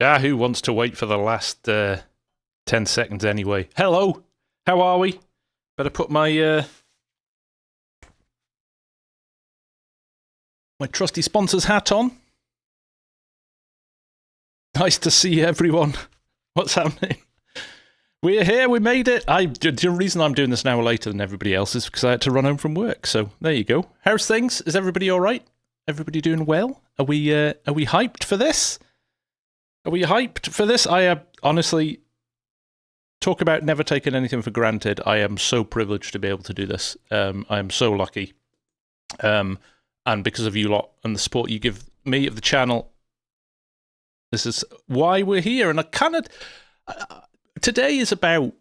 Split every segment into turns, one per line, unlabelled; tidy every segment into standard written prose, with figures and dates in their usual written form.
Ah, who wants to wait for the last 10 seconds anyway? Hello, how are we? Better put my my trusty sponsor's hat on. Nice to see everyone. What's happening? We're here, we made it. The reason I'm doing this an hour later than everybody else is because I had to run home from work. So there you go. How's things? Is everybody all right? Everybody doing well? Are we hyped for this? Are we hyped for this? I honestly, talk about never taking anything for granted. I am so privileged to be able to do this. I am so lucky. And because of you lot and the support you give me of the channel, this is why we're here. And I kind of... today is about,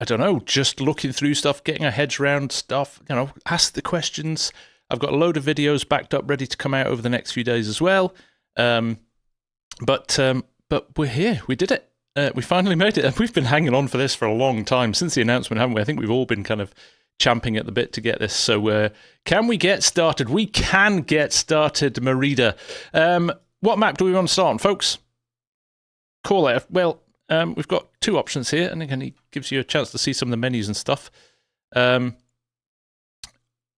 I don't know, just looking through stuff, getting our heads around stuff, ask the questions. I've got a load of videos backed up, ready to come out over the next few days as well. But we're here. We did it. We finally made it. And we've been hanging on for this for a long time, since the announcement, haven't we? I think we've all been kind of champing at the bit to get this. So can we get started? We can get started, Marida. What map do we want to start on, folks? Call it. Well, we've got two options here, and again, it gives you a chance to see some of the menus and stuff.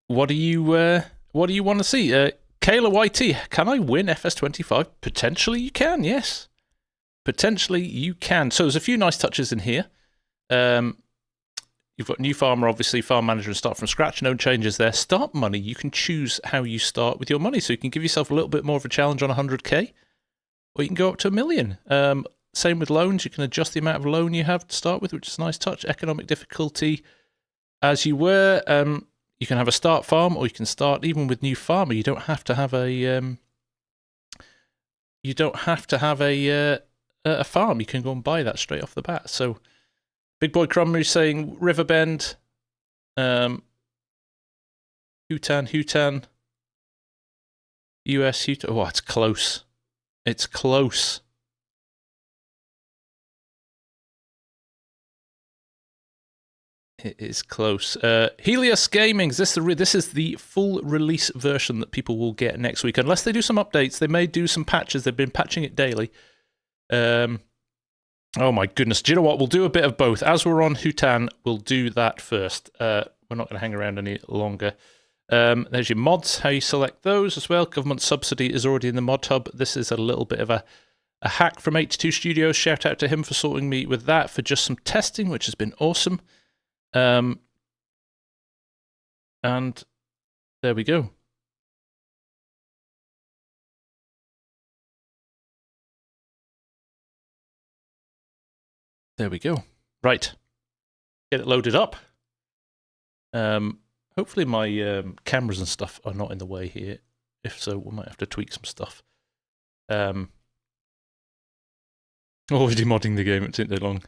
What do you want to see? Kayla YT, can I win FS25? Potentially you can, yes. Potentially you can. So there's a few nice touches in here. You've got new farmer, obviously, farm manager and start from scratch. No changes there. Start money, you can choose how you start with your money. So you can give yourself a little bit more of a challenge on 100k, or you can go up to 1 million. Same with loans. You can adjust the amount of loan you have to start with, which is a nice touch. Economic difficulty, as you were. You can have a start farm, or you can start even with new farmer. You don't have to have a. You don't have to have a farm. You can go and buy that straight off the bat. So, Big Boy Crummer is saying Riverbend, Hootan, US Hootan. Oh, it's close. It's close. It is close. Helios Gaming, this is the full release version that people will get next week. Unless they do some updates, they may do some patches. They've been patching it daily. Oh my goodness. Do you know what? We'll do a bit of both. As we're on Hootan, we'll do that first. We're not going to hang around any longer. There's your mods, how you select those as well. Government subsidy is already in the mod hub. This is a little bit of a hack from 82 Studios. Shout out to him for sorting me with that for just some testing, which has been awesome. And there we go. There we go. Right. Get it loaded up. Hopefully my cameras and stuff are not in the way here. If so, we might have to tweak some stuff. Already modding the game, it didn't take long.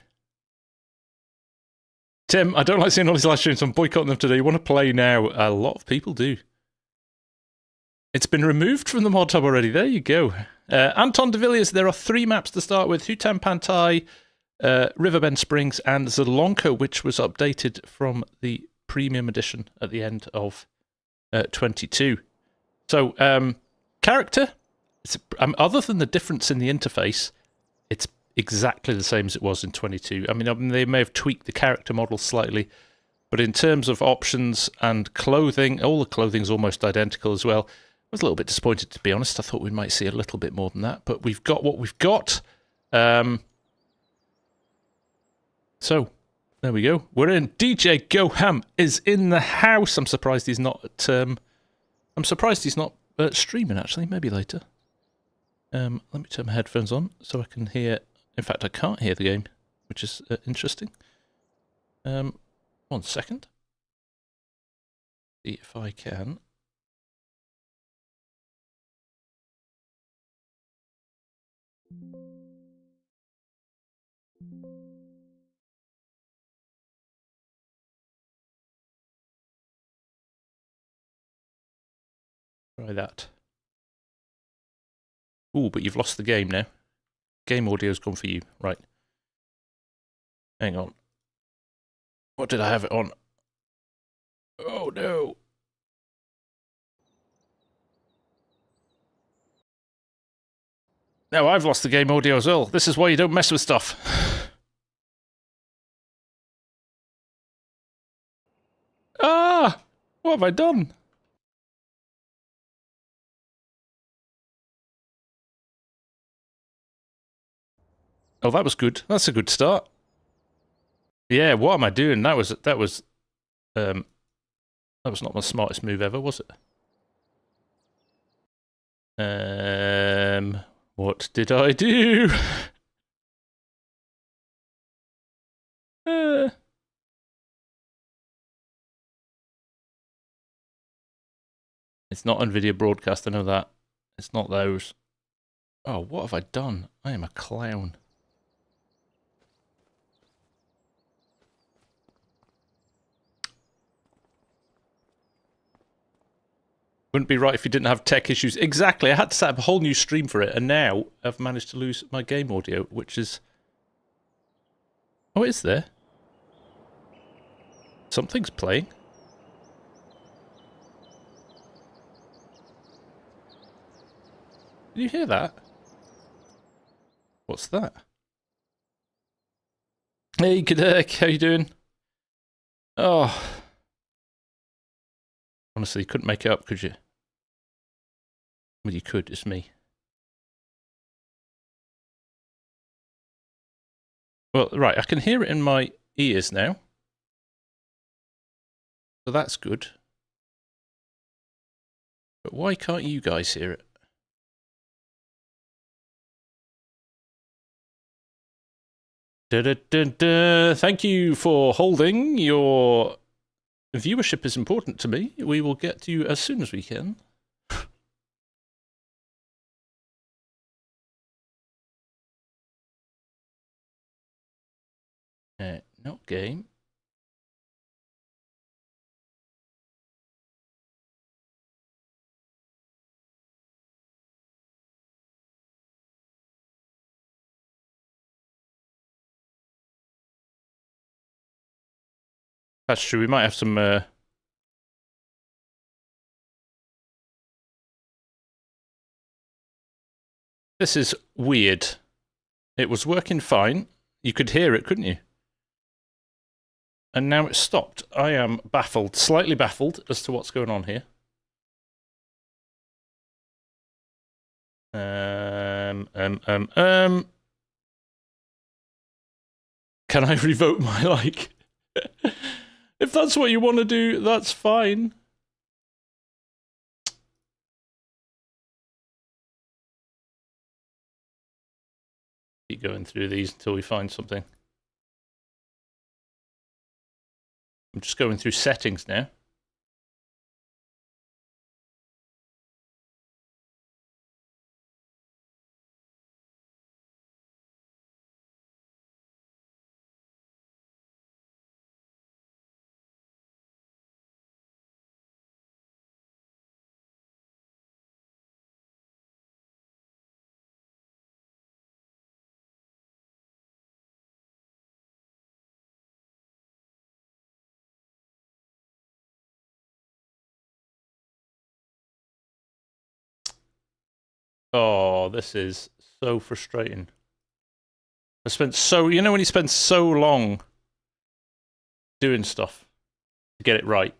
Tim, I don't like seeing all these live streams, so I'm boycotting them today. You want to play now? A lot of people do. It's been removed from the mod hub already. There you go. Anton de Villiers, there are 3 maps to start with. Hootan Pantai, Riverbend Springs, and Zelonko, which was updated from the premium edition at the end of 22. So, character, other than the difference in the interface, it's exactly the same as it was in 22. I mean, they may have tweaked the character model slightly, but in terms of options and clothing, all the clothing's almost identical as well. I was a little bit disappointed, to be honest. I thought we might see a little bit more than that, but we've got what we've got. So, there we go. We're in. DJ Goham is in the house. I'm surprised he's not streaming, actually. Maybe later. Let me turn my headphones on so I can hear. In fact, I can't hear the game, which is interesting. 1 second. See if I can. Try that. Ooh, but you've lost the game now. Game audio's gone for you. Right. Hang on. What did I have it on? Oh no. Now I've lost the game audio as well. This is why you don't mess with stuff. Ah! What have I done? Oh, that was good. That's a good start. Yeah, what am I doing? That was not my smartest move ever, was it? What did I do? It's not on video broadcast, I know that. It's not those. Oh, what have I done? I am a clown. Wouldn't be right if you didn't have tech issues. Exactly, I had to set up a whole new stream for it, and now I've managed to lose my game audio, which is... Oh, is there? Something's playing. Did you hear that? What's that? Hey, Kadek, how you doing? Oh. Honestly, you couldn't make it up, could you? Well, you could, it's me. Well, right, I can hear it in my ears now. So that's good. But why can't you guys hear it? Thank you for holding. Your viewership is important to me. We will get to you as soon as we can. Not game. That's true, we might have some... This is weird. It was working fine. You could hear it, couldn't you? And now it's stopped. I am baffled, slightly baffled as to what's going on here. Can I revoke my like? If that's what you want to do, that's fine. Keep going through these until we find something. I'm just going through settings now. Oh, this is so frustrating. I spent so... You know when you spend so long doing stuff to get it right?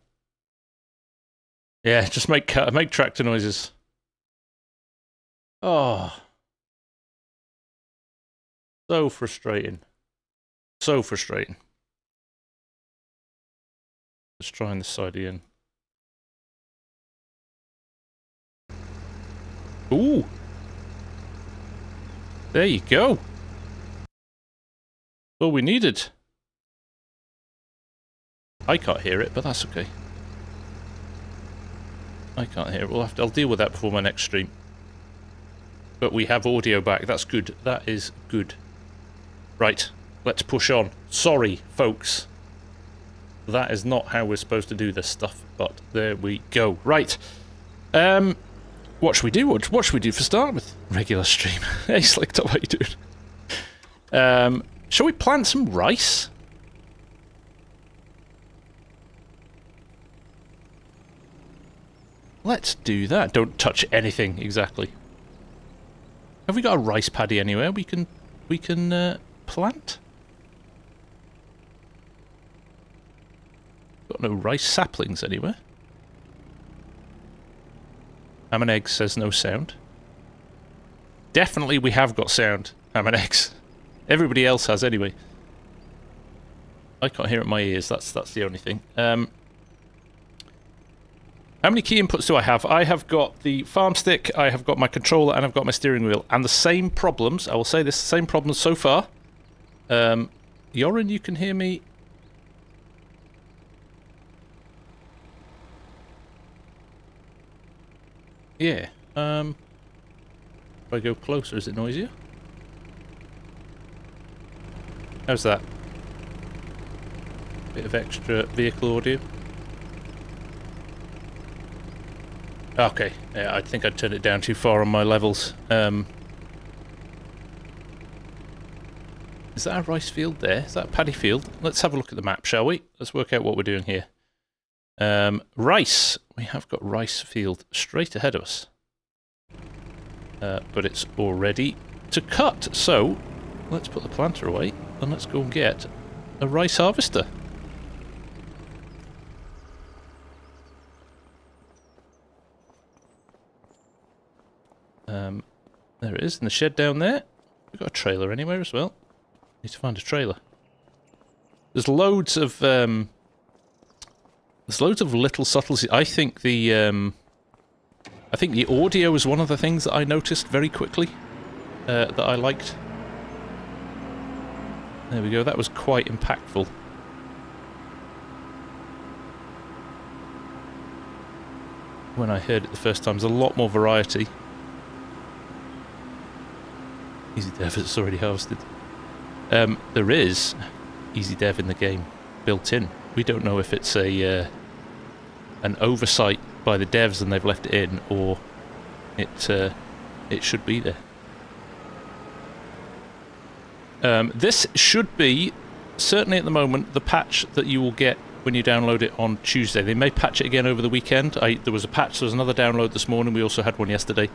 Yeah, just make tractor noises. Oh. So frustrating. So frustrating. Let's try on this side again. Ooh. There you go. All we needed. I can't hear it, but that's okay. I can't hear it. I'll deal with that before my next stream. But we have audio back. That's good. That is good. Right. Let's push on. Sorry, folks. That is not how we're supposed to do this stuff, but there we go. Right. What should we do? What should we do for start with? Regular stream. Hey, Slick Top, how you doing? Shall we plant some rice? Let's do that. Don't touch anything, exactly. Have we got a rice paddy anywhere we can plant? Got no rice saplings anywhere. Ham and eggs says no sound. Definitely we have got sound. Ham and eggs. Everybody else has anyway. I can't hear it in my ears. That's the only thing. How many key inputs do I have? I have got the farm stick, I have got my controller, and I've got my steering wheel. And the same problems, I will say this, the same problems so far. Yorin, you can hear me? Yeah. If I go closer, is it noisier? How's that? Bit of extra vehicle audio. Okay, yeah, I think I turned it down too far on my levels. Is that a rice field there? Is that a paddy field? Let's have a look at the map, shall we? Let's work out what we're doing here. Rice. We have got rice field straight ahead of us. But it's all ready to cut. So, let's put the planter away and let's go and get a rice harvester. There it is, in the shed down there. We've got a trailer anywhere as well. Need to find a trailer. There's loads of little subtleties. I think the audio was one of the things that I noticed very quickly that I liked. There we go. That was quite impactful. When I heard it the first time, there's a lot more variety. Easy dev, it's already harvested. There is easy dev in the game, built in. We don't know if it's an oversight by the devs and they've left it in, or it should be there. This should be, certainly at the moment, the patch that you will get when you download it on Tuesday. They may patch it again over the weekend. There was a patch, there was another download this morning, we also had one yesterday.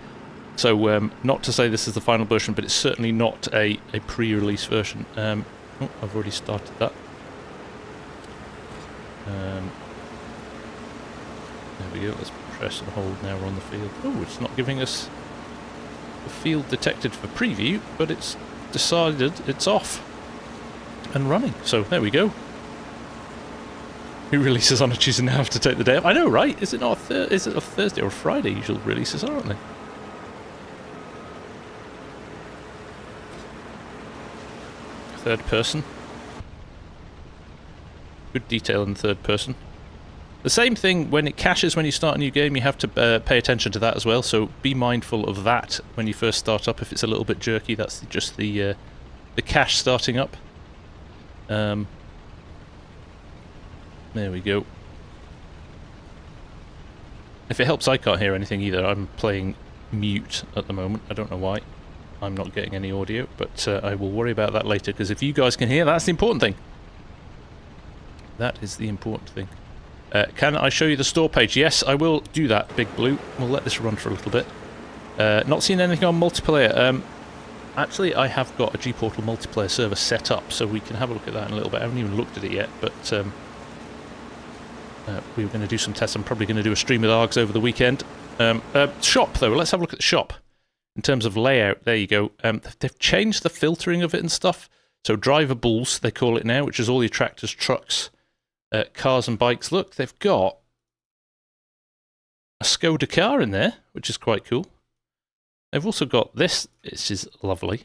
So, not to say this is the final version, but it's certainly not a pre-release version. Oh, I've already started that. There we go, let's press and hold, now we're on the field. Oh, it's not giving us the field detected for preview, but it's decided it's off and running. So, there we go. Who releases on a Tuesday now have to take the day off? I know, right? Is it not is it a Thursday or a Friday usual releases, aren't they? Third person. Good detail in the third person. The same thing when it caches when you start a new game, you have to pay attention to that as well, so be mindful of that when you first start up. If it's a little bit jerky, that's just the cache starting up. There we go. If it helps, I can't hear anything either. I'm playing mute at the moment. I don't know why. I'm not getting any audio, but I will worry about that later, because if you guys can hear, that's the important thing. That is the important thing. Can I show you the store page? Yes, I will do that, Big Blue. We'll let this run for a little bit. Not seeing anything on multiplayer. Actually, I have got a G-Portal multiplayer server set up, so we can have a look at that in a little bit. I haven't even looked at it yet, but we were going to do some tests. I'm probably going to do a stream with Args over the weekend. Shop, though. Let's have a look at the shop. In terms of layout, there you go. They've changed the filtering of it and stuff. So drivables, they call it now, which is all your tractors, trucks, cars and bikes. Look, they've got a Skoda car in there, which is quite cool. They've also got this. This is lovely.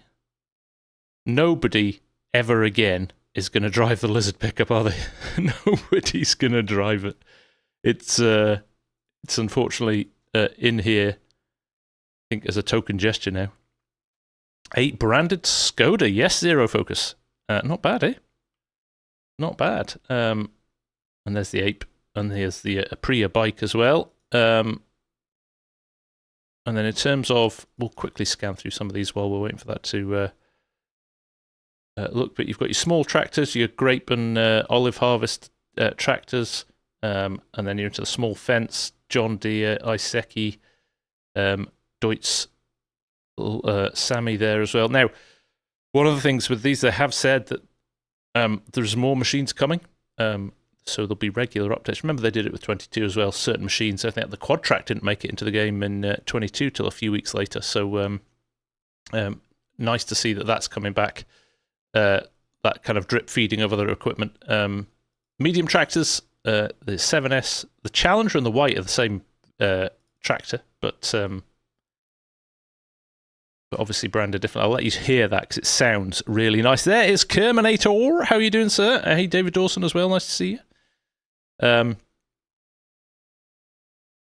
Nobody ever again is going to drive the Lizard pickup, are they? Nobody's going to drive it. It's unfortunately in here, I think, as a token gesture now. A branded Skoda, yes, zero focus. Not bad, eh? Not bad. And there's the ape, and there's the Aprilia bike as well. And then in terms of, we'll quickly scan through some of these while we're waiting for that to look. But you've got your small tractors, your grape and olive harvest tractors, and then you're into the small fence, John Deere, Iseki, Deutz little Sammy there as well. Now, one of the things with these, they have said that there's more machines coming, so there'll be regular updates. Remember, they did it with 22 as well. Certain machines, I think the quad track didn't make it into the game in 22 till a few weeks later. So nice to see that that's coming back. That kind of drip feeding of other equipment. Medium tractors, the 7S, the Challenger and the White are the same tractor, but obviously branded different. I'll let you hear that because it sounds really nice. There is Kerminator. How are you doing, sir? Hey, David Dawson as well. Nice to see you.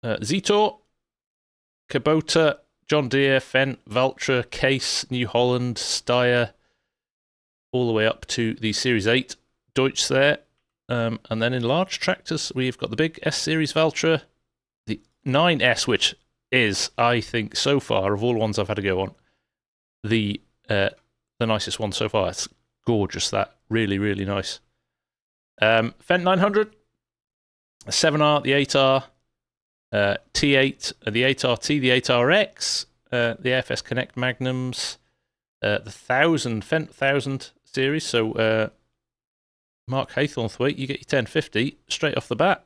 Zetor, Kubota, John Deere, Fendt, Valtra, Case, New Holland, Steyr, all the way up to the Series 8 Deutsch there. And then in large tractors, we've got the big S-Series Valtra, the 9S, which is, I think, so far, of all the ones I've had to go on, the nicest one so far. It's gorgeous, that. Really, really nice. Fendt 900, 7R, the 8R, T8, the 8RT, the 8RX, the AFS Connect Magnums, the 1000, Fendt 1000 series. So, Mark Haythornthwaite, you get your 1050 straight off the bat.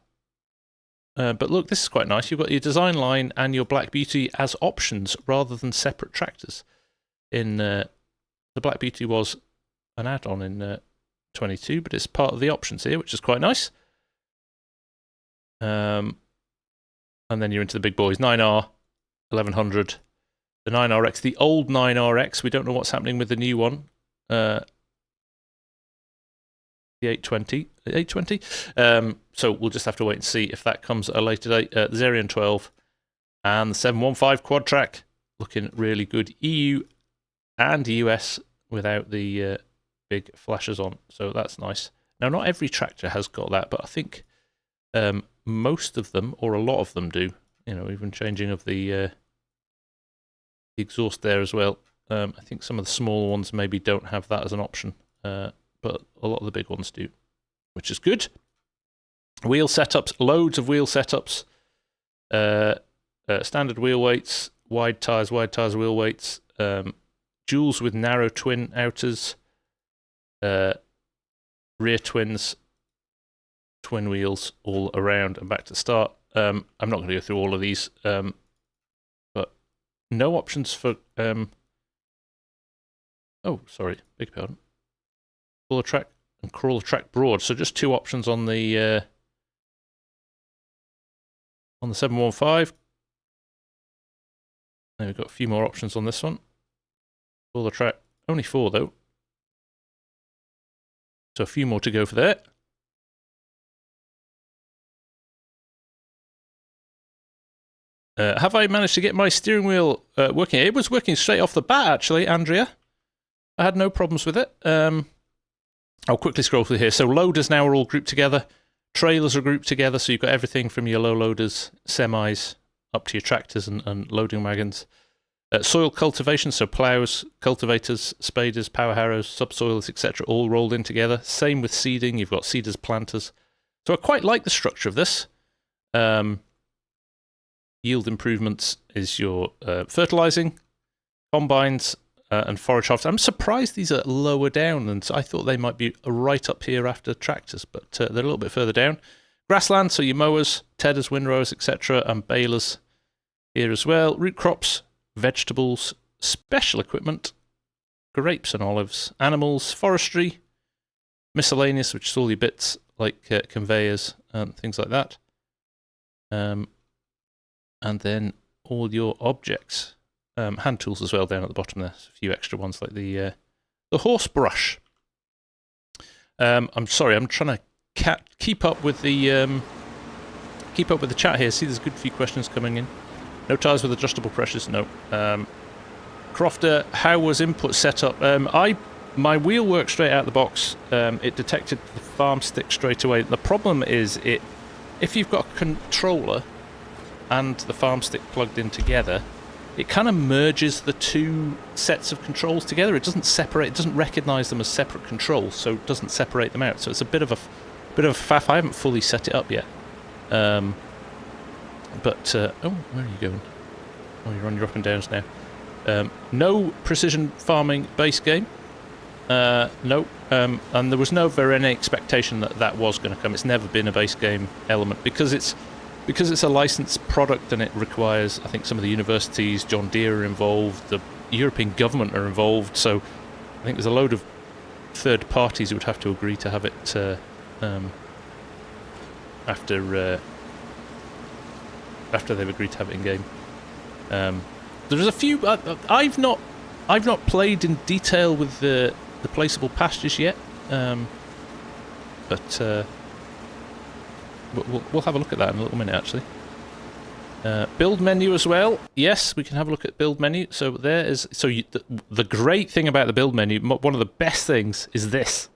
But look, this is quite nice. You've got your design line and your Black Beauty as options rather than separate tractors. In the Black Beauty was an add-on in 22, but it's part of the options here, which is quite nice. And then you're into the big boys. 9R, 1100, the 9RX, the old 9RX. We don't know what's happening with the new one. The 820. The 820. So we'll just have to wait and see if that comes at a later date. The Zerion 12 and the 715 quad track. Looking really good. EU and US without the big flashes on. So that's nice. Now, not every tractor has got that, but I think most of them, or a lot of them do. You know, even changing of the exhaust there as well. I think some of the smaller ones maybe don't have that as an option, but a lot of the big ones do, which is good. Wheel setups, loads of wheel setups, standard wheel weights, wide tyres, wheel weights, duals with narrow twin outers, rear twins, twin wheels all around and back to start. I'm not going to go through all of these, but no options for... oh, sorry, big pardon. Crawler track and crawler track broad. So just two options on the 715. Then we've got a few more options on this one. Crawler track, only 4 though. So a few more to go for there. Have I managed to get my steering wheel working? It was working straight off the bat, actually, Andrea. I had no problems with it. I'll quickly scroll through here. So loaders now are all grouped together. Trailers are grouped together, so you've got everything from your low loaders, semis, up to your tractors and loading wagons. Soil cultivation, so ploughs, cultivators, spaders, power harrows, subsoilers, etc., all rolled in together. Same with seeding. You've got seeders, planters. So I quite like the structure of this. Yield improvements is your fertilizing, combines, and forage harvest. I'm surprised these are lower down, and I thought they might be right up here after tractors, but they're a little bit further down. Grassland, so your mowers, tedders, windrows, etc., and balers here as well. Root crops, vegetables, special equipment, grapes and olives, animals, forestry, miscellaneous, which is all your bits like conveyors and things like that. And then all your objects. Hand tools as well down at the bottom there. A few extra ones like the horse brush. I'm sorry, I'm trying to keep up with the chat here. See, there's a good few questions coming in. No tires with adjustable pressures. No. Crofter, how was input set up? My wheel worked straight out of the box. It detected the farm stick straight away. The problem is if you've got a controller and the farm stick plugged in together, it kind of merges the two sets of controls together. It doesn't separate. It doesn't recognise them as separate controls, so it doesn't separate them out. So it's a bit of a faff. I haven't fully set it up yet. But oh, where are you going? Oh, you're on your up and downs now. No precision farming base game. No. And there was never any expectation that that was going to come. It's never been a base game element because it's a licensed product and it requires, I think, some of the universities, John Deere are involved, the European government are involved, so I think there's a load of third parties who would have to agree to have it after they've agreed to have it in game. There's a few. I've not played in detail with the placeable pastures yet, but we'll have a look at that in a little minute, actually. Build menu as well. Yes, we can have a look at build menu. So there is. So the great thing about the build menu, one of the best things, is this.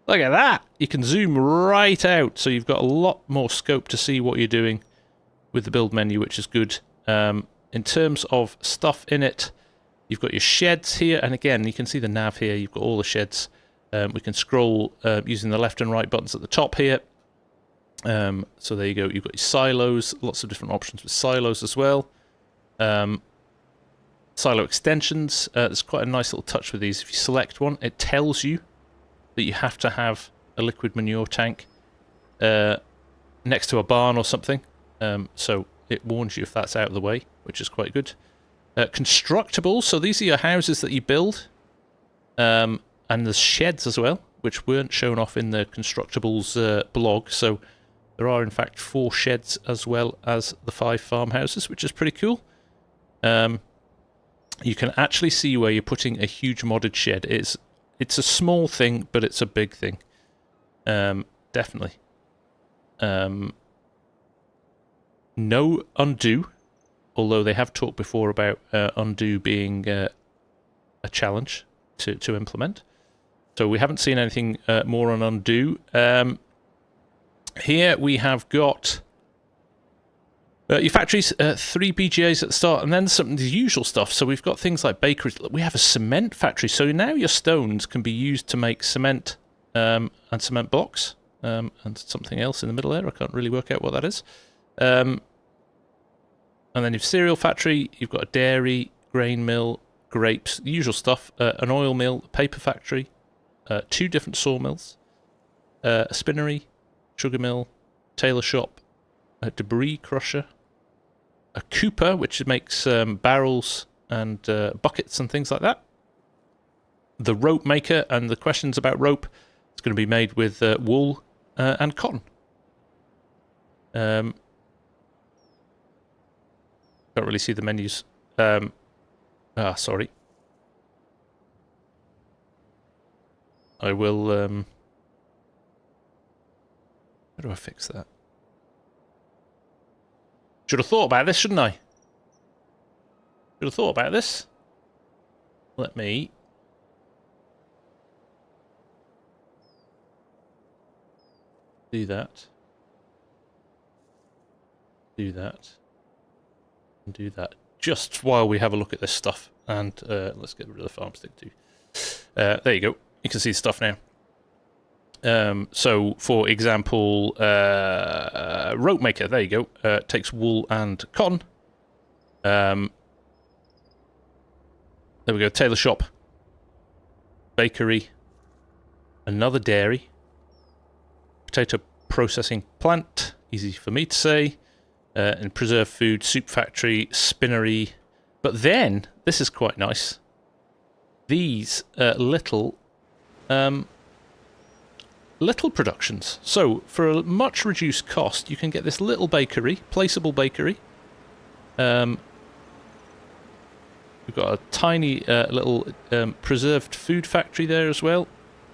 Look at that! You can zoom right out, so you've got a lot more scope to see what you're doing with the build menu, which is good. In terms of stuff in it, you've got your sheds here, and again, you can see the nav here. You've got all the sheds. We can scroll using the left and right buttons at the top here. So there you go. You've got your silos, lots of different options with silos as well. Silo extensions. There's quite a nice little touch with these. If you select one, it tells you that you have to have a liquid manure tank next to a barn or something. So it warns you if that's out of the way, which is quite good. Constructibles. So these are your houses that you build. And there's sheds as well, which weren't shown off in the Constructibles blog. So there are, in fact, 4 sheds as well as the 5 farmhouses, which is pretty cool. You can actually see where you're putting a huge modded shed. It's a small thing, but it's a big thing. Definitely. No undo, although they have talked before about undo being a challenge to implement. So we haven't seen anything more on undo. Here we have got your factories, 3 BGAs at the start, and then some of the usual stuff. So we've got things like bakeries. We have a cement factory. So now your stones can be used to make cement and cement blocks and something else in the middle there. I can't really work out what that is. And then you've cereal factory. You've got a dairy, grain mill, grapes, the usual stuff. An oil mill, a paper factory, 2 different sawmills, a spinnery, sugar mill, tailor shop, a debris crusher, a cooper, which makes barrels and buckets and things like that. The rope maker, and the questions about rope, it's going to be made with wool and cotton. Can't really see the menus. Sorry. I will... How do I fix that? Should have thought about this, shouldn't I? Should have thought about this. Let me... do that. Do that. And do that. Just while we have a look at this stuff. And let's get rid of the farm stick too. There you go. You can see the stuff now. So, for example, rope maker, there you go, takes wool and cotton. There we go, tailor shop, bakery, another dairy, potato processing plant, easy for me to say, and preserved food, soup factory, spinnery. But then, this is quite nice, these little productions. So, for a much reduced cost, you can get this little bakery, placeable bakery. We've got a tiny little preserved food factory there as well.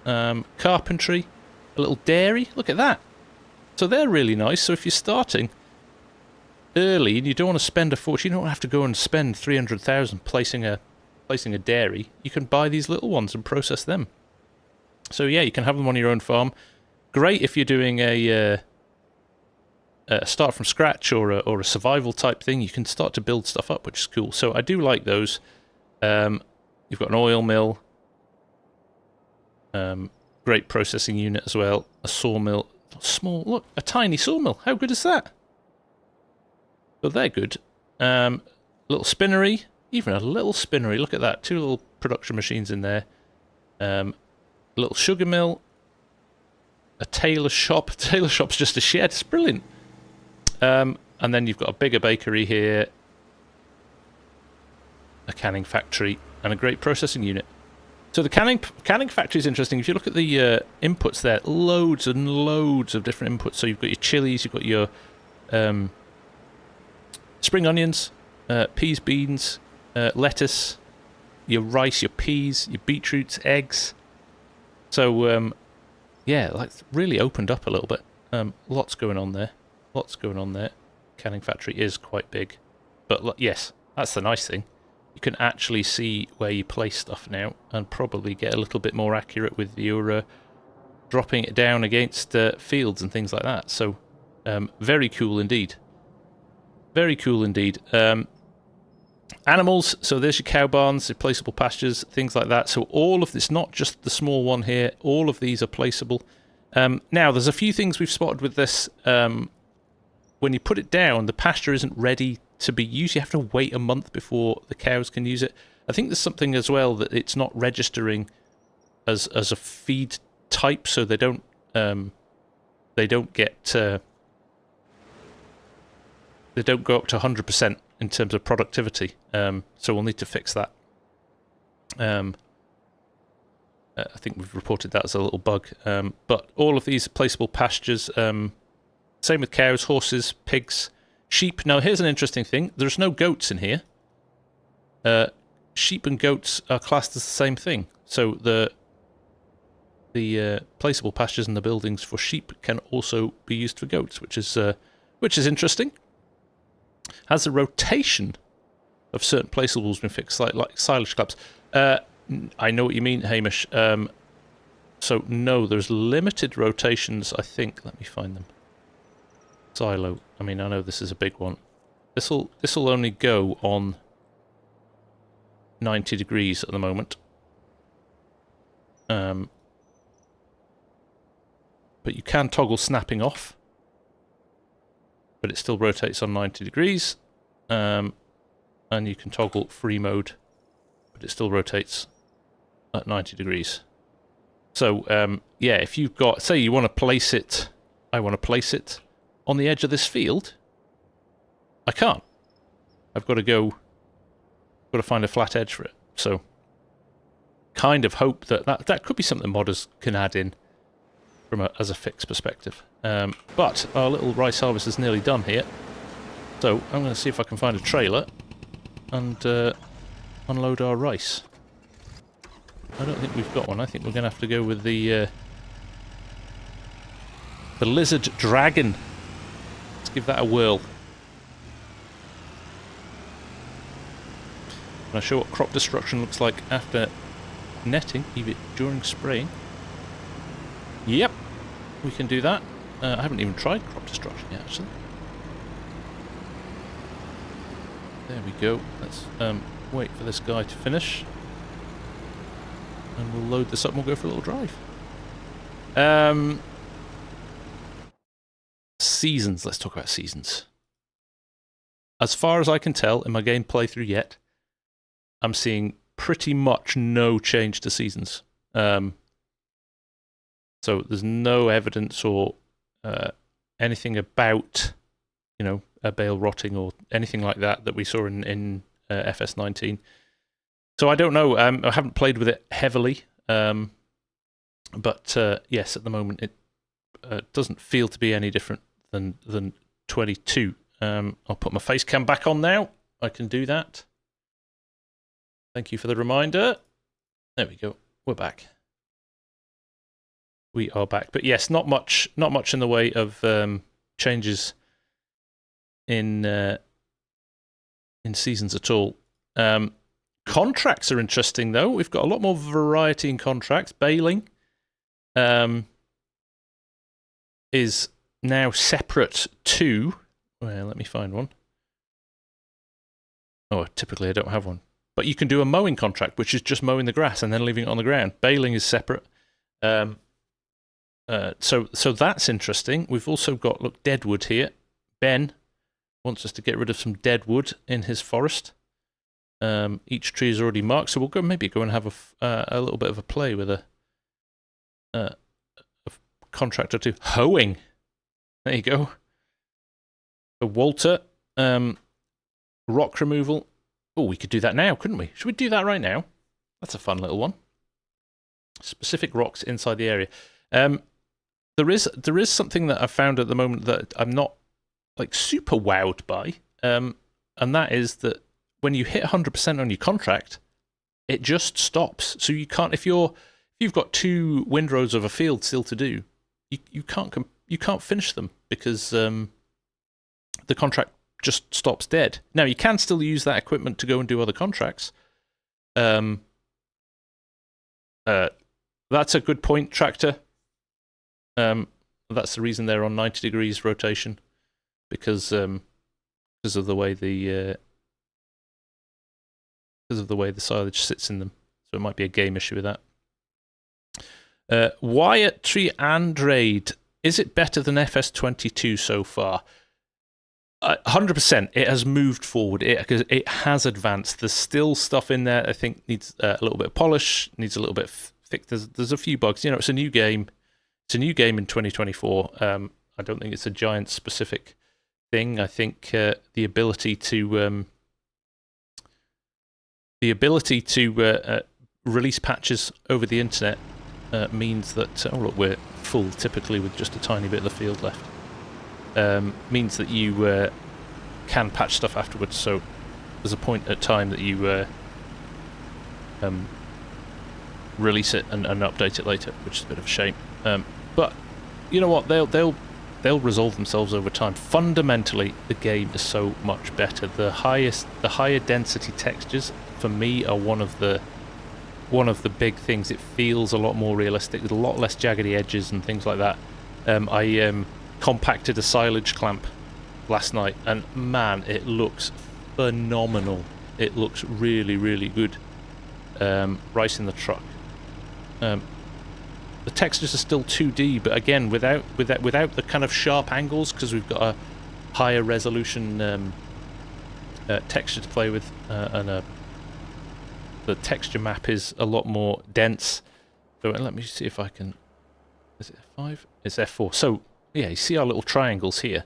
Carpentry, a little dairy. Look at that. So they're really nice. So if you're starting early and you don't want to spend a fortune, you don't have to go and spend 300,000 placing a dairy. You can buy these little ones and process them. So yeah, you can have them on your own farm. Great if you're doing a start from scratch or a survival type thing. You can start to build stuff up, which is cool. So I do like those. You've got an oil mill, great processing unit as well. A sawmill, small. Look, a tiny sawmill. How good is that? So they're good. Little spinnery, Even a little spinnery. Look at that. 2 little production machines in there. A little sugar mill. A tailor shop. Tailor shop's just a shed. It's brilliant. And then you've got a bigger bakery here. A canning factory. And a great processing unit. So the canning factory is interesting. If you look at the inputs there, loads and loads of different inputs. So you've got your chilies, you've got your spring onions, peas, beans, lettuce, your rice, your peas, your beetroots, eggs. So yeah, like really opened up a little bit. Lots going on there. Lots going on there. Canning factory is quite big, but yes, that's the nice thing. You can actually see where you place stuff now and probably get a little bit more accurate with your dropping it down against fields and things like that. So very cool indeed. Very cool indeed. Animals, so there's your cow barns, your placeable pastures, things like that. So all of this, not just the small one here, all of these are placeable. Now, there's a few things we've spotted with this. When you put it down, the pasture isn't ready to be used. You have to wait a month before the cows can use it. I think there's something as well that it's not registering as a feed type, so they don't get they don't go up to 100% in terms of productivity. So we'll need to fix that. I think we've reported that as a little bug. But all of these placeable pastures. Same with cows, horses, pigs, sheep. Now, here's an interesting thing. There's no goats in here. Sheep and goats are classed as the same thing. So the placeable pastures in the buildings for sheep can also be used for goats, which is interesting. Has the rotation of certain placeables been fixed, like silage clubs? I know what you mean, Hamish. So no, there's limited rotations, I think. Let me find them. Silo. I mean, I know this is a big one. This'll only go on 90 degrees at the moment. But you can toggle snapping off. But it still rotates on 90 degrees. And you can toggle free mode. But it still rotates at 90 degrees. So, yeah, if you've got... Say you want to place it... I want to place it on the edge of this field. I can't. I've got to go... Got to find a flat edge for it. So, kind of hope that could be something modders can add in from as a fix perspective. But our little rice harvest is nearly done here. So I'm going to see if I can find a trailer and unload our rice. I don't think we've got one. I think we're going to have to go with the lizard dragon. Let's give that a whirl. And I'll show what crop destruction looks like after netting, even during spraying. Yep, we can do that. I haven't even tried crop destruction yet, actually. There we go. Let's wait for this guy to finish. And we'll load this up and we'll go for a little drive. Seasons. Let's talk about seasons. As far as I can tell in my game playthrough yet, I'm seeing pretty much no change to seasons. So there's no evidence or anything about, you know, a bale rotting or anything like that we saw in FS19. So I don't know. I haven't played with it heavily, but yes, at the moment it doesn't feel to be any different than 22. I'll put my face cam back on now. I can do that. Thank you for the reminder. There we go. We're back. We are back, but yes, not much in the way of changes in seasons at all. Contracts are interesting, though. We've got a lot more variety in contracts. Baling is now separate to... Well, let me find one. Oh, typically I don't have one. But you can do a mowing contract, which is just mowing the grass and then leaving it on the ground. Baling is separate. So that's interesting. We've also got, look, deadwood here. Ben wants us to get rid of some deadwood in his forest. Each tree is already marked, so we'll maybe go and have a little bit of a play with a contractor too. Hoeing. There you go. So Walter, rock removal. Oh, we could do that now, couldn't we? Should we do that right now? That's a fun little one. Specific rocks inside the area. There is something that I've found at the moment that I'm not like super wowed by, and that is that when you hit 100% on your contract, it just stops. So you can't, if you've got 2 windrows of a field still to do, you can't finish them because the contract just stops dead. Now you can still use that equipment to go and do other contracts. That's a good point, Tractor. That's the reason they're on 90 degrees rotation, because of the way the silage sits in them. So it might be a game issue with that. Wyatt Tree Andrade, is it better than FS22 so far? 100%. It has moved forward. It has advanced. There's still stuff in there I think needs a little bit of polish, needs a little bit of fix. There's a few bugs. You know, it's a new game. It's a new game in 2024. I don't think it's a Giant specific thing. I think the ability to release patches over the internet means that oh look, we're full typically with just a tiny bit of the field left. Means that you can patch stuff afterwards. So there's a point at time that you release it and update it later, which is a bit of a shame. But you know what? They'll resolve themselves over time. Fundamentally, the game is so much better. The higher density textures for me are one of the big things. It feels a lot more realistic, with a lot less jaggedy edges and things like that. I compacted a silage clamp last night, and man, it looks phenomenal. It looks really, really good. Right in the truck. The textures are still 2D, but again, without the kind of sharp angles, because we've got a higher resolution texture to play with, and the texture map is a lot more dense. So let me see if I can. Is it F5? It's F4. So yeah, you see our little triangles here.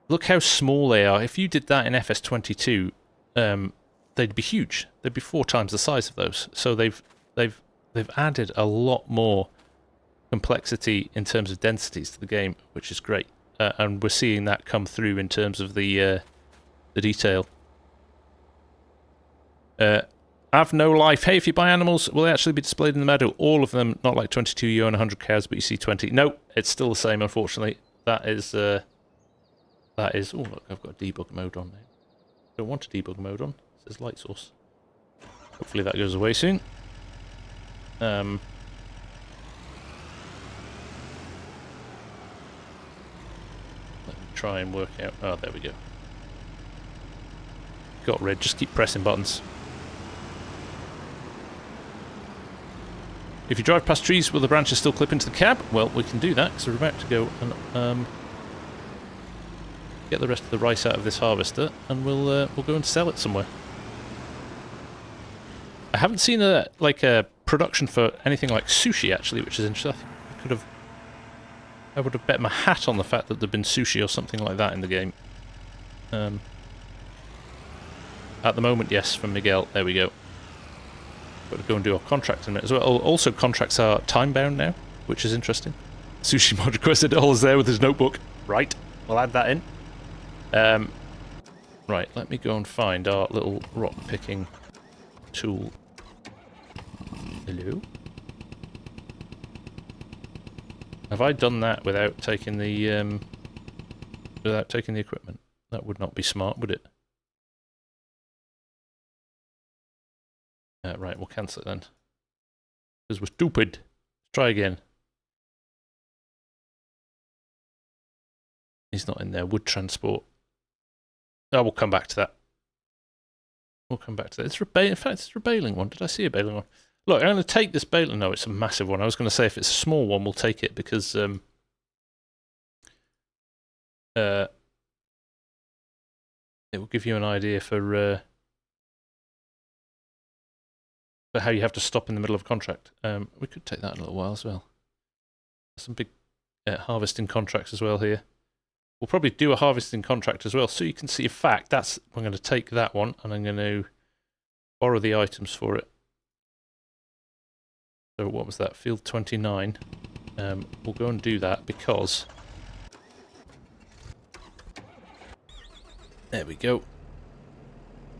Look how small they are. If you did that in FS22, they'd be huge. They'd be 4 times the size of those. So they've added a lot more complexity in terms of densities to the game, which is great. And we're seeing that come through in terms of the detail. Have no life. Hey, if you buy animals, will they actually be displayed in the meadow? All of them, not like 22 you own 100 cows, but you see 20. No, it's still the same, unfortunately. That is, oh look, I've got a debug mode on now. Don't want a debug mode on. It says light source. Hopefully that goes away soon. Let me try and work out. Oh, there we go. Got red. Just keep pressing buttons. If you drive past trees, will the branches still clip into the cab? Well, we can do that because we're about to go and get the rest of the rice out of this harvester, and we'll go and sell it somewhere. I haven't seen a production for anything like sushi actually, which is interesting. I would have bet my hat on the fact that there'd been sushi or something like that in the game. At the moment, yes, from Miguel. There we go. Got to go and do our contract in it as well. Also, contracts are time-bound now, which is interesting. Sushi mod requested is there with his notebook. Right, we'll add that in. Right, let me go and find our little rock-picking tool. Hello? Have I done that without taking the equipment? That would not be smart, would it? Right, we'll cancel it then. Because we're stupid. Let's try again. He's not in there. Wood transport. Oh, we'll come back to that. We'll come back to that. In fact, it's a baling one. Did I see a baling one? Look, I'm going to take this baling. No, it's a massive one. I was going to say if it's a small one, we'll take it because it will give you an idea for how you have to stop in the middle of a contract. We could take that a little while as well. Some big harvesting contracts as well here. We'll probably do a harvesting contract as well, so you can see. In fact, I'm going to take that one and I'm going to borrow the items for it. So what was that? Field 29. We'll go and do that because there we go.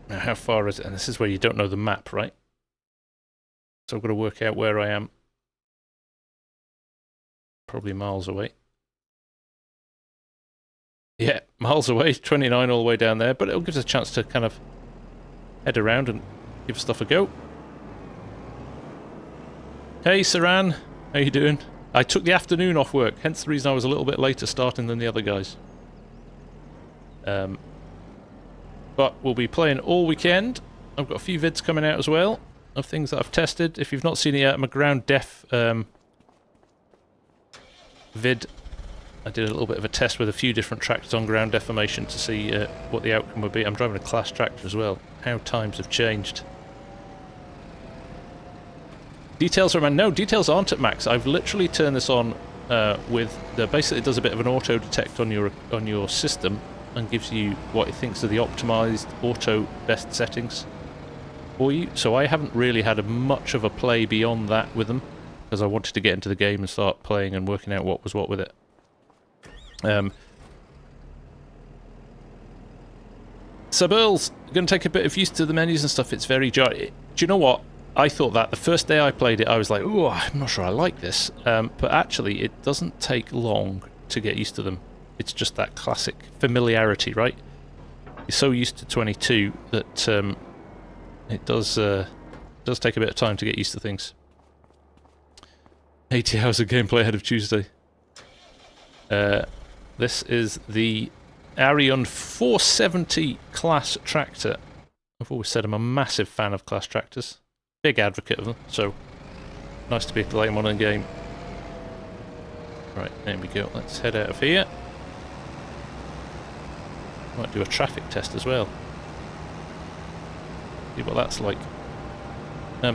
Now, how far is it? And this is where you don't know the map, right? So I've got to work out where I am. Probably miles away. Yeah, miles away, 29 all the way down there, but it'll give us a chance to kind of head around and give stuff a go. Hey Saran, how you doing? I took the afternoon off work, hence the reason I was a little bit later starting than the other guys. But we'll be playing all weekend. I've got a few vids coming out as well of things that I've tested. If you've not seen it yet, I'm a ground def vid. I did a little bit of a test with a few different tractors on ground deformation to see what the outcome would be. I'm driving a class tractor as well. How times have changed. Details are man. No, details aren't at max. I've literally turned this on with the basically it does a bit of an auto detect on your system and gives you what it thinks are the optimized auto best settings for you. So I haven't really had much of a play beyond that with them because I wanted to get into the game and start playing and working out what was what with it. So Burls, going to take a bit of use to the menus and stuff. It's very jarring. Do you know what? I thought that the first day I played it, I was like, oh, I'm not sure I like this. But actually, it doesn't take long to get used to them. It's just that classic familiarity, right? You're so used to 22 that it does take a bit of time to get used to things. 80 hours of gameplay ahead of Tuesday. This is the Arion 470 class tractor. I've always said I'm a massive fan of class tractors. Big advocate of them, so nice to be able to play them on in game. Right, there we go. Let's head out of here. Might do a traffic test as well. See what that's like.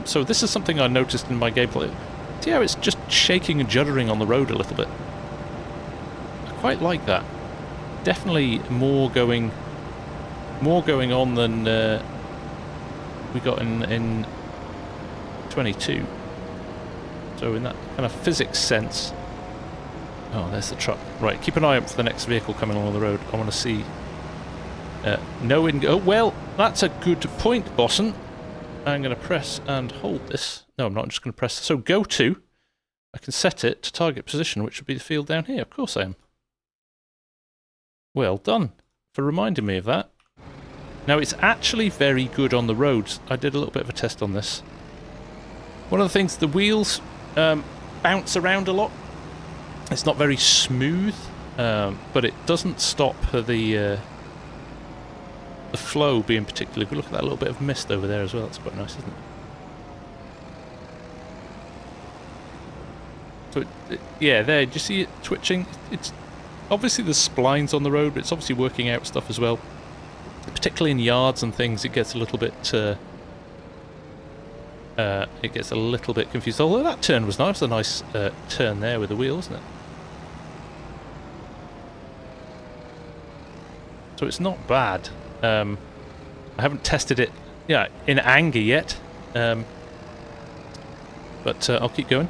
So this is something I noticed in my gameplay. See how it's just shaking and juddering on the road a little bit? I quite like that. Definitely more going on than we got in 22. So in that kind of physics sense. Oh, there's the truck. Right, keep an eye out for the next vehicle coming along the road. I want to see. Oh, well, that's a good point, Bosson. I'm going to press and hold this. No, I'm not. I'm just going to press. So go to. I can set it to target position, which would be the field down here. Of course I am. Well done for reminding me of that. Now, it's actually very good on the roads. I did a little bit of a test on this. One of the things, the wheels bounce around a lot. It's not very smooth, but it doesn't stop the flow being particularly good. Look at that little bit of mist over there as well. It's quite nice, isn't it? So, yeah, there. Do you see it twitching? It's obviously there's splines on the road, but it's obviously working out stuff as well. Particularly in yards and things, it gets a little bit confused. Although that turn was nice. A nice turn there with the wheel, wasn't it? So it's not bad. I haven't tested it, in anger yet, but I'll keep going.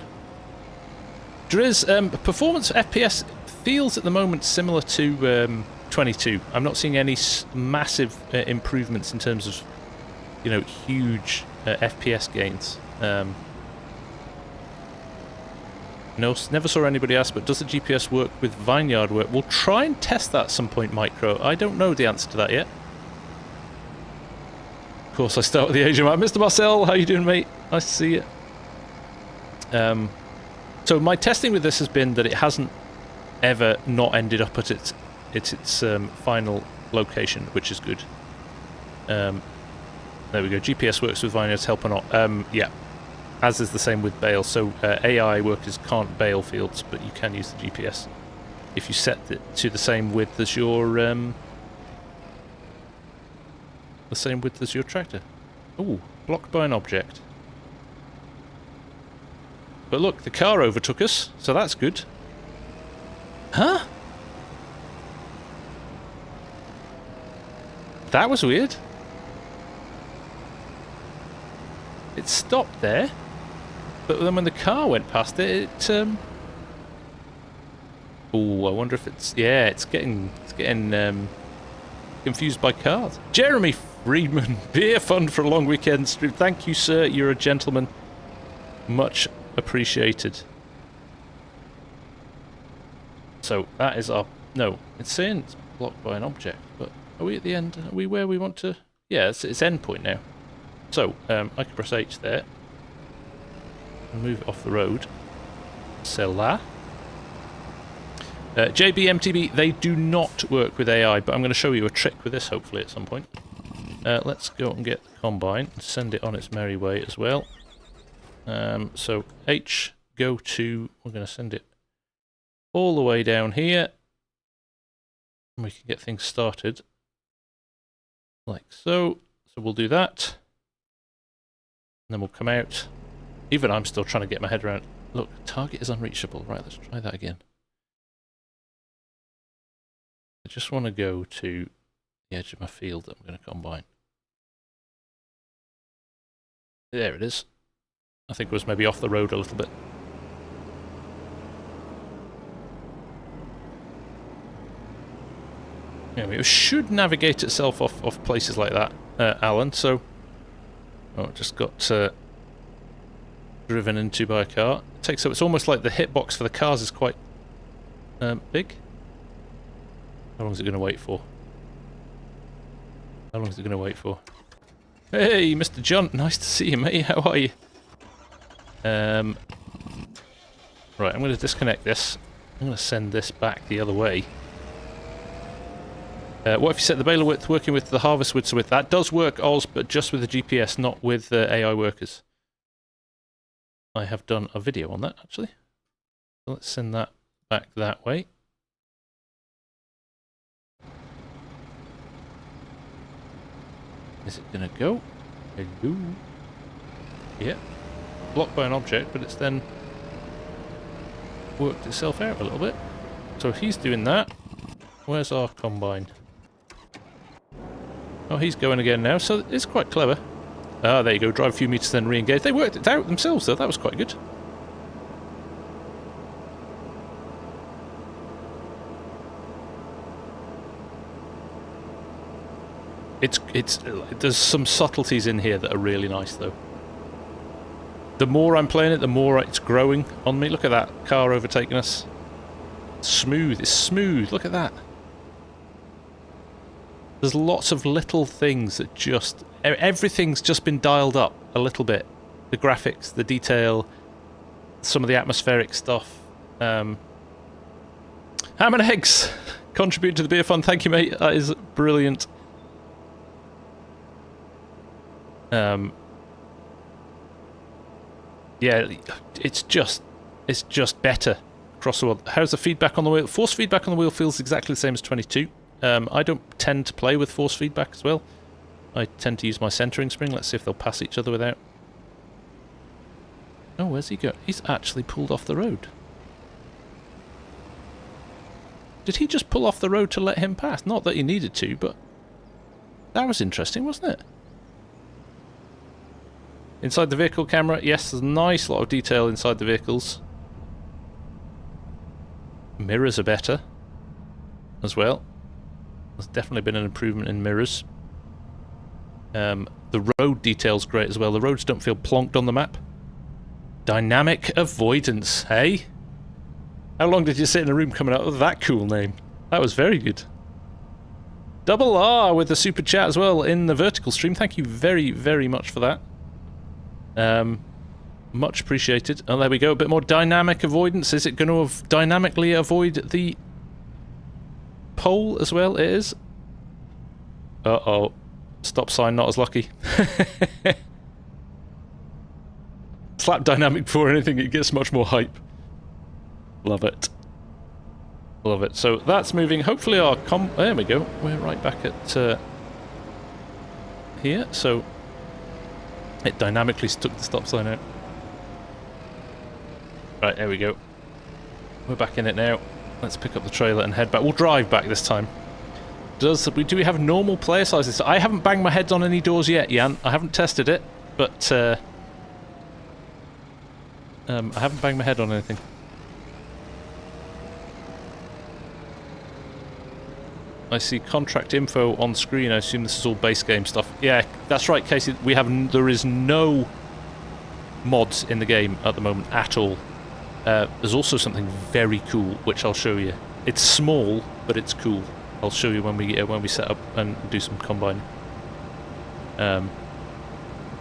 Driz, performance FPS feels at the moment similar to 22. I'm not seeing any massive improvements in terms of, huge FPS gains. No, never saw anybody ask, but does the GPS work with Vineyard work? We'll try and test that at some point, Micro. I don't know the answer to that yet. Of course, I start with the Asian map. Mr. Marcel, how you doing, mate? Nice to see you. So my testing with this has been that it hasn't ever not ended up at its final location, which is good. There we go. GPS works with Vineyards, help or not. Yeah. As is the same with bale. So AI workers can't bale fields, but you can use the GPS if you set it to the same width as your the same width as your tractor. Ooh, blocked by an object. But look, the car overtook us, so that's good. Huh? That was weird. It stopped there, but then when the car went past it, oh, I wonder if it's... Yeah, it's getting confused by cars. Jeremy Friedman, beer fund for a long weekend stream. Thank you, sir. You're a gentleman. Much appreciated. So that is our... No, it's saying it's blocked by an object, but are we at the end? Are we where we want to... Yeah, it's end point now. So, I can press H there. And move it off the road. Sell that. JBMTB, they do not work with AI, but I'm going to show you a trick with this, hopefully, at some point. Let's go and get the combine and send it on its merry way as well. So, H, go to... We're going to send it all the way down here. And we can get things started. Like so. So we'll do that. And then we'll come out. Even I'm still trying to get my head around. Look, target is unreachable. Right, let's try that again. I just want to go to the edge of my field that I'm going to combine. There it is. I think it was maybe off the road a little bit. Yeah, it should navigate itself off places like that, Alan, so... Oh, it just got driven into by a car. It takes up... It's almost like the hitbox for the cars is quite big. How long is it going to wait for? How long is it going to wait for? Hey, Mr. John, nice to see you, mate. How are you? Right, I'm going to disconnect this. I'm going to send this back the other way. What if you set the baler width working with the harvest width? So with that does work, Oz, but just with the GPS, not with AI workers. I have done a video on that, actually. So let's send that back that way. Is it going to go? Hello? Yeah. Blocked by an object, but it's then worked itself out a little bit. So if he's doing that, where's our combine? Oh, he's going again now, so it's quite clever. Ah, there you go, drive a few meters then re-engage. They worked it out themselves though, that was quite good. There's some subtleties in here that are really nice though. The more I'm playing it, the more it's growing on me. Look at that car overtaking us. Smooth, it's smooth, look at that. There's lots of little things that just... Everything's just been dialed up a little bit. The graphics, the detail, some of the atmospheric stuff. Ham and Eggs contribute to the beer fund. Thank you, mate. That is brilliant. Yeah, it's just better across the world. How's the feedback on the wheel? Force feedback on the wheel feels exactly the same as 22. I don't tend to play with force feedback as well. I tend to use my centering spring. Let's see if they'll pass each other without. Oh, where's he going? He's actually pulled off the road. Did he just pull off the road to let him pass? Not that he needed to, but that was interesting, wasn't it? Inside the vehicle camera, yes, there's a nice lot of detail inside the vehicles. Mirrors are better as well. There's definitely been an improvement in mirrors. The road detail's great as well. The roads don't feel plonked on the map. Dynamic avoidance, hey? How long did you sit in a room coming out with that cool name? That was very good. Double R with the super chat as well in the vertical stream. Thank you very, very much for that. Much appreciated. Oh, there we go. A bit more dynamic avoidance. Is it going to dynamically avoid the pole as well? It is. Uh-oh. Stop sign not as lucky. Slap dynamic before anything, it gets much more hype. Love it. Love it. So that's moving. Hopefully our there we go. We're right back at here, so it dynamically took the stop sign out. Right, there we go. We're back in it now. Let's pick up the trailer and head back. We'll drive back this time. Do we have normal player sizes? I haven't banged my head on any doors yet, Jan. I haven't tested it, but I haven't banged my head on anything. I see contract info on screen. I assume this is all base game stuff. Yeah, that's right, Casey. There is no mods in the game at the moment at all. There's also something very cool, which I'll show you. It's small, but it's cool. I'll show you when we set up and do some combining.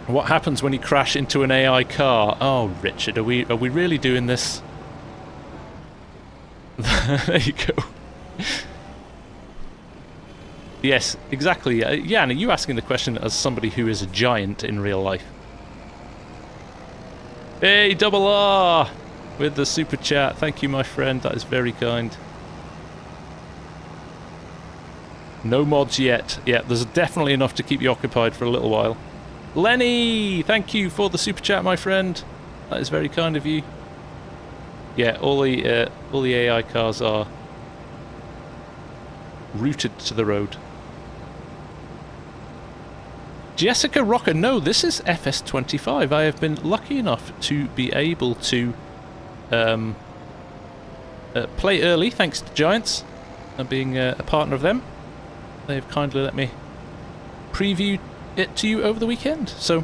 What happens when you crash into an AI car? Oh, Richard, are we really doing this? There you go. Yes, exactly. Jan, are you asking the question as somebody who is a giant in real life? Hey, Double R! With the super chat. Thank you, my friend. That is very kind. No mods yet. Yeah, there's definitely enough to keep you occupied for a little while. Lenny! Thank you for the super chat, my friend. That is very kind of you. Yeah, all the AI cars are routed to the road. Jessica Rocker, no, this is FS25. I have been lucky enough to be able to play early, thanks to Giants, and being a partner of them. They've kindly let me preview it to you over the weekend. So,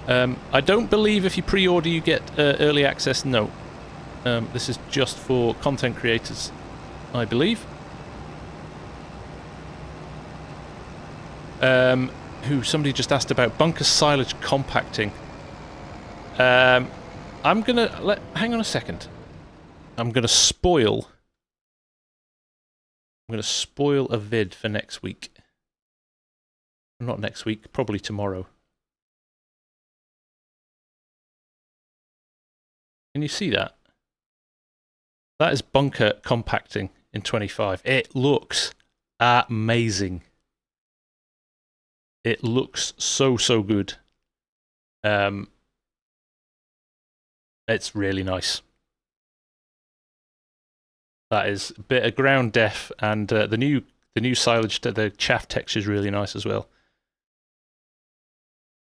I don't believe if you pre-order you get early access, no. This is just for content creators, I believe. Somebody just asked about bunker silage compacting. I'm gonna hang on a second. I'm gonna spoil a vid for next week. Not next week, probably tomorrow. Can you see that? That is bunker compacting in 25. It looks amazing. It looks so good. It's really nice. That is a bit of ground depth, and the new silage, the chaff texture is really nice as well.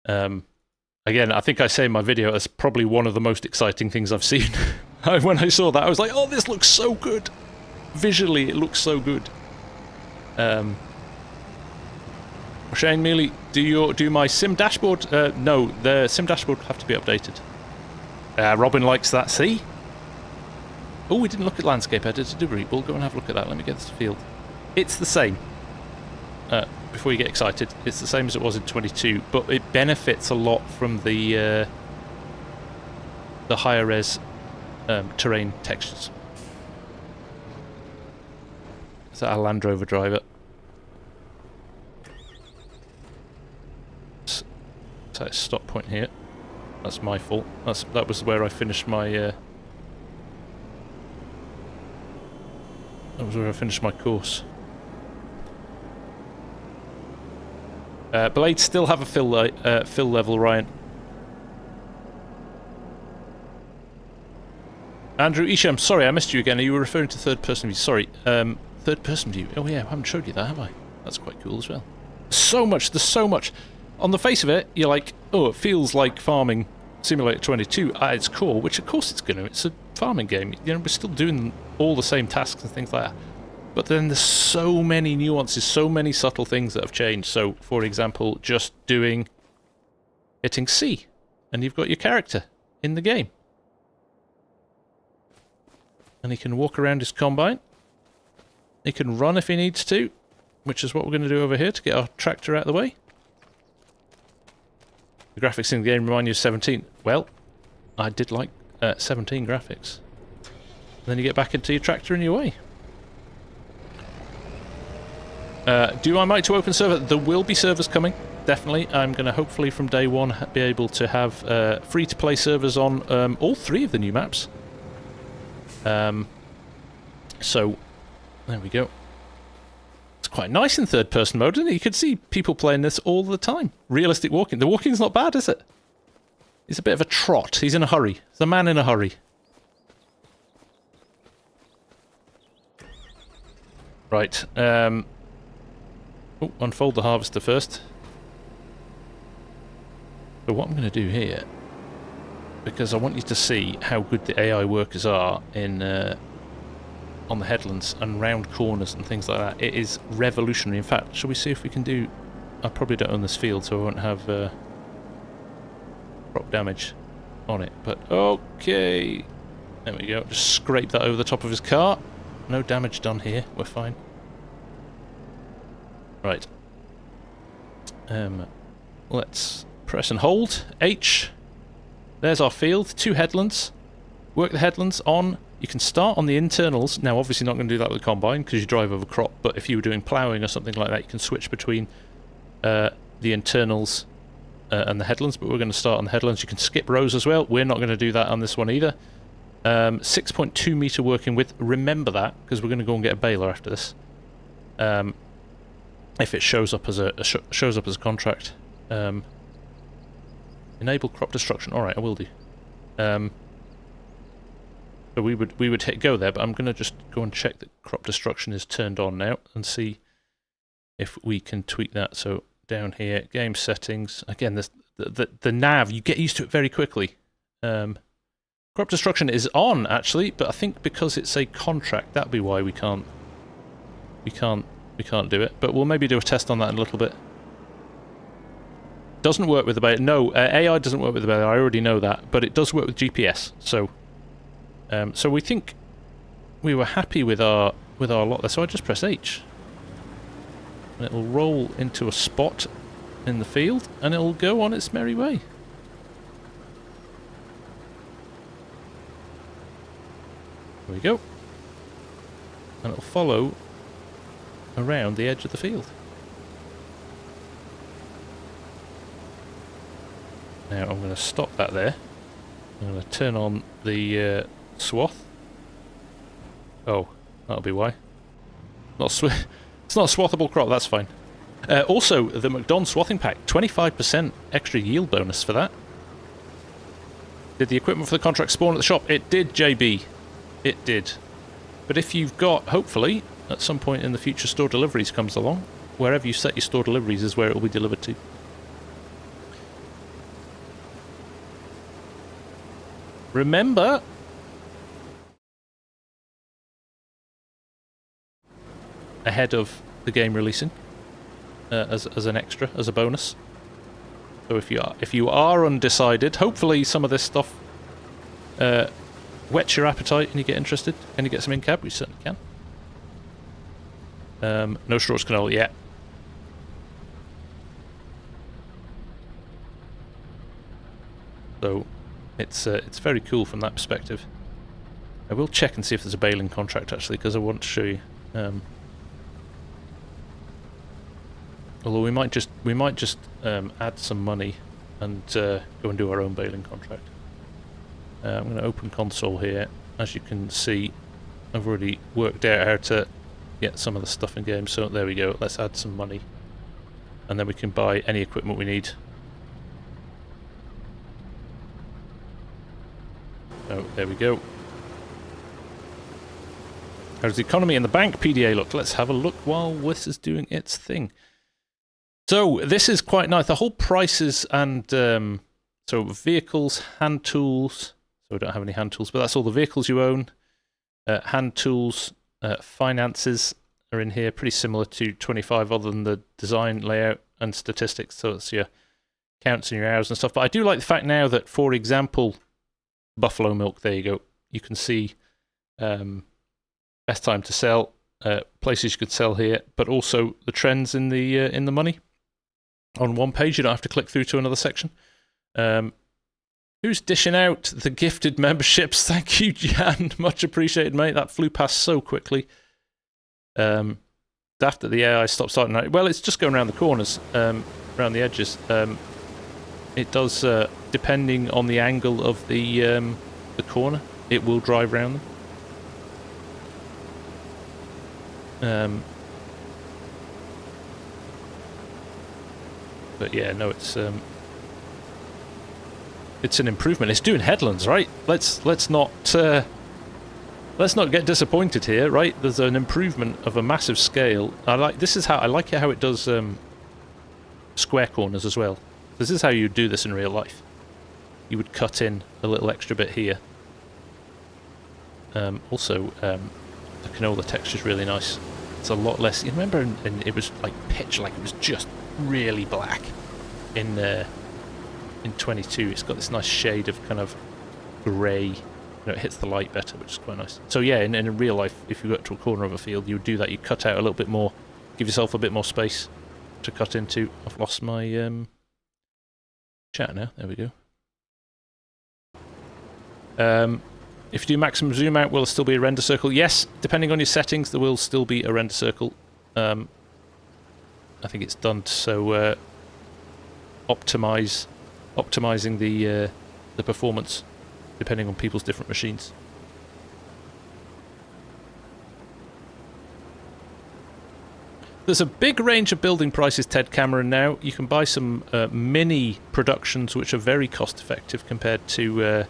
Again, I think I say in my video, it's probably one of the most exciting things I've seen. When I saw that, I was like, oh, this looks so good. Visually, it looks so good. Shane Mealy, do my sim dashboard? No, the sim dashboard will have to be updated. Robin likes that. See? Oh, we didn't look at landscape editor, did we? We'll go and have a look at that. Let me get this field. It's the same. Before you get excited, it's the same as it was in 22, but it benefits a lot from the higher res terrain textures. Is that a Land Rover driver? So stop point here. That's my fault. That was where I finished my. That was where I finished my course. Blades still have a fill level, Ryan. Andrew Isham, sorry I missed you again. Are you referring to third person view? Sorry, third person view. Oh yeah, I haven't showed you that, have I? That's quite cool as well. There's so much. On the face of it, you're like, oh, it feels like Farming Simulator 22 at its core, which of course it's going to. It's a farming game. You know, we're still doing all the same tasks and things like that. But then there's so many nuances, so many subtle things that have changed. So, for example, just hitting C, and you've got your character in the game. And he can walk around his combine. He can run if he needs to, which is what we're going to do over here to get our tractor out of the way. The graphics in the game remind you of 17. Well, I did like 17 graphics. And then you get back into your tractor and your way. Do I might to open server? There will be servers coming, definitely. I'm going to hopefully from day one be able to have free-to-play servers on all 3 of the new maps. So, there we go. quite nice in third-person mode, isn't it? You could see people playing this all the time. Realistic walking. The walking's not bad, is it? He's a bit of a trot. He's in a hurry. He's a man in a hurry. Right. Oh, unfold the harvester first. So what I'm going to do here, because I want you to see how good the AI workers are in on the headlands and round corners and things like that. It is revolutionary. In fact, shall we see if we can do... I probably don't own this field, so I won't have crop damage on it. But okay, there we go. Just scrape that over the top of his car. No damage done here. We're fine. Right. Let's press and hold H. There's our field. 2 headlands. Work the headlands on. You can start on the internals. Now, obviously not going to do that with the combine because you drive over crop, but if you were doing ploughing or something like that, you can switch between the internals and the headlands, but we're going to start on the headlands. You can skip rows as well. We're not going to do that on this one either. 6.2 metre working width. Remember that, because we're going to go and get a baler after this. If it shows up as a contract. Enable crop destruction. Alright, I will do. So we would hit go there, but I'm going to just go and check that crop destruction is turned on now and see if we can tweak that. So down here, game settings. Again, the nav, you get used to it very quickly. Crop destruction is on actually, but I think because it's a contract, that'd be why we can't do it. But we'll maybe do a test on that in a little bit. Doesn't work with the baler. No, AI doesn't work with the baler. I already know that, but it does work with GPS. So. So we think we were happy with our lot there, so I just press H. And it'll roll into a spot in the field, and it'll go on its merry way. There we go. And it'll follow around the edge of the field. Now I'm going to stop that there. I'm going to turn on the swath. Oh, that'll be why. It's not a swathable crop, that's fine. Also, the McDonald's swathing pack, 25% extra yield bonus for that. Did the equipment for the contract spawn at the shop? It did, JB. It did. But if you've got, hopefully, at some point in the future, store deliveries comes along, wherever you set your store deliveries is where it will be delivered to. Remember, ahead of the game releasing, as an extra, as a bonus. So if you are undecided, hopefully some of this stuff whets your appetite and you get interested. Can you get some in-cab? We certainly can. No straws canola yet. So it's very cool from that perspective. I will check and see if there's a baling contract actually, because I want to show you. Although we might just add some money and go and do our own baling contract. I'm going to open console here. As you can see, I've already worked out how to get some of the stuff in game. So there we go. Let's add some money, and then we can buy any equipment we need. Oh, there we go. How's the economy in the bank PDA look? Let's have a look while this is doing its thing. So this is quite nice. The whole prices and so vehicles, hand tools. So we don't have any hand tools, but that's all the vehicles you own. Hand tools, finances are in here, pretty similar to 25, other than the design, layout, and statistics. So it's your counts and your hours and stuff. But I do like the fact now that, for example, buffalo milk. There you go. You can see best time to sell, places you could sell here, but also the trends in the money on one page. You don't have to click through to another section. Who's dishing out the gifted memberships? Thank you, Jan. Much appreciated, mate. That flew past so quickly. After the AI stopped starting, well, it's just going around the corners, around the edges. It does, depending on the angle of the corner, it will drive around them. But yeah, no, it's an improvement. It's doing headlands, right? Let's not get disappointed here, right? There's an improvement of a massive scale. I like it how it does square corners as well. This is how you do this in real life. You would cut in a little extra bit here. Also, the canola texture is really nice. It's a lot less. You remember, it was like pitch, like it was just really black in 22. It's got this nice shade of kind of grey. You know, it hits the light better, which is quite nice. So yeah, in real life, if you got to a corner of a field, you would do that. You cut out a little bit more, give yourself a bit more space to cut into. I've lost my chat now. There we go. If you do maximum zoom out, will there still be a render circle? Yes, depending on your settings, there will still be a render circle. I think it's done so optimizing the performance depending on people's different machines. There's a big range of building prices, Ted Cameron, now. You can buy some mini productions which are very cost effective compared to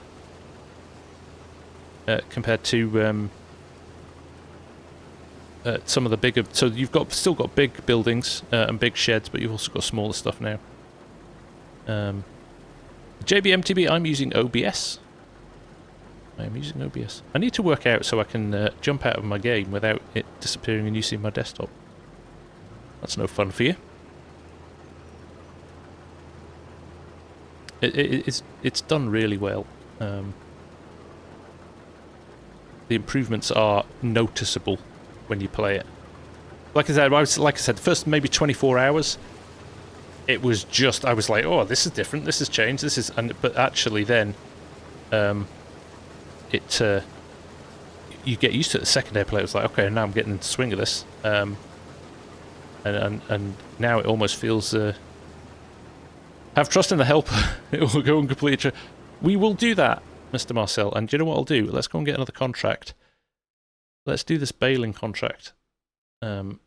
some of the bigger. So you've still got big buildings and big sheds, but you've also got smaller stuff now. JBMTB, I'm using OBS. I need to work out so I can jump out of my game without it disappearing and you see my desktop. That's no fun for you. It's done really well. The improvements are noticeable when you play it. Like I said, the first maybe 24 hours, it was just, I was like, oh, this is different, this has changed, but actually then, you get used to it. The second day I played, it was like, okay, now I'm getting into the swing of this, and now it almost feels, have trust in the helper, it will go and complete it. We will do that, Mr. Marcel, and do you know what I'll do? Let's go and get another contract. Let's do this baling contract. And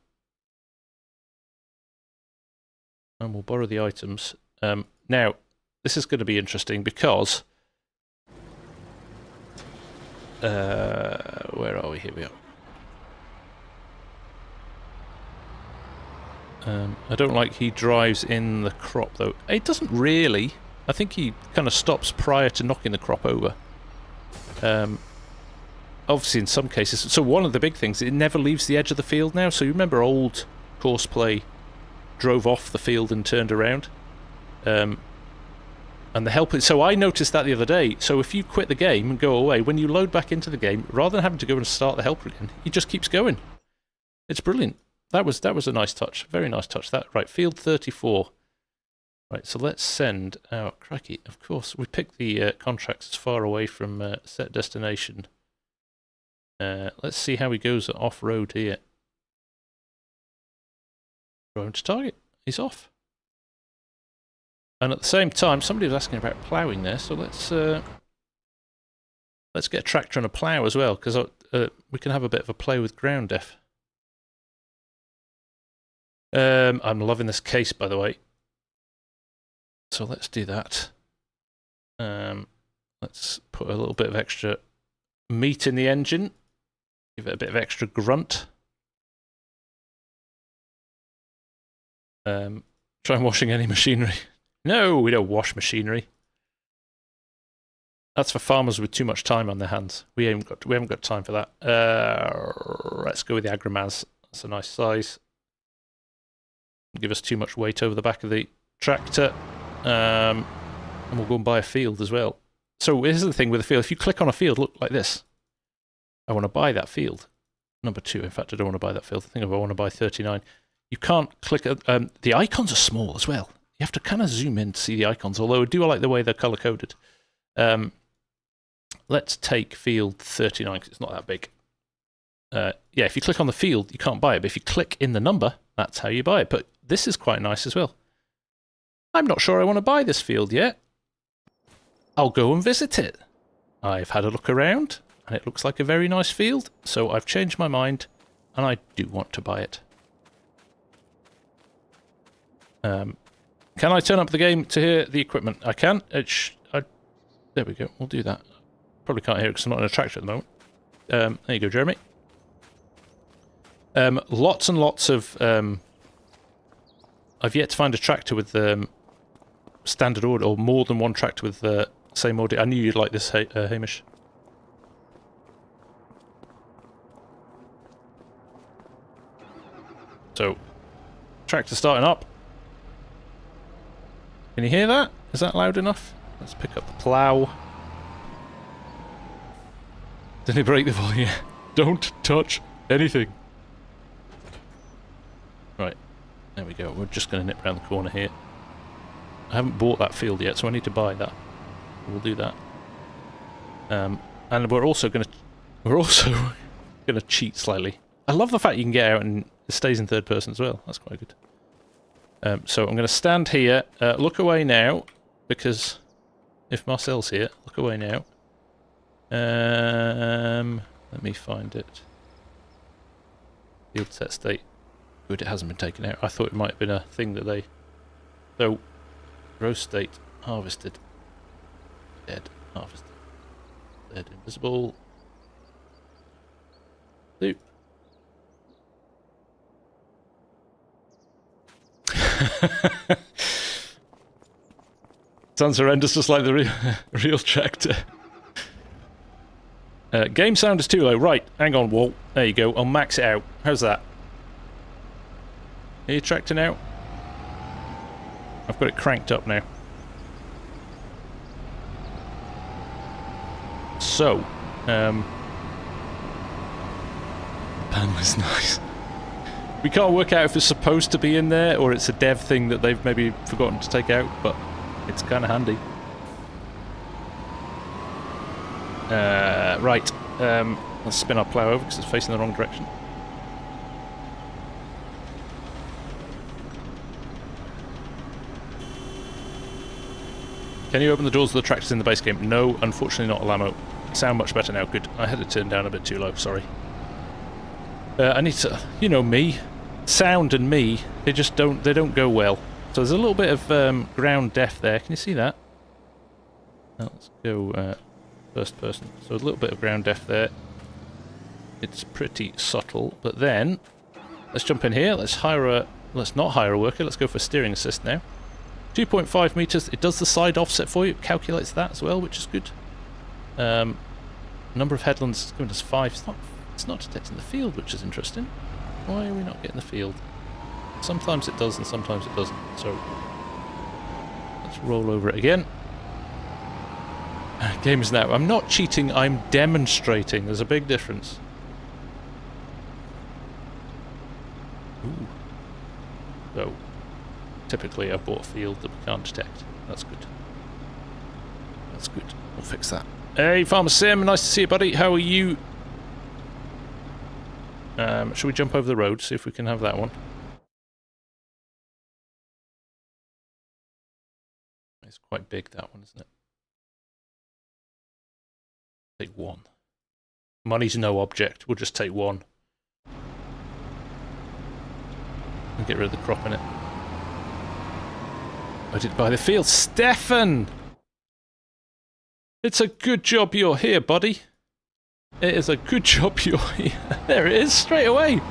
we'll borrow the items. Now, this is going to be interesting because... where are we? Here we are. I don't like he drives in the crop, though. It doesn't really. I think he kind of stops prior to knocking the crop over. Obviously, in some cases... So one of the big things, it never leaves the edge of the field now. So you remember old course play drove off the field and turned around? And the helper... So I noticed that the other day. So if you quit the game and go away, when you load back into the game, rather than having to go and start the helper again, he just keeps going. It's brilliant. That was a nice touch. Very nice touch. Right, field 34. Right, so let's send our... Crikey, of course. We picked the contracts as far away from set destination. Let's see how he goes off-road here. Throw him to target. He's off. And at the same time, somebody was asking about ploughing there, so let's get a tractor and a plough as well, because we can have a bit of a play with ground def. I'm loving this case, by the way. So let's do that. Let's put a little bit of extra meat in the engine. Give it a bit of extra grunt. Try washing any machinery. No, we don't wash machinery. That's for farmers with too much time on their hands. We haven't got time for that. Let's go with the Agrimaz. That's a nice size. Give us too much weight over the back of the tractor. And we'll go and buy a field as well. So here's the thing with a field. If you click on a field, look like this. I want to buy that field. Number 2, in fact, I don't want to buy that field. I think I want to buy 39. You can't click... the icons are small as well. You have to kind of zoom in to see the icons, although I do like the way they're color-coded. Let's take field 39, because it's not that big. Yeah, if you click on the field, you can't buy it, but if you click in the number, that's how you buy it. But this is quite nice as well. I'm not sure I want to buy this field yet. I'll go and visit it. I've had a look around, and it looks like a very nice field, so I've changed my mind, and I do want to buy it. Can I turn up the game to hear the equipment? I can. There we go. We'll do that. Probably can't hear it because I'm not in a tractor at the moment. There you go, Jeremy. Lots and lots of... I've yet to find a tractor with standard audio, or more than one tractor with the same audio. I knew you'd like this, Hamish. So, tractor starting up. Can you hear that? Is that loud enough? Let's pick up the plough. Did he break the volume? Don't touch anything. Right, there we go. We're just going to nip around the corner here. I haven't bought that field yet, so I need to buy that. We'll do that. And we're also going to cheat slightly. I love the fact you can get out and it stays in third person as well. That's quite good. So I'm going to stand here, look away now, because if Marcel's here, look away now. Let me find it. Field set state. Good, it hasn't been taken out. I thought it might have been a thing that they... So, row state, harvested. Dead, harvested. Dead, invisible. Loop. Sounds horrendous, just like the real tractor. Game sound is too low. Right, hang on, Walt. There you go. I'll max it out. How's that? Are you tractor now? I've got it cranked up now. So, the panel is nice. We can't work out if it's supposed to be in there or it's a dev thing that they've maybe forgotten to take out, but it's kind of handy. Right, let's spin our plough over because it's facing the wrong direction. Can you open the doors of the tractors in the base game? No, unfortunately not, Alamo. Sound much better now, good. I had it turned down a bit too low, sorry. I need to, you know me, sound and me, they don't go well. So there's a little bit of ground depth there, can you see that? Now let's go first person. So a little bit of ground depth there. It's pretty subtle, but then, let's jump in here, let's not hire a worker, let's go for steering assist now. 2.5 meters, it does the side offset for you, it calculates that as well, which is good. Number of headlands is giving us 5, it's not detecting the field, which is interesting. Why are we not getting the field? Sometimes it does and sometimes it doesn't, so let's roll over it again. Game is now. I'm not cheating, I'm demonstrating, there's a big difference. Ooh. So, typically I've bought a field that we can't detect. That's good. That's good. We'll fix that. Hey, FarmSim, nice to see you, buddy. How are you? Should we jump over the road, see if we can have that one? It's quite big, that one, isn't it? Take one. Money's no object. We'll just take one. And get rid of the crop in it. I did buy the field. Stefan! It's a good job you're here, buddy. It is a good job you're here. There it is, straight away.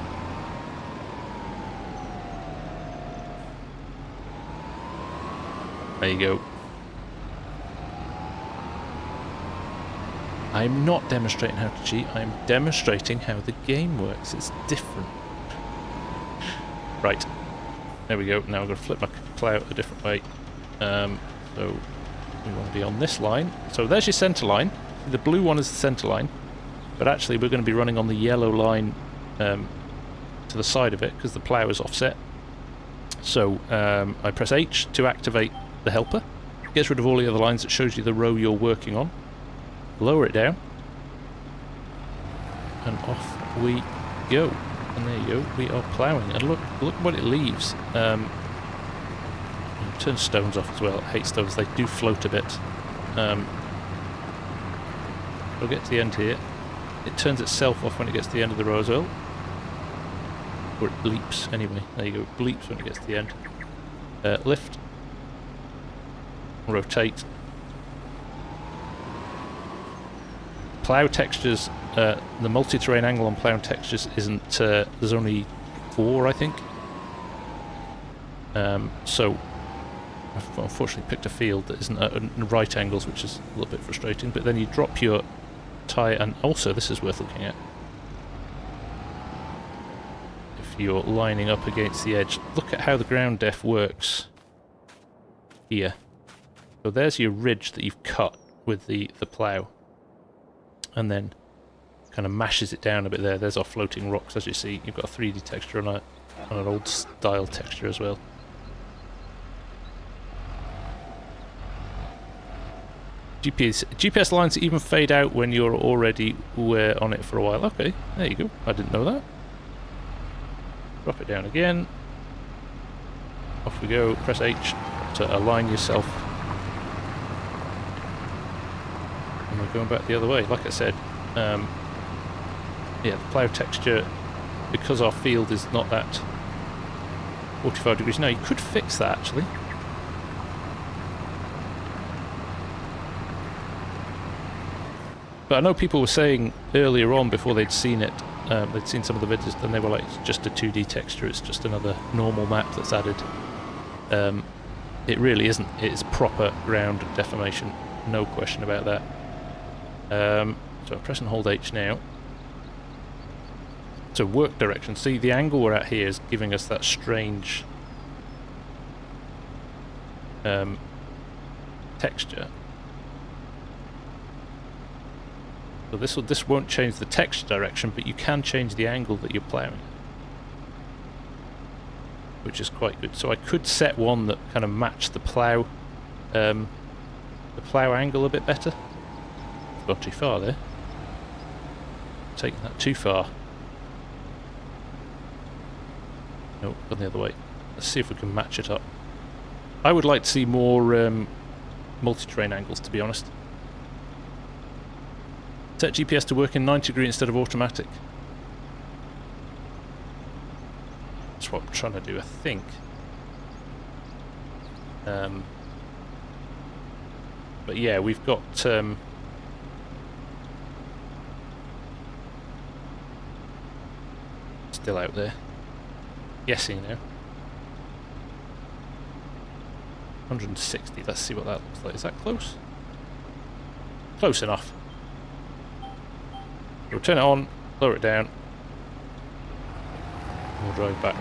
There you go. I'm not demonstrating how to cheat, I'm demonstrating how the game works. It's different. Right. There we go. Now I'm going to flip my plough a different way. So we want to be on this line. So there's your centre line. The blue one is the centre line. But actually we're going to be running on the yellow line to the side of it because the plough is offset. So I press H to activate the helper. It gets rid of all the other lines. It shows you the row you're working on. Lower it down. And off we go. And there you go, we are ploughing. And look what it leaves. Turn stones off as well. I hate stones, they do float a bit. We'll get to the end here. It turns itself off when it gets to the end of the row as well. Or it bleeps anyway. There you go, it bleeps when it gets to the end. Lift. rotate. Plough textures, the multi-terrain angle on plough textures isn't, there's only 4 I think. So I've unfortunately picked a field that isn't at right angles, which is a little bit frustrating, but then you drop your tyre, and also this is worth looking at. If you're lining up against the edge, look at how the ground def works here. So there's your ridge that you've cut with the plough, and then kind of mashes it down a bit there. There's our floating rocks, as you see. You've got a 3D texture on an old style texture as well. GPS lines even fade out when you're already on it for a while. Okay, there you go. I didn't know that. Drop it down again. Off we go. Press H to align yourself. And we're going back the other way. Like I said, yeah, the plough texture, because our field is not that 45 degrees. Now, you could fix that actually. But I know people were saying earlier on, before they'd seen it, they'd seen some of the videos, and they were like, it's just a 2D texture, it's just another normal map that's added. It really isn't. It's proper ground deformation, no question about that. So I press and hold H now. So work direction. See, the angle we're at here is giving us that strange texture. So this won't change the texture direction, but you can change the angle that you're ploughing, which is quite good. So I could set one that kind of matched the plough angle a bit better. I've gone too far there. Taking that too far. Nope, gone the other way. Let's see if we can match it up. I would like to see more multi-terrain angles, to be honest. Set GPS to work in 90-degree instead of automatic. That's what I'm trying to do, I think. But yeah, we've got still out there. Guessing now. 160, let's see what that looks like. Is that close? Close enough. We'll turn it on, lower it down, and we'll drive back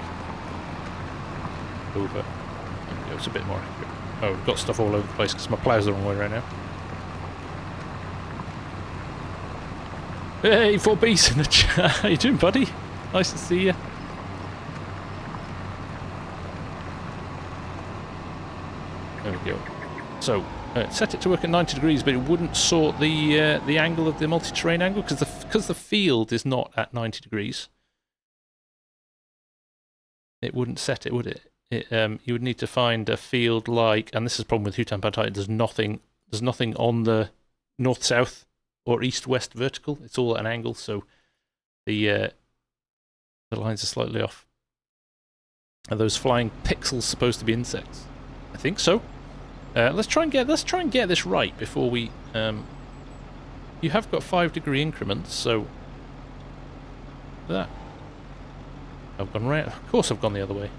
over. There we go, it's a bit more accurate. Oh, we've got stuff all over the place because my plough's the wrong way right now. Hey, 4B's in the chat. How you doing, buddy? Nice to see you. There we go. So, set it to work at 90 degrees, but it wouldn't sort the angle of the multi-terrain angle because the field is not at 90 degrees. It wouldn't set it, would it? You would need to find a field like, and this is the problem with Hutan Pantai. There's nothing on the north-south or east-west vertical. It's all at an angle, so the lines are slightly off. Are those flying pixels supposed to be insects? I think so. Let's try and get this right before we. You have got 5-degree increments, so that I've gone right. Of course, I've gone the other way.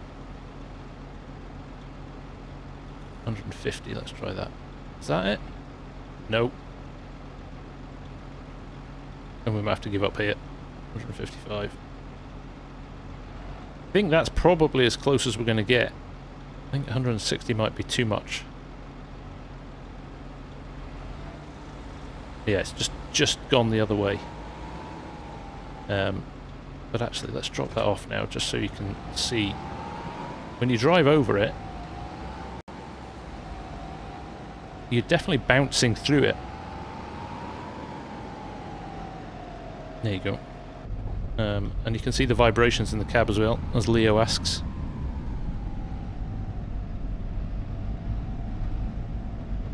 150. Let's try that. Is that it? No. And we might have to give up here. 155. I think that's probably as close as we're going to get. I think 160 might be too much. Yeah, it's just gone the other way. But actually, let's drop that off now, just so you can see. When you drive over it, you're definitely bouncing through it. There you go. And you can see the vibrations in the cab as well, as Leo asks.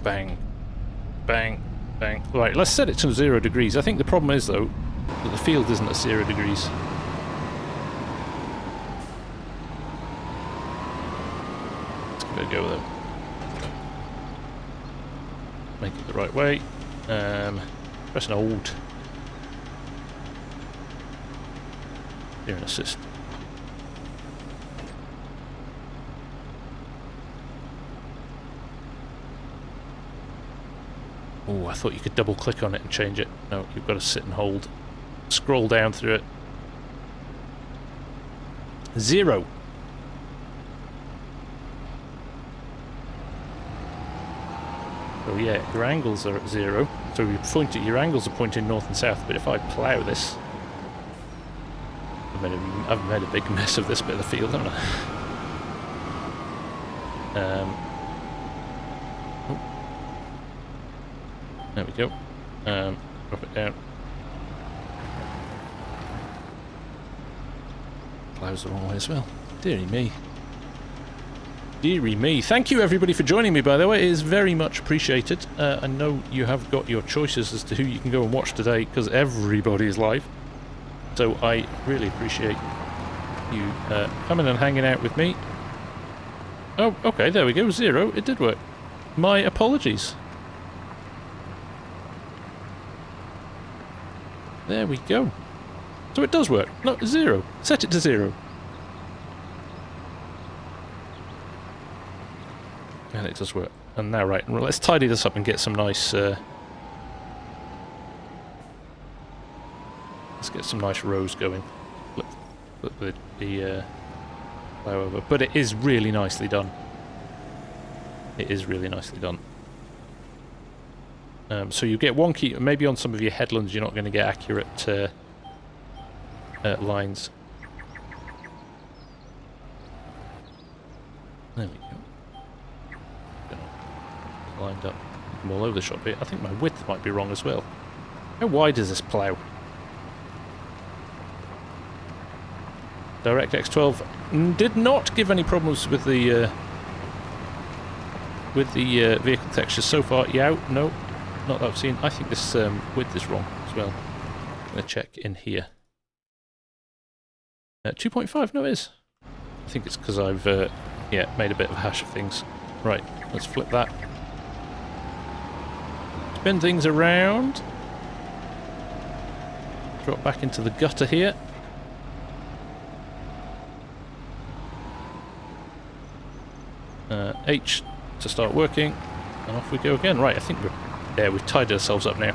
Bang. Bang. Bang. Right, let's set it to 0 degrees. I think the problem is, though, that the field isn't at 0 degrees. Let's give it a go, though. make it the right way. Press and hold. Steering assist. Oh, I thought you could double click on it and change it. No, you've got to sit and hold. Scroll down through it. 0. So yeah, your angles are at 0. So your angles are pointing north and south. But if I plough this, I've made a big mess of this bit of the field, haven't I? There we go. Drop it down. Ploughs the wrong way as well. Deary me. Deary me. Thank you everybody for joining me, by the way. It is very much appreciated. I know you have got your choices as to who you can go and watch today, because everybody is live. So I really appreciate you coming and hanging out with me. Oh, okay, there we go. 0. It did work. My apologies. There we go. So it does work. No, 0. Set it to 0. And it does work. And now, right, well, let's tidy this up and get some nice... let's get some nice rows going. Flip the plough over. But it is really nicely done. It is really nicely done. So you get wonky, maybe on some of your headlands you're not going to get accurate lines. There we go. Lined up. I'm all over the shop here. I think my width might be wrong as well. How wide is this plough? DirectX 12 did not give any problems with the vehicle textures so far. Yeah, no. Not that I've seen. I think this width is wrong as well. I'm going to check in here. 2.5? No, it is. I think it's because I've yeah, made a bit of a hash of things. Right, let's flip that. Spin things around. Drop back into the gutter here. H to start working. And off we go again. Right, I think we've tied ourselves up now.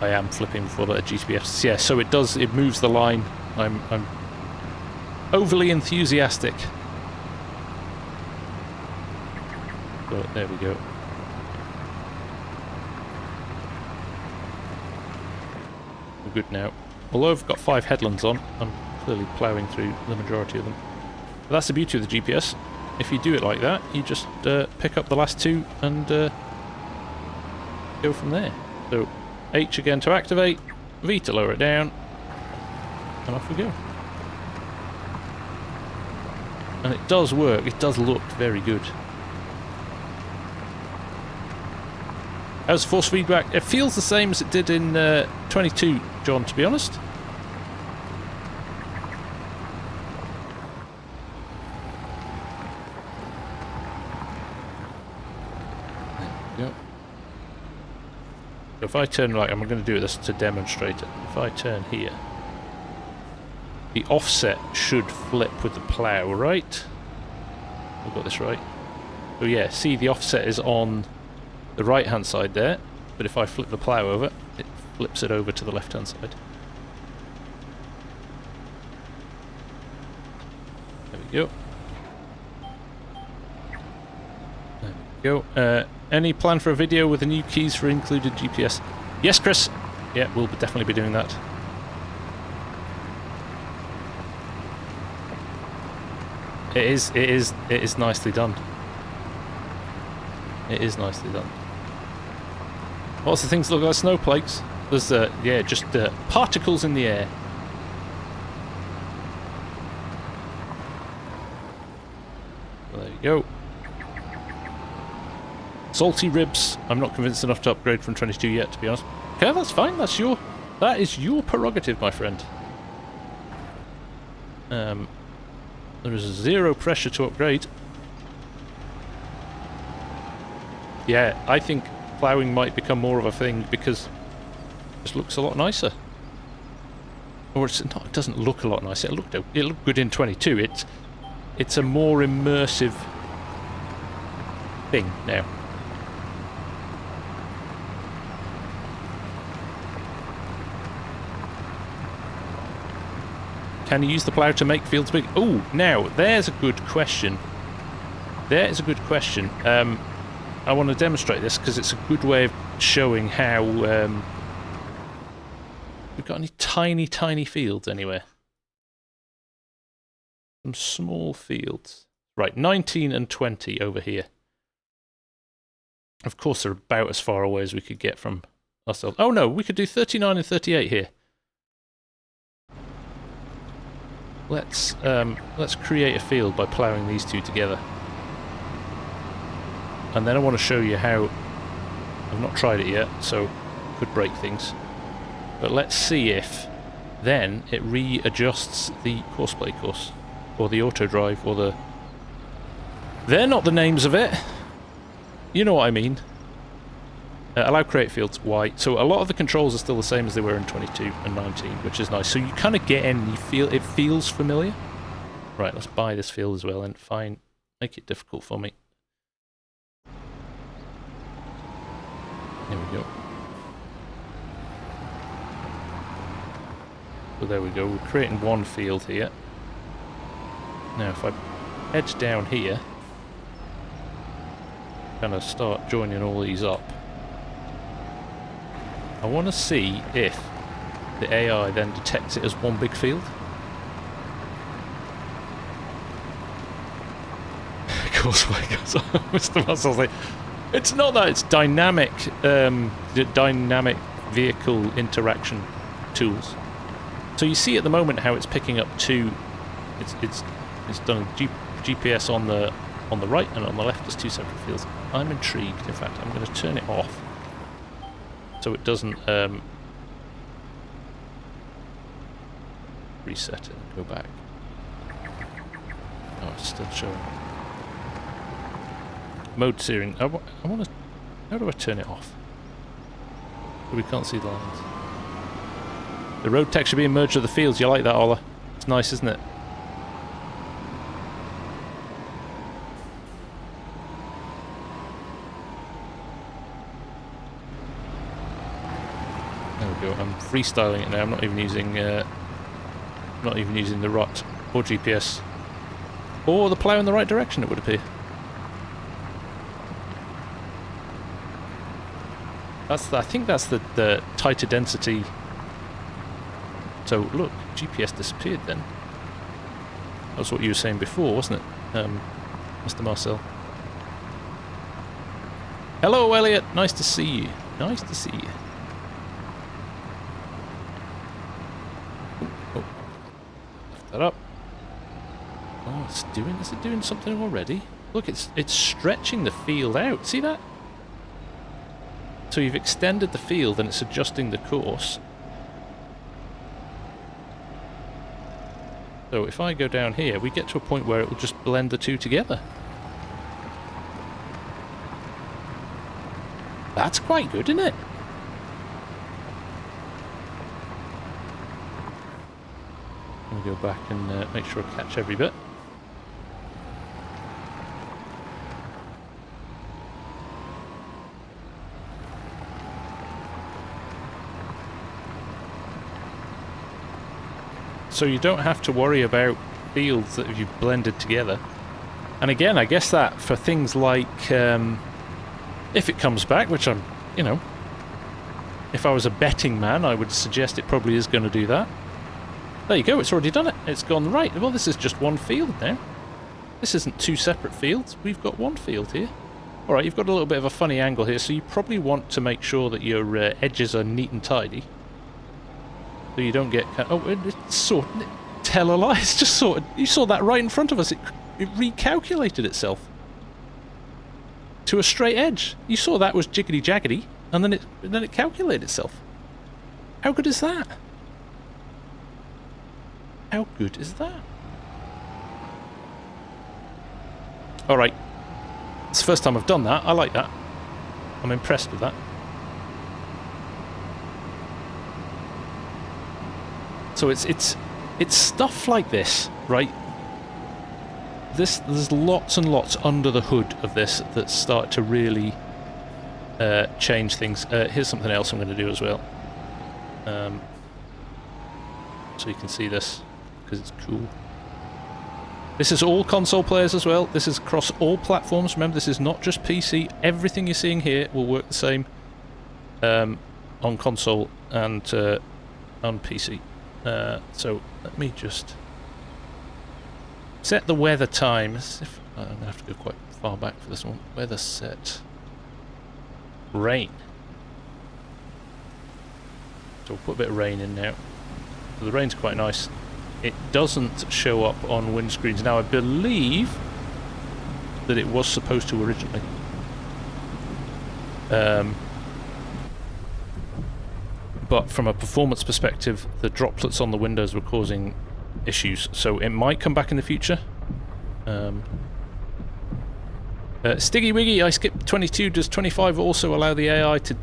I am flipping before the GPS. Yeah, so it moves the line. I'm overly enthusiastic. So there we go. We're good now. Although I've got 5 headlands on, I'm clearly ploughing through the majority of them. But that's the beauty of the GPS. If you do it like that, you just pick up the last 2 and go from there. So H again to activate, V to lower it down, and off we go. And it does work, it does look very good. How's force feedback? It feels the same as it did in 22, John, to be honest. If I turn, like, I'm going to do this to demonstrate it. If I turn here, the offset should flip with the plough, right? I've got this right. So yeah, see, the offset is on the right hand side there, but if I flip the plough over, it flips it over to the left hand side. There we go. There we go. Any plan for a video with the new keys for included GPS? Yes, Chris. Yeah, we'll definitely be doing that. It is nicely done. It is nicely done. Lots of things that look like snowflakes. There's yeah, just particles in the air. There you go. Salty ribs. I'm not convinced enough to upgrade from 22 yet, to be honest. Okay, that's fine. That is your prerogative, my friend. There is 0 pressure to upgrade. Yeah, I think ploughing might become more of a thing because it just looks a lot nicer. Or it's not, it doesn't look a lot nicer. It looked good in 22. It's a more immersive thing now. Can you use the plough to make fields big? Oh, now, there's a good question. There is a good question. I want to demonstrate this because it's a good way of showing how... we've got any tiny, tiny fields anywhere? Some small fields. Right, 19 and 20 over here. Of course, they're about as far away as we could get from ourselves. Oh no, we could do 39 and 38 here. Let's create a field by ploughing these two together. And then I want to show you how... I've not tried it yet, so could break things. But let's see if then it readjusts the courseplay course. Or the auto drive, or the... They're not the names of it! You know what I mean. Allow create fields, Y. So a lot of the controls are still the same as they were in 22 and 19, which is nice. So you kind of get in, it feels familiar. Right, let's buy this field as well, and fine, make it difficult for me. There we go. So there we go, we're creating one field here. Now if I head down here, kind of start joining all these up, I want to see if the AI then detects it as one big field. Of course, Mr. Muscle's like, it's not that, it's dynamic, dynamic vehicle interaction tools. So you see at the moment how it's picking up two. It's done a GPS on the right and on the left as two separate fields. I'm intrigued. In fact, I'm going to turn it off so it doesn't reset it and go back. Oh, it's still showing. Mode steering. I want to. How do I turn it off? We can't see the lines. The road texture being merged with the fields. You like that, Ola? It's nice, isn't it? There we go. I'm freestyling it now. I'm not even using the rut or GPS or the plough in the right direction. It would appear. I think that's the tighter density. So look, GPS disappeared then. That was what you were saying before, wasn't it, Mr. Marcel? Hello, Elliot. Nice to see you. Nice to see you. Oh, lift that up. Oh, is it doing something already? Look, it's stretching the field out. See that? So you've extended the field and it's adjusting the course. So if I go down here, we get to a point where it will just blend the two together. That's quite good, isn't it? Let me go back and make sure I catch every bit. So you don't have to worry about fields that you've blended together. And again, I guess that for things like, if it comes back, which I'm, you know, if I was a betting man, I would suggest it probably is going to do that. There you go, it's already done it. It's gone right. Well, this is just one field now. This isn't two separate fields. We've got one field here. All right, you've got a little bit of a funny angle here, so you probably want to make sure that your edges are neat and tidy. So you don't get... Oh, it's sort of... Tell a lie, it's just sort of... You saw that right in front of us. It recalculated itself to a straight edge. You saw that was jiggity-jaggedy, and then it calculated itself. How good is that? How good is that? Alright. It's the first time I've done that. I like that. I'm impressed with that. So it's stuff like this, right? There's lots and lots under the hood of this that start to really change things. Here's something else I'm going to do as well. So you can see this, because it's cool. This is all console players as well. This is across all platforms. Remember, this is not just PC. Everything you're seeing here will work the same on console and on PC. So let me just set the weather times. I'm going to have to go quite far back for this one. Weather set. Rain. So we'll put a bit of rain in now. So the rain's quite nice. It doesn't show up on windscreens. Now I believe that it was supposed to originally. But from a performance perspective, the droplets on the windows were causing issues. So it might come back in the future. Stiggy Wiggy, I skipped 22. Does 25 also allow the AI to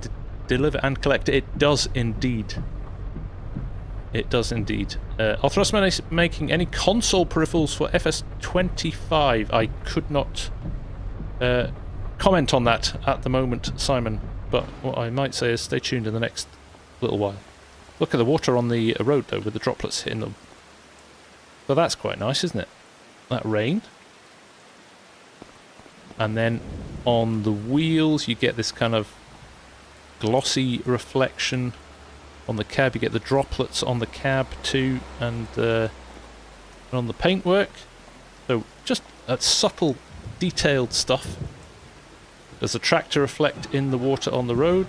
deliver and collect? It does indeed. It does indeed. Are Thrustmaster making any console peripherals for FS25? I could not comment on that at the moment, Simon. But what I might say is stay tuned in the next little while. Look at the water on the road, though, with the droplets hitting them. So that's quite nice, isn't it? That rain. And then on the wheels, you get this kind of glossy reflection. On the cab, you get the droplets on the cab too, and on the paintwork. So just subtle, detailed stuff. Does the tractor reflect in the water on the road?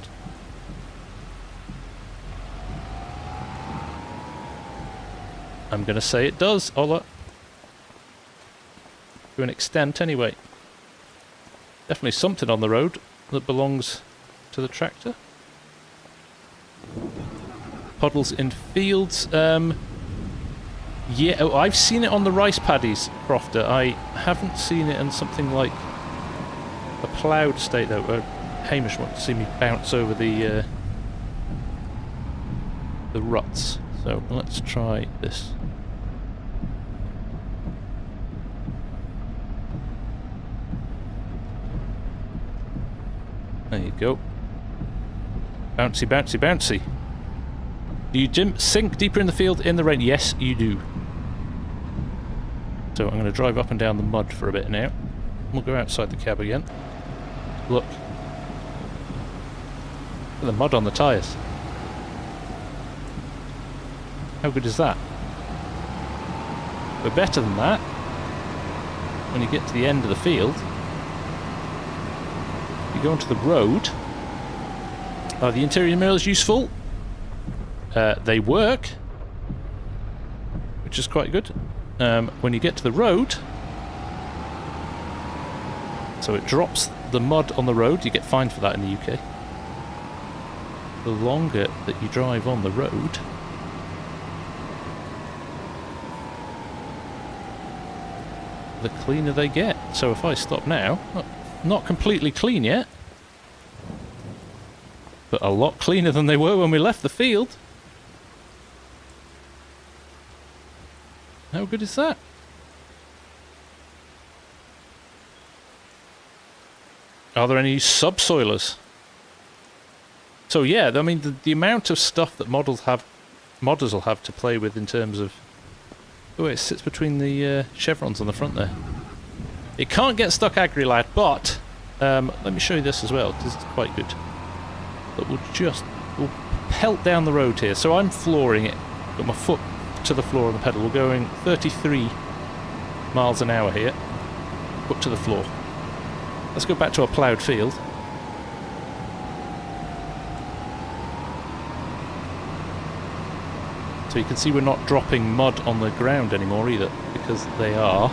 I'm going to say it does, Ola. To an extent, anyway. Definitely something on the road that belongs to the tractor. Puddles in fields. Yeah, oh, I've seen it on the rice paddies, Crofter. I haven't seen it in something like a ploughed state, though. Hamish wants to see me bounce over the ruts. So let's try this. There you go. Bouncy, bouncy, bouncy. Do you sink deeper in the field in the rain? Yes, you do. So I'm going to drive up and down the mud for a bit now. We'll go outside the cab again. Look. Look at the mud on the tyres. How good is that? But better than that, when you get to the end of the field, you go onto the road. Are the interior mirrors useful? They work, which is quite good. When you get to the road, so it drops the mud on the road. You get fined for that in the UK. The longer that you drive on the road, the cleaner they get. So if I stop now, not completely clean yet, but a lot cleaner than they were when we left the field. How good is that? Are there any subsoilers? So yeah, I mean the amount of stuff that modders will have to play with in terms of... Oh, it sits between the chevrons on the front there. It can't get stuck agri-lad, but let me show you this as well, because it's quite good. But we'll pelt down the road here. So I'm flooring it. Got my foot to the floor on the pedal. We're going 33 miles an hour here. Foot to the floor. Let's go back to our ploughed field. So you can see we're not dropping mud on the ground anymore either, because they are,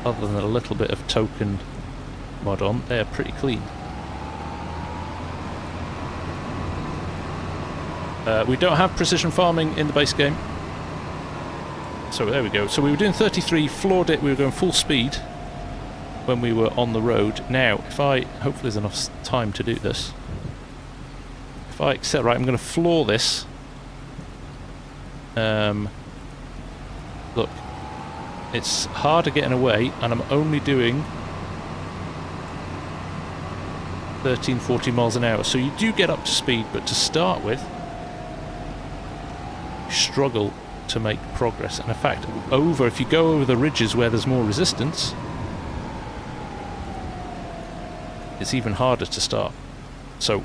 other than a little bit of token mud on, they are pretty clean. We don't have precision farming in the base game. So there we go. So we were doing 33, floored it, we were going full speed. when we were on the road. Now, if I... hopefully there's enough time to do this. If I accept... right, I'm going to floor this. Look. It's harder getting away, and I'm only doing 13, 14 miles an hour. So you do get up to speed, but to start with, you struggle to make progress. And in fact, if you go over the ridges where there's more resistance, it's even harder to start. So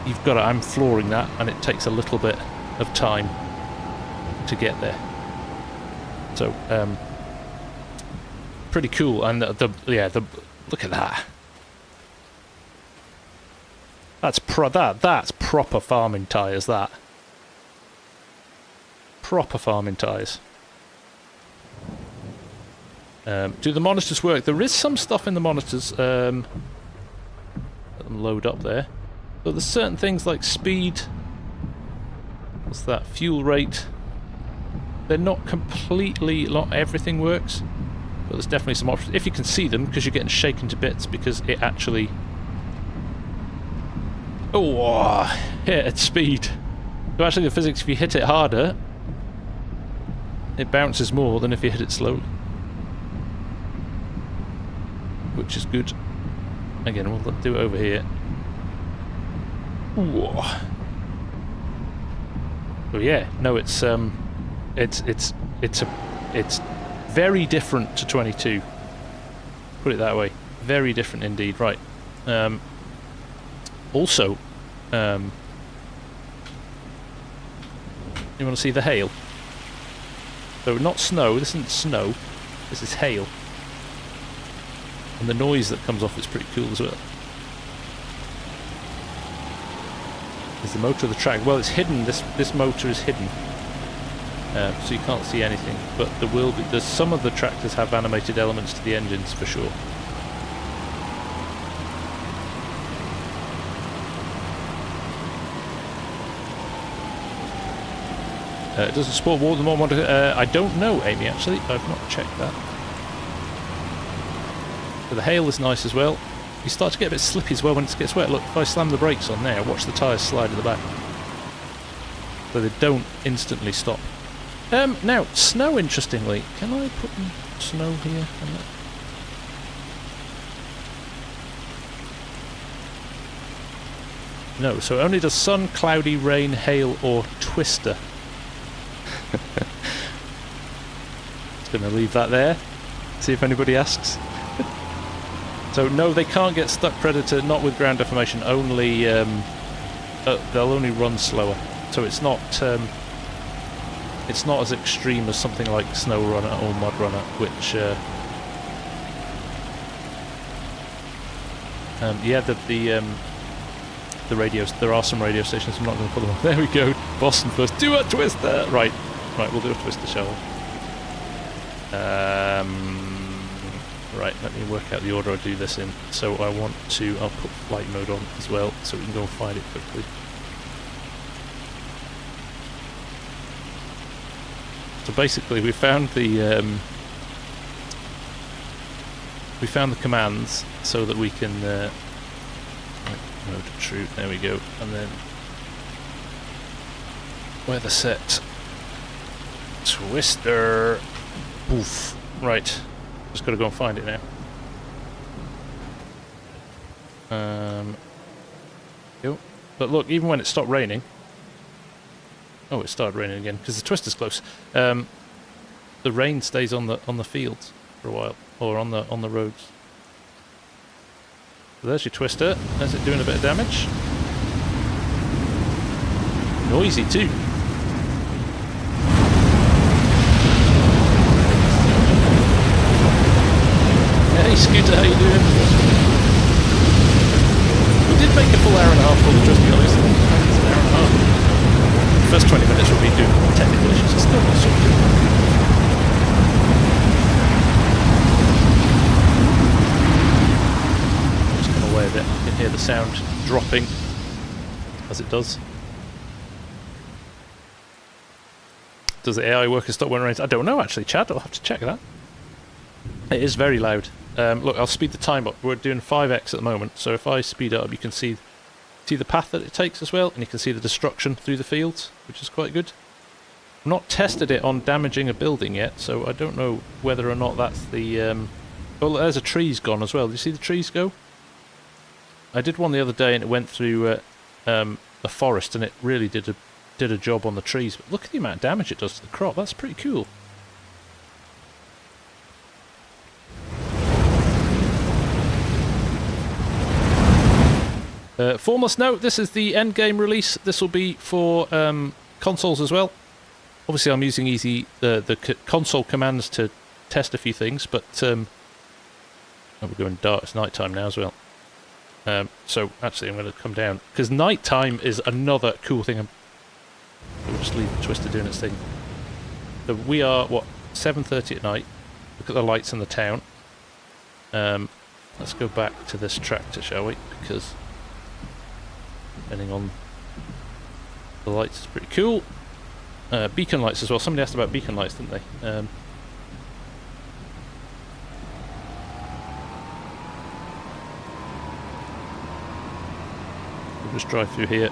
you've got to, I'm flooring that, and it takes a little bit of time to get there. So pretty cool. And the look at that. That's proper farming tyres. That proper farming tyres. Do the monitors work? There is some stuff in the monitors. Let them load up there. But there's certain things like speed. What's that? Fuel rate. They're not completely... not everything works. But there's definitely some options. If you can see them, because you're getting shaken to bits, because it actually... oh, hit at speed. So actually the physics, if you hit it harder, it bounces more than if you hit it slowly. Which is good. Again, we'll do it over here. Ooh. Oh yeah, no, it's very different to 22. Put it that way. Very different indeed. Right. Also, you want to see the hail? So not snow. This isn't snow. This is hail. And the noise that comes off is pretty cool as well. Is the motor of the track? Well, it's hidden. This motor is hidden, so you can't see anything. But there will be. There's some of the tractors have animated elements to the engines for sure. It doesn't support water monitor. I don't know, Amy. Actually, I've not checked that. But the hail is nice as well. You start to get a bit slippy as well when it gets wet. Look, if I slam the brakes on there, watch the tyres slide at the back. So they don't instantly stop. Now, snow, interestingly. Can I put snow here? No, so it only does sun, cloudy, rain, hail, or twister. Just going to leave that there. See if anybody asks. So no, they can't get stuck predator, not with ground deformation, only they'll only run slower. So it's not as extreme as something like Snow Runner or Mud Runner, which yeah, the radios, there are some radio stations, I'm not going to put them on. There we go, Boston first, do a twister! Right, we'll do a twister, shall we? Right, let me work out the order I do this in. So I'll put flight mode on as well, so we can go and find it quickly. So basically we found the commands so that we can right, mode to true, there we go, and then weather set, twister, poof, right. Just got to go and find it now. But look, even when it stopped raining... oh, it started raining again, because the twister's close. The rain stays on the fields for a while, or on the roads. So there's your twister. There's it doing a bit of damage. Noisy too. Hey Scooter, how you doing? We did make a full hour and a half for the trust, to be honest. It's an hour and a half. The first 20 minutes will be doing technical issues. It's still not sorted. Just come away a bit. You can hear the sound dropping as it does. Does the AI worker stop when it rains? I don't know actually, Chad. I'll have to check that. It is very loud. Look, I'll speed the time up. We're doing 5x at the moment, so if I speed it up, you can see the path that it takes as well, and you can see the destruction through the fields, which is quite good. I've not tested it on damaging a building yet, so I don't know whether or not that's the... Oh, there's a tree's gone as well. Did you see the trees go? I did one the other day, and it went through a forest, and it really did a job on the trees. But look at the amount of damage it does to the crop. That's pretty cool. Foremost note, this is the end game release. This will be for consoles as well. Obviously, I'm using the console commands to test a few things, but oh, we're going dark. It's night time now as well. So actually, I'm going to come down because night time is another cool thing. We'll just leave the Twister doing its thing. So we are what 7:30 at night. Look at the lights in the town. Let's go back to this tractor, shall we? Because depending on the lights, is pretty cool. Beacon lights as well. Somebody asked about beacon lights, didn't they? We'll just drive through here.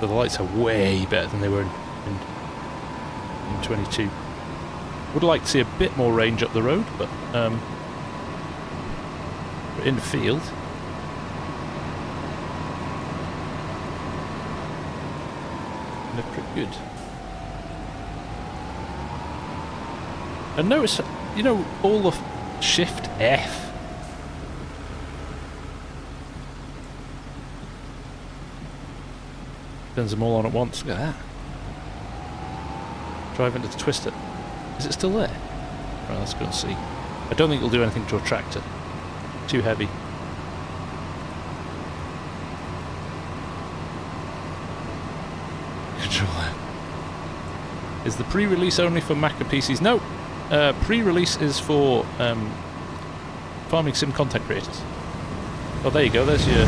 But the lights are way better than they were in 22. Would like to see a bit more range up the road, but we're in the field. They're pretty good. And notice, you know, all the Shift F. Turns them all on at once. Look at that. Drive into the Twister. Is it still there? Right, let's go and see. I don't think it'll do anything to a tractor. Too heavy. Controller. Is the pre-release only for Mac and PCs? No. Pre-release is for farming sim content creators. Oh, there you go. There's your... There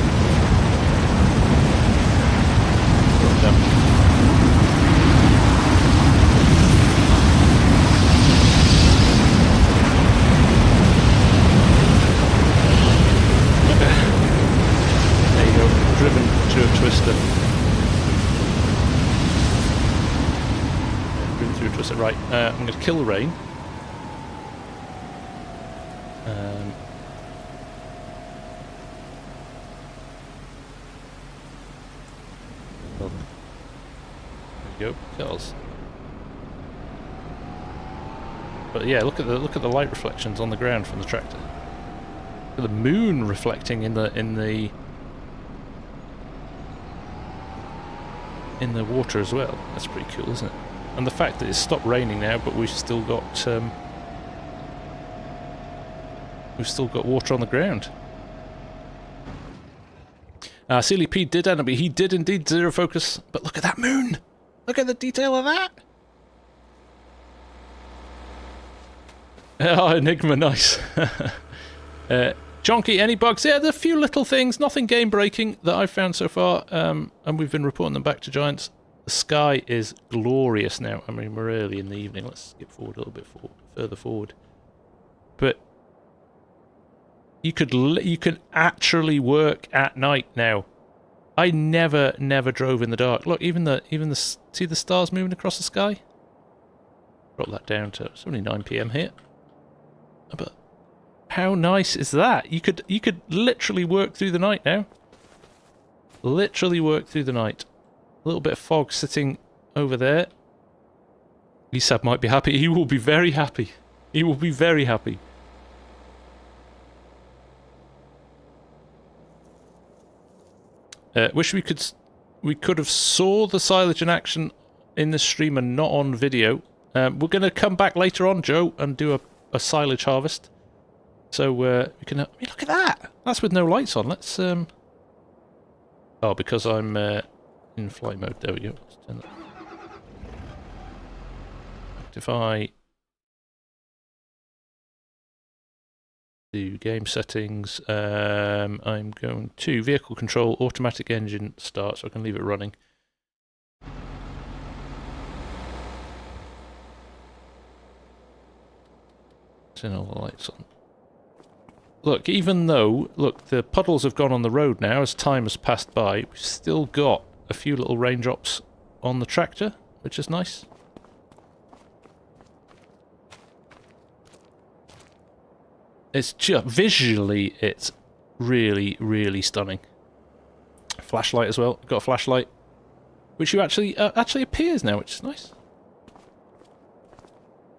you go. Driven to a Twister. Driven through a Twister. Right. I'm going to kill the rain. There we go, kills. But yeah, look at the light reflections on the ground from the tractor. Look at the moon reflecting in the water as well. That's pretty cool, isn't it? And the fact that it's stopped raining now, but we've still got water on the ground. Sealy P did end up, he did indeed zero focus, but look at that moon! Look at the detail of that! Oh, Enigma, nice. Jonky, any bugs? Yeah, there are a few little things, nothing game-breaking that I've found so far, and we've been reporting them back to Giants. The sky is glorious now. I mean, we're early in the evening. Let's skip forward a little bit further forward. But you could actually work at night now. I never drove in the dark. Look, even the see the stars moving across the sky. Drop that down to it's only 9 PM here. But how nice is that? You could literally work through the night now. Literally work through the night. A little bit of fog sitting over there. Isab might be happy. He will be very happy. He will be very happy. Wish we could have saw the silage in action in the stream and not on video. We're going to come back later on, Joe, and do a silage harvest. So we can. I mean, look at that. That's with no lights on. Let's. Oh, because I'm in flight mode. There we go. Let's turn that. Actify. Do game settings. I'm going to vehicle control, automatic engine start, so I can leave it running. Turn all the lights on. Look, even though, look, the puddles have gone on the road now as time has passed by, we've still got a few little raindrops on the tractor, which is nice. It's just, visually, it's really, really stunning. Flashlight as well. Got a flashlight, which you actually appears now, which is nice.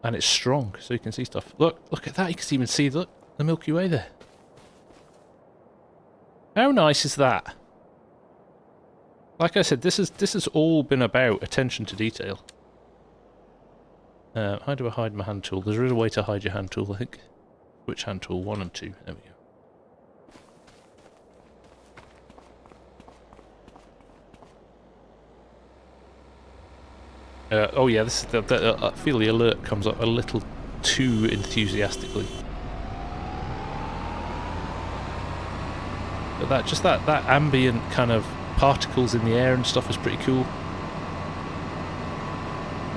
And it's strong, so you can see stuff. Look at that. You can even see the Milky Way there. How nice is that? Like I said, this has all been about attention to detail. How do I hide my hand tool? There is a way to hide your hand tool, I think. Which hand tool? 1 and 2. There we go. Oh yeah, this is I feel the alert comes up a little too enthusiastically. But that ambient kind of particles in the air and stuff is pretty cool.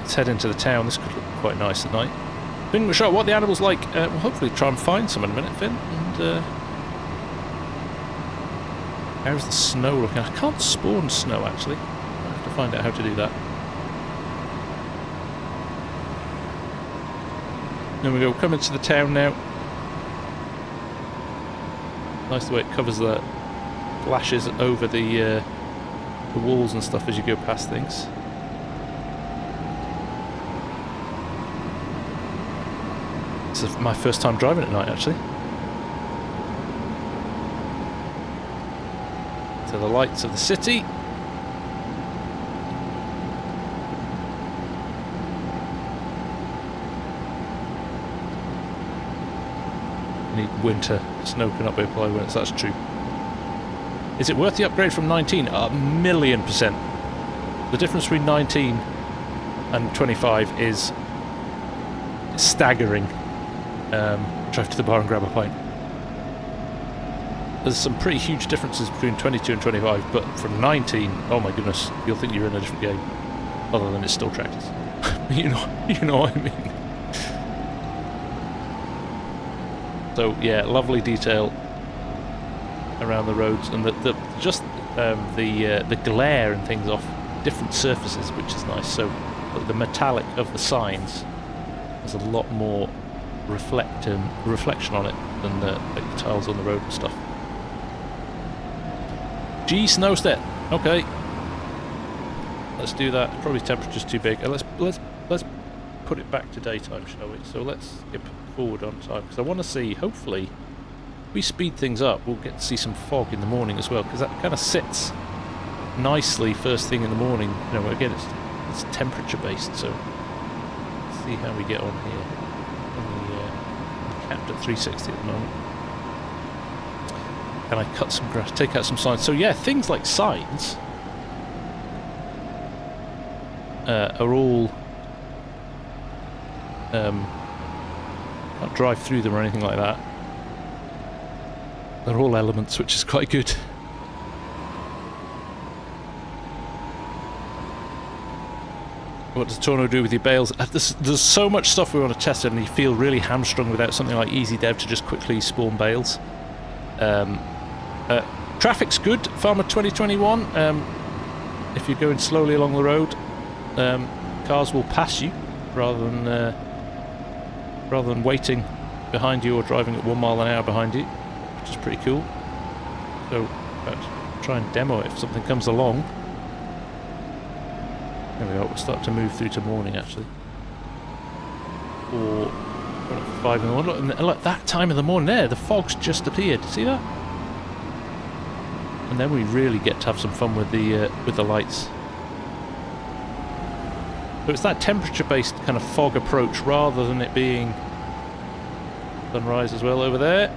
Let's head into the town. This could look quite nice at night. Been a shot what the animal's like. We'll hopefully try and find some in a minute, Finn. And how's the snow looking? I can't spawn snow actually. I have to find out how to do that. There we go, coming to the town now. Nice the way it covers the flashes over the walls and stuff as you go past things. This is my first time driving at night actually. To the lights of the city. Need winter snow cannot be applied when it's that's true. Is it worth the upgrade from 19? 1,000,000%. The difference between 19 and 25 is staggering. Drive to the bar and grab a pint. There's some pretty huge differences between 22 and 25, but from 19, oh my goodness, you'll think you're in a different game. Other than it's still tractors. you know what I mean. So yeah, lovely detail around the roads, and the glare and things off different surfaces, which is nice. So the metallic of the signs has a lot more reflection on it than the tiles on the road and stuff. G snow step. Okay, let's do that. Probably temperature's too big. Let's put it back to daytime, shall we? So let's skip forward on time because I want to see. Hopefully, we speed things up. We'll get to see some fog in the morning as well because that kind of sits nicely first thing in the morning. You know, again, it's temperature based. So let's see how we get on here. Capped at 360 at the moment. Can I cut some grass? Take out some signs. So yeah, things like signs are all. Can't drive through them or anything like that. They're all elements, which is quite good. What does Torno do with your bales? There's so much stuff we want to test, and you feel really hamstrung without something like Easy Dev to just quickly spawn bales. Traffic's good, Farmer 2021. If you're going slowly along the road, cars will pass you rather than waiting behind you or driving at 1 mile an hour behind you, which is pretty cool. So let's try and demo it if something comes along. There we go, we'll start to move through to morning actually. Or 5 in the morning. Look, that time of the morning there, the fog's just appeared. See that? And then we really get to have some fun with the lights. So it's that temperature-based kind of fog approach rather than it being sunrise as well over there.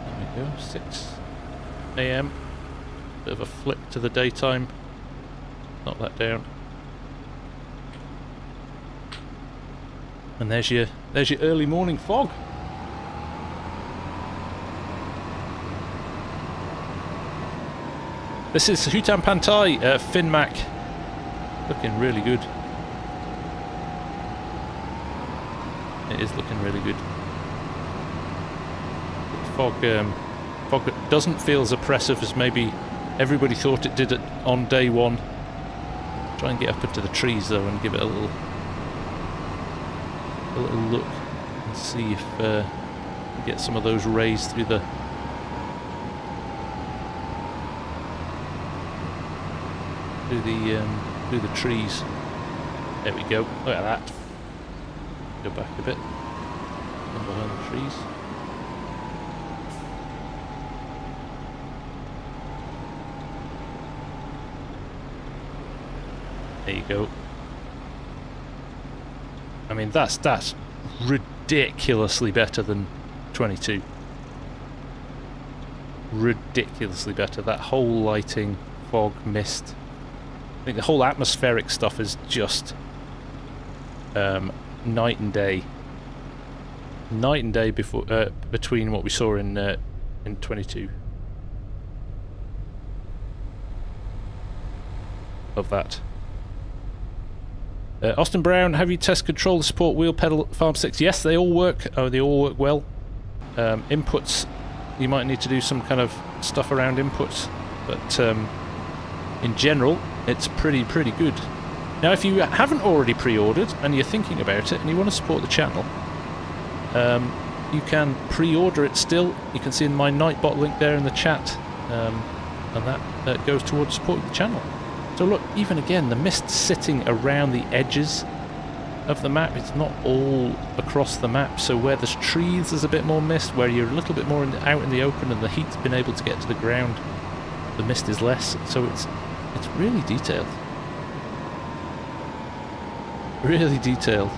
There we go, 6 AM. Bit of a flip to the daytime. Knock that down. And there's your early morning fog. This is Hutan Pantai, Finmac. Looking really good. It is looking really good. The fog doesn't feel as oppressive as maybe everybody thought it did on day one. Try and get up into the trees though and give it a little look and see if we can get some of those rays through the through the trees. There we go. Look at that. Go back a bit. And behind the trees. There you go. I mean, that's ridiculously better than 22. Ridiculously better. That whole lighting, fog, mist. I think the whole atmospheric stuff is just night and day. Night and day between what we saw in 22. Love that. Austin Brown, have you test control the support wheel pedal at Farm 6? Yes, they all work. Oh, they all work well. Inputs, you might need to do some kind of stuff around inputs, but in general, it's pretty good. Now, if you haven't already pre-ordered and you're thinking about it and you want to support the channel, you can pre-order it still. You can see in my Nightbot link there in the chat, and that goes towards supporting the channel. So look, even again, the mist sitting around the edges of the map. It's not all across the map. So where there's trees, there's a bit more mist. Where you're a little bit more out in the open and the heat's been able to get to the ground, the mist is less. So it's really detailed. Really detailed.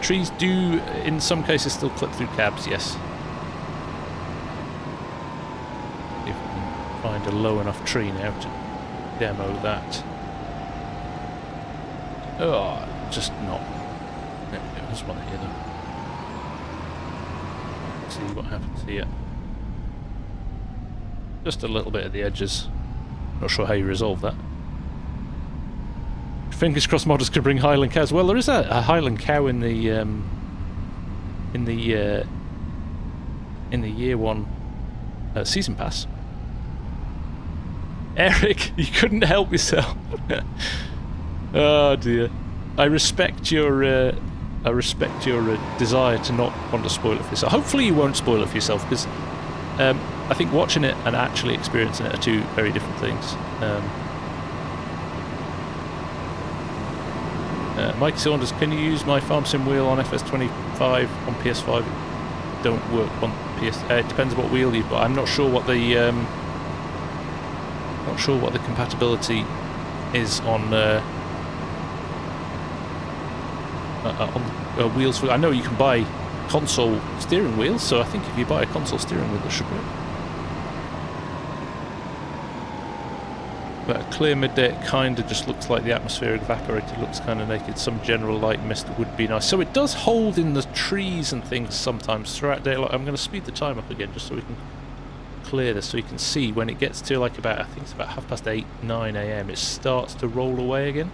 Trees do, in some cases, still clip through cabs, yes. Find a low enough tree now to demo that. Oh, just not. There we go, there's one here though. Let's see what happens here. Just a little bit at the edges. Not sure how you resolve that. Fingers crossed modders can bring Highland cows. Well, there is a Highland cow in the year one season pass. Eric, you couldn't help yourself. Oh dear. I respect your desire to not want to spoil it for yourself. Hopefully you won't spoil it for yourself, because I think watching it and actually experiencing it are two very different things. Mike Saunders, can you use my FarmSim wheel on FS25 on PS5? It don't work on PS. It depends what wheel you've got. I'm not sure what the compatibility is on wheels. I know you can buy console steering wheels, so I think if you buy a console steering wheel, it should work. But a clear midday, it kind of just looks like the atmosphere evaporated, looks kind of naked. Some general light mist would be nice. So it does hold in the trees and things sometimes throughout daylight. I'm going to speed the time up again just so we can clear this, so you can see when it gets to like about, I think it's about 8:30, 9 AM, it starts to roll away again.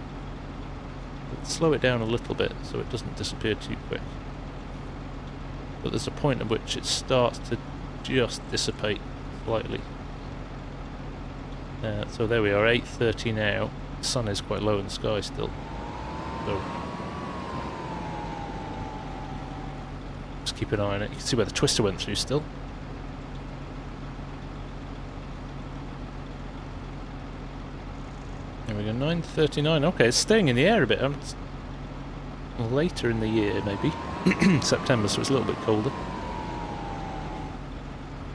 Let's slow it down a little bit so it doesn't disappear too quick. But there's a point at which it starts to just dissipate slightly. So there we are, 8:30 now. The sun is quite low in the sky still. So just keep an eye on it. You can see where the twister went through still. There we go, 9:39. Okay, it's staying in the air a bit. It's later in the year, maybe. September, so it's a little bit colder.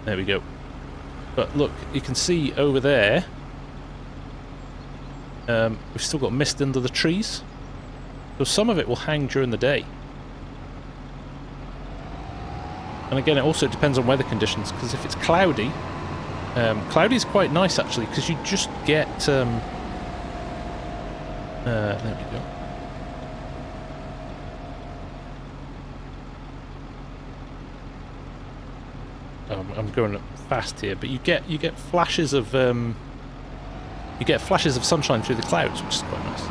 There we go. But look, you can see over there, we've still got mist under the trees. So some of it will hang during the day. And again, it also depends on weather conditions, because if it's cloudy, cloudy is quite nice actually, because you just get... there we go. I'm going up fast here, but you get flashes of sunshine through the clouds, which is quite nice.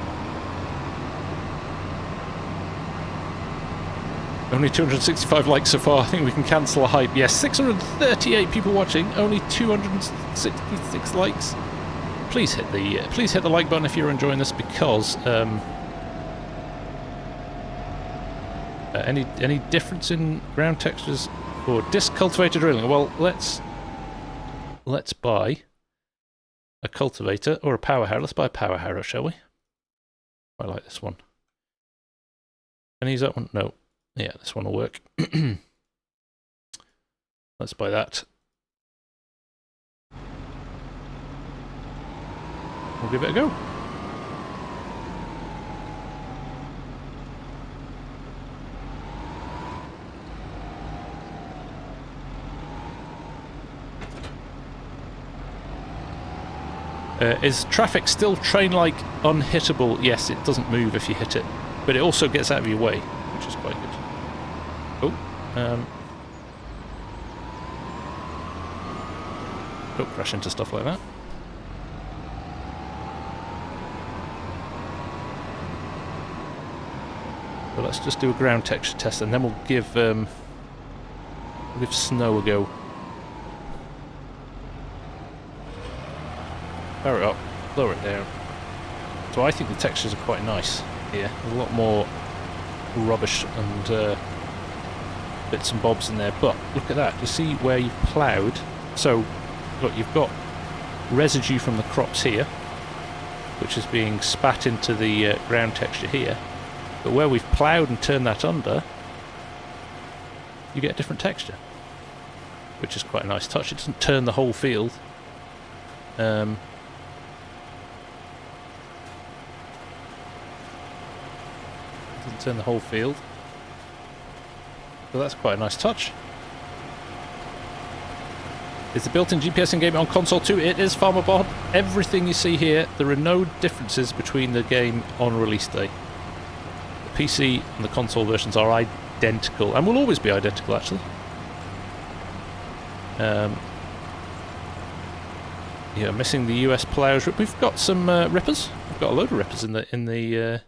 Only 265 likes so far. I think we can cancel a hype. Yes, 638 people watching. Only 266 likes. Please hit the like button if you're enjoying this, because any difference in ground textures for disc cultivator drilling? Well, let's buy a cultivator or a power harrow. Let's buy a power harrow, shall we? I like this one. Can I use that one? No. Yeah, this one will work. Let's buy that. We'll give it a go. Is traffic still train-like unhittable? Yes, it doesn't move if you hit it, but it also gets out of your way, which is quite good. Oh, don't crash into stuff like that. But let's just do a ground texture test, and then we'll give snow a go. Power it up, lower it down. So I think the textures are quite nice here. There's a lot more rubbish and bits and bobs in there, but look at that. You see where you've ploughed? So, look, you've got residue from the crops here, which is being spat into the ground texture here. But where we've ploughed and turned that under, you get a different texture, which is quite a nice touch. It doesn't turn the whole field. Doesn't turn the whole field. So that's quite a nice touch. Is the built-in GPS in game on console too? It is, Farmer Bob. Everything you see here, there are no differences between the game on release day. The PC and the console versions are identical, and will always be identical, actually. Yeah, missing the US plows. We've got some rippers. We've got a load of rippers in the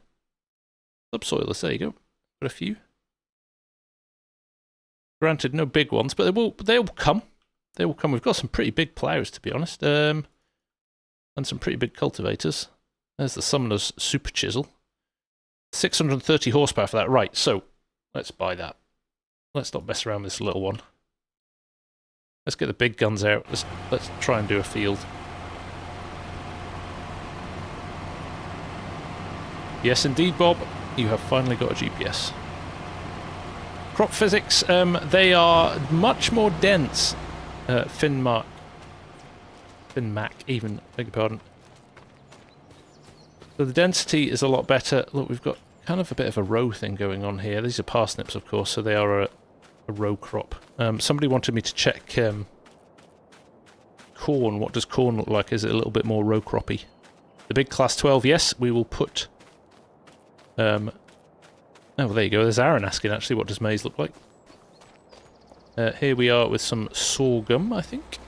subsoilers. There you go. Got a few. Granted, no big ones, but they'll come. They will come. We've got some pretty big plows, to be honest, and some pretty big cultivators. There's the Summoner's Super Chisel. 630 horsepower for that. Right, so let's buy that. Let's not mess around with this little one. Let's get the big guns out. Let's try and do a field. Yes, indeed, Bob. You have finally got a GPS. Crop physics, they are much more dense. Finmac even, beg your pardon. So the density is a lot better. Look, we've got kind of a bit of a row thing going on here. These are parsnips, of course, so they are a row crop. Somebody wanted me to check corn. What does corn look like? Is it a little bit more row croppy? The big class 12, yes, we will put... oh, there you go. There's Aaron asking, actually, what does maize look like? Here we are with some sorghum, I think.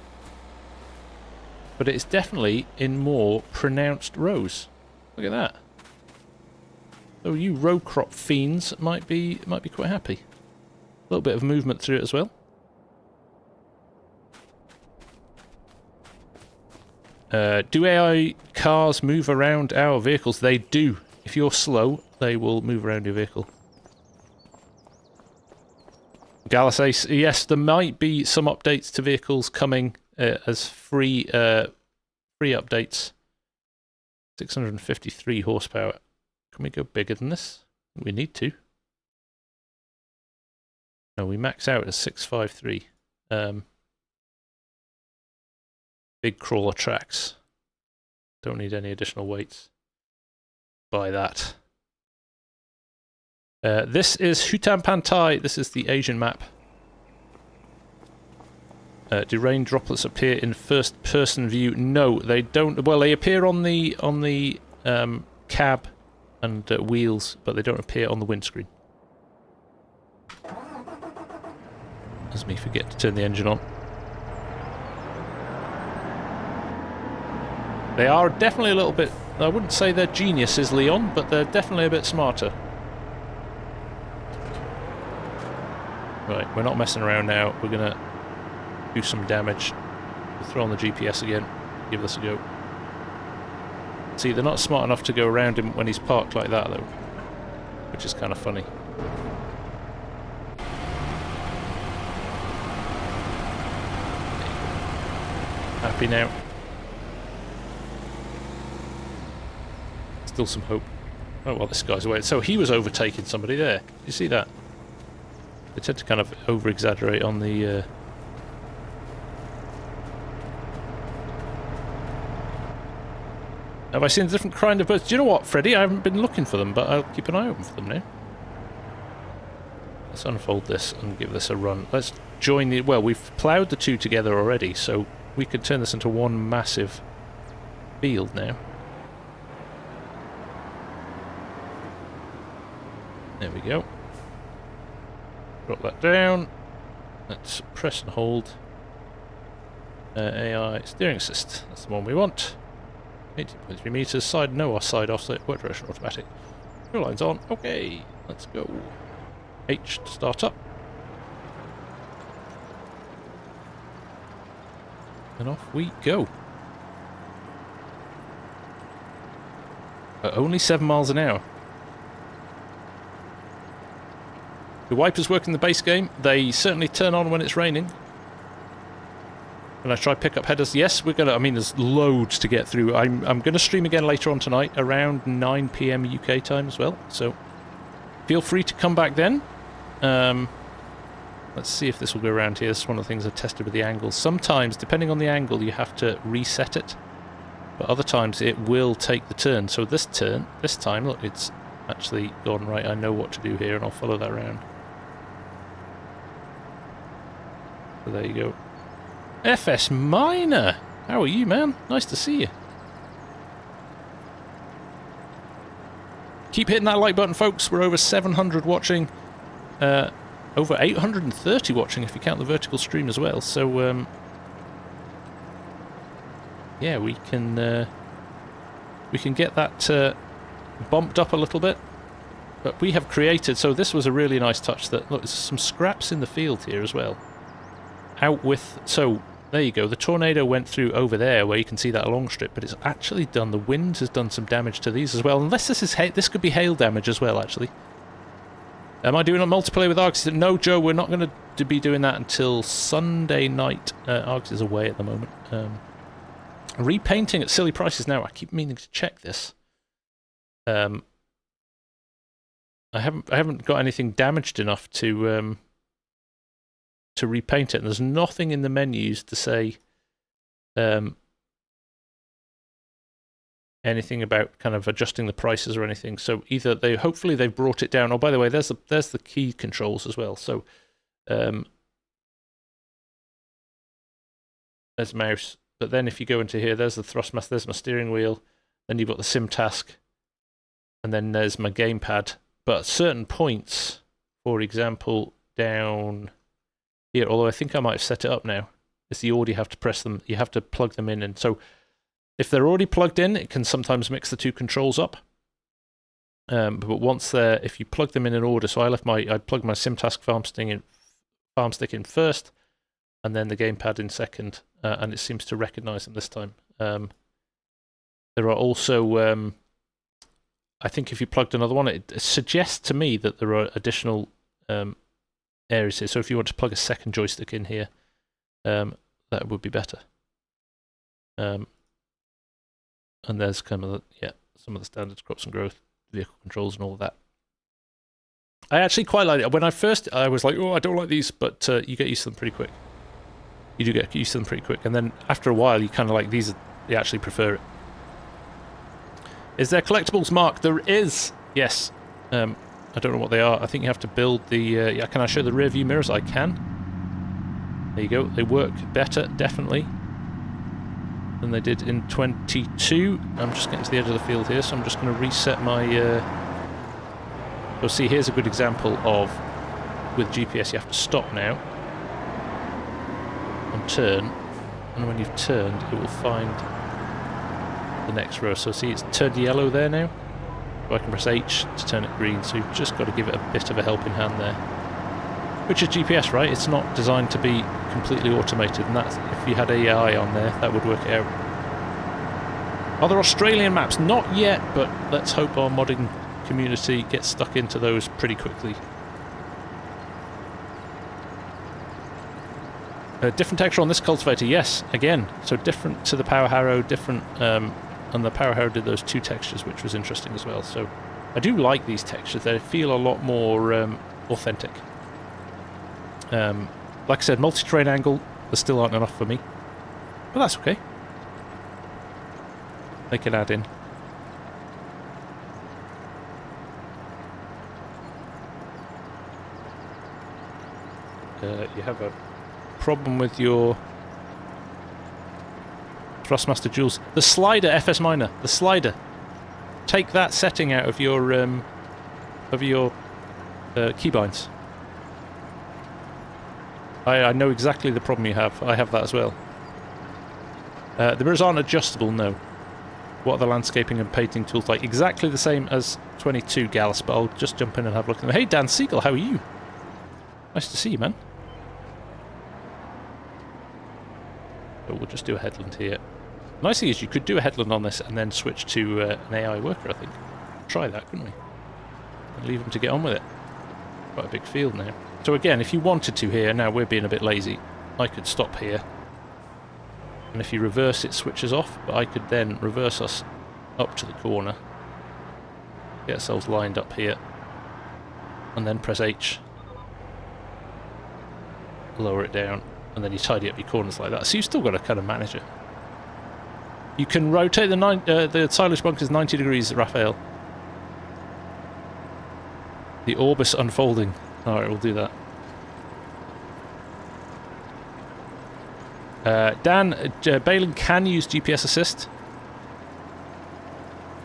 But it's definitely in more pronounced rows. Look at that. So you row crop fiends might be quite happy. A little bit of movement through it as well. Do AI cars move around our vehicles? They do. If you're slow, they will move around your vehicle. Gallus Ace, yes, there might be some updates to vehicles coming as free updates. 653 horsepower. Can we go bigger than this? We need to. No, we max out at 653. Big crawler tracks. Don't need any additional weights. Buy that. This is Hutan Pantai. This is the Asian map. Do rain droplets appear in first-person view? No, they don't. Well, they appear on the cab and wheels, but they don't appear on the windscreen. As me forget to turn the engine on. They are definitely a little bit... I wouldn't say they're geniuses, Leon, but they're definitely a bit smarter. Right, we're not messing around now. We're going to do some damage. We'll throw on the GPS again. Give this a go. See, they're not smart enough to go around him when he's parked like that, though. Which is kind of funny. Happy now. Still some hope. Oh, well, this guy's away. So he was overtaking somebody there. You see that? They tend to kind of over-exaggerate on the... Have I seen a different kind of birds? Do you know what, Freddy? I haven't been looking for them, but I'll keep an eye open for them now. Let's unfold this and give this a run. Let's join the... Well, we've ploughed the two together already, so we could turn this into one massive field now. There we go. Drop that down. Let's press and hold. AI steering assist. That's the one we want. 18.3 meters. Side no or side offset. Work direction automatic. New lines on. Okay. Let's go. H to start up. And off we go. At only 7 miles an hour. The wipers work in the base game. They certainly turn on when it's raining. When I try pick up headers, yes, we're gonna. I mean, there's loads to get through. I'm gonna stream again later on tonight, around 9 PM UK time as well. So feel free to come back then. Let's see if this will go around here. This is one of the things I've tested with the angles. Sometimes, depending on the angle, you have to reset it, but other times it will take the turn. So this time, look, it's actually gone right. I know what to do here, and I'll follow that around. So there you go. FS Minor! How are you, man? Nice to see you. Keep hitting that like button, folks. We're over 700 watching. Over 830 watching if you count the vertical stream as well. So, yeah, we can get that bumped up a little bit. But we have created... So this was a really nice touch that... Look, there's some scraps in the field here as well. Out with... So, there you go. The tornado went through over there where you can see that long strip, but it's actually done... The wind has done some damage to these as well. Unless this is... This could be hail damage as well, actually. Am I doing a multiplayer with Args? No, Joe, we're not going to be doing that until Sunday night. Args is away at the moment. Repainting at silly prices now. I keep meaning to check this. I haven't got anything damaged enough to repaint it, and there's nothing in the menus to say anything about kind of adjusting the prices or anything. So either hopefully they've brought it down. Oh, by the way, there's the key controls as well. So there's mouse, but then if you go into here, there's the Thrustmaster, there's my steering wheel, then you've got the sim task, and then there's my gamepad. But at certain points, for example, down here, although I think I might have set it up now, it's the order you have to press them, you have to plug them in, and so if they're already plugged in, it can sometimes mix the two controls up. But once they're, if you plug them in order, so I plugged my SimTask farm stick in first, and then the gamepad in second, and it seems to recognise them this time. There are also, I think if you plugged another one, it suggests to me that there are additional areas here. So if you want to plug a second joystick in here, that would be better. And there's kind of some of the standards, crops and growth, vehicle controls, and all of that. I actually quite like it. When I was like, oh, I don't like these, but you get used to them pretty quick. You do get used to them pretty quick, and then after a while, you kind of like these. You actually prefer it. Is there collectibles, Mark? There is. Yes. I don't know what they are. I think you have to build the. Can I show the rear view mirrors? I can. There you go. They work better, definitely, than they did in 22. I'm just getting to the edge of the field here, so I'm just going to reset my... You'll see, here's a good example of, with GPS, you have to stop now and turn, and when you've turned, it will find the next row. So see, it's turned yellow there now, so I can press H to turn it green, so you've just got to give it a bit of a helping hand there. Which is GPS, right? It's not designed to be completely automated, and that's, if you had AI on there, that would work it out. Are there Australian maps? Not yet, but let's hope our modding community gets stuck into those pretty quickly. Different texture on this cultivator, yes, again. So different to the Power Harrow, different, and the Power Harrow did those 2 textures, which was interesting as well. So I do like these textures, they feel a lot more authentic. Like I said, multi-terrain angle, there still aren't enough for me. But that's okay. They can add in. You have a problem with your Thrustmaster Jules. The slider, FS Miner, the slider. Take that setting out of your keybinds. I know exactly the problem you have. I have that as well. The mirrors aren't adjustable, no. What are the landscaping and painting tools like? Exactly the same as 22 Gallus, but I'll just jump in and have a look at them. Hey, Dan Siegel, how are you? Nice to see you, man. But we'll just do a headland here. Nice thing is you could do a headland on this and then switch to an AI worker, I think. Try that, couldn't we? And leave them to get on with it. Quite a big field now. So again, if you wanted to here, now we're being a bit lazy, I could stop here. And if you reverse, it switches off, but I could then reverse us up to the corner. Get ourselves lined up here. And then press H. Lower it down. And then you tidy up your corners like that. So you've still got to kind of manage it. You can rotate the silage bunkers 90 degrees, Raphael. The orbis unfolding. Alright, we'll do that. Dan, Balin can use GPS assist.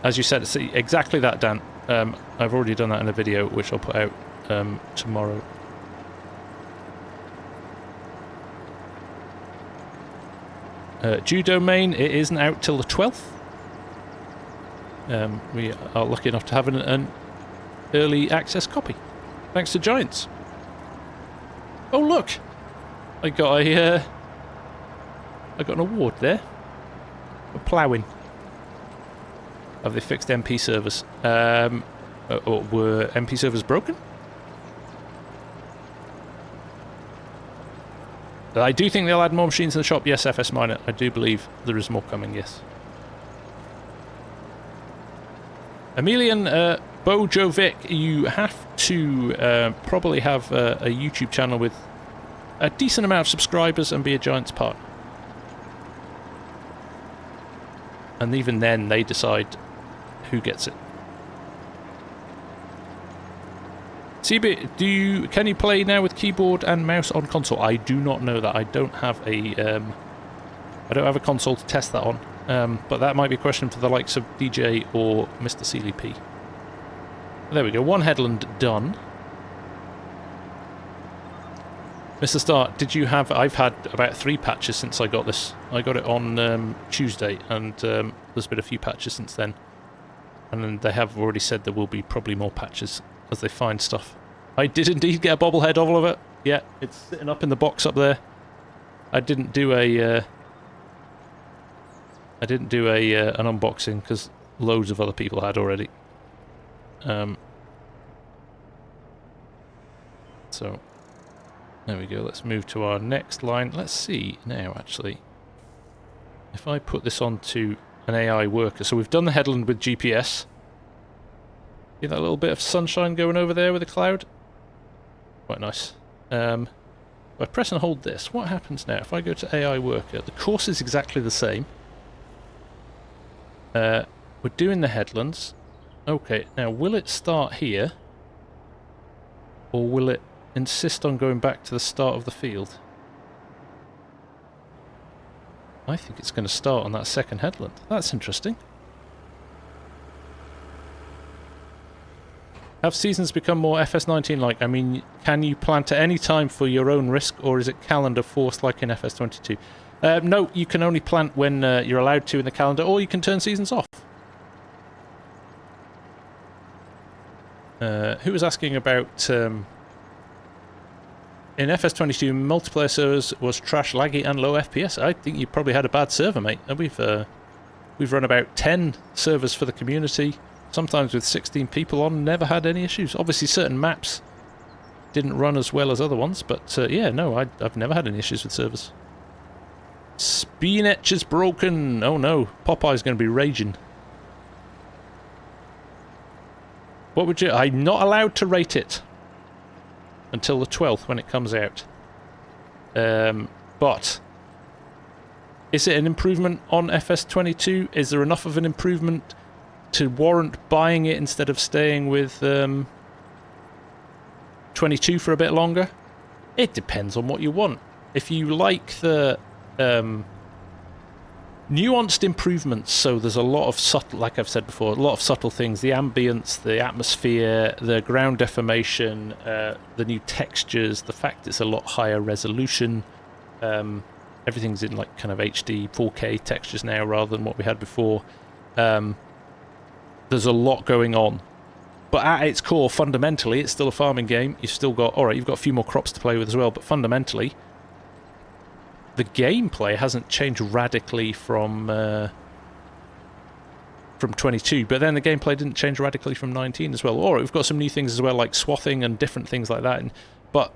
As you said, see, exactly that, Dan. I've already done that in a video, which I'll put out tomorrow. Judo main, it isn't out till the 12th. We are lucky enough to have an early access copy. Thanks to Giants. Oh look! I got an award there. For plowing. Have they fixed MP servers? Or were MP servers broken? I do think they'll add more machines in the shop. Yes, FS Miner. I do believe there is more coming, yes. Emilian Bojovic, you have to probably have a YouTube channel with a decent amount of subscribers and be a Giants partner. And even then, they decide who gets it. CB, can you play now with keyboard and mouse on console? I do not know that. I don't have a console to test that on. But that might be a question for the likes of DJ or Mr. Sealy P. There we go. One headland done. Mr. Starr, did you have... I've had about 3 patches since I got this. I got it on Tuesday, and there's been a few patches since then. And then they have already said there will be probably more patches as they find stuff. I did indeed get a bobblehead of it. Yeah, it's sitting up in the box up there. I didn't do a... an unboxing because loads of other people had already. So... there we go, let's move to our next line. Let's see now, actually, if I put this onto an AI worker. So we've done the headland with GPS. See that little bit of sunshine going over there with the cloud? Quite nice. If I press and hold this, what happens now? If I go to AI worker, the course is exactly the same. We're doing the headlands. Okay, now will it start here? Or will it insist on going back to the start of the field? I think it's going to start on that second headland. That's interesting. Have seasons become more FS19 like? I mean, can you plant at any time for your own risk, or is it calendar forced like in FS22? No, you can only plant when you're allowed to in the calendar, or you can turn seasons off. Who was asking about in FS22, multiplayer servers was trash, laggy, and low FPS. I think you probably had a bad server, mate. And we've run about 10 servers for the community, sometimes with 16 people on, never had any issues. Obviously, certain maps didn't run as well as other ones, but yeah, no, I've never had any issues with servers. Spinach is broken. Oh no, Popeye's going to be raging. What would you... I'm not allowed to rate it until the 12th when it comes out. But is it an improvement on FS22? Is there enough of an improvement to warrant buying it instead of staying with 22 for a bit longer? It depends on what you want. If you like the nuanced improvements, so there's a lot of subtle, like I've said before, a lot of subtle things, the ambience, the atmosphere, the ground deformation, the new textures, the fact it's a lot higher resolution, everything's in like kind of HD 4K textures now rather than what we had before. There's a lot going on, but at its core, fundamentally, it's still a farming game. You've still got, alright, you've got a few more crops to play with as well, but fundamentally the gameplay hasn't changed radically from 22, but then the gameplay didn't change radically from 19 as well. Or we've got some new things as well, like swathing and different things like that. But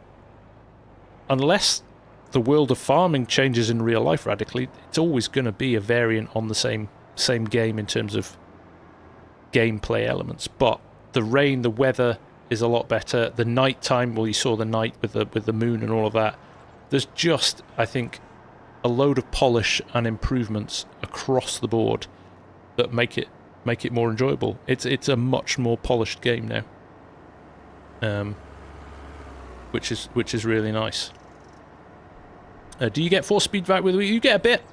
unless the world of farming changes in real life radically, it's always going to be a variant on the same game in terms of gameplay elements. But the rain, the weather is a lot better. The night time, well, you saw the night with the moon and all of that. There's just, I think, a load of polish and improvements across the board that make it more enjoyable. It's a much more polished game now, which is really nice. Do you get 4-speed back with it? You get a bit.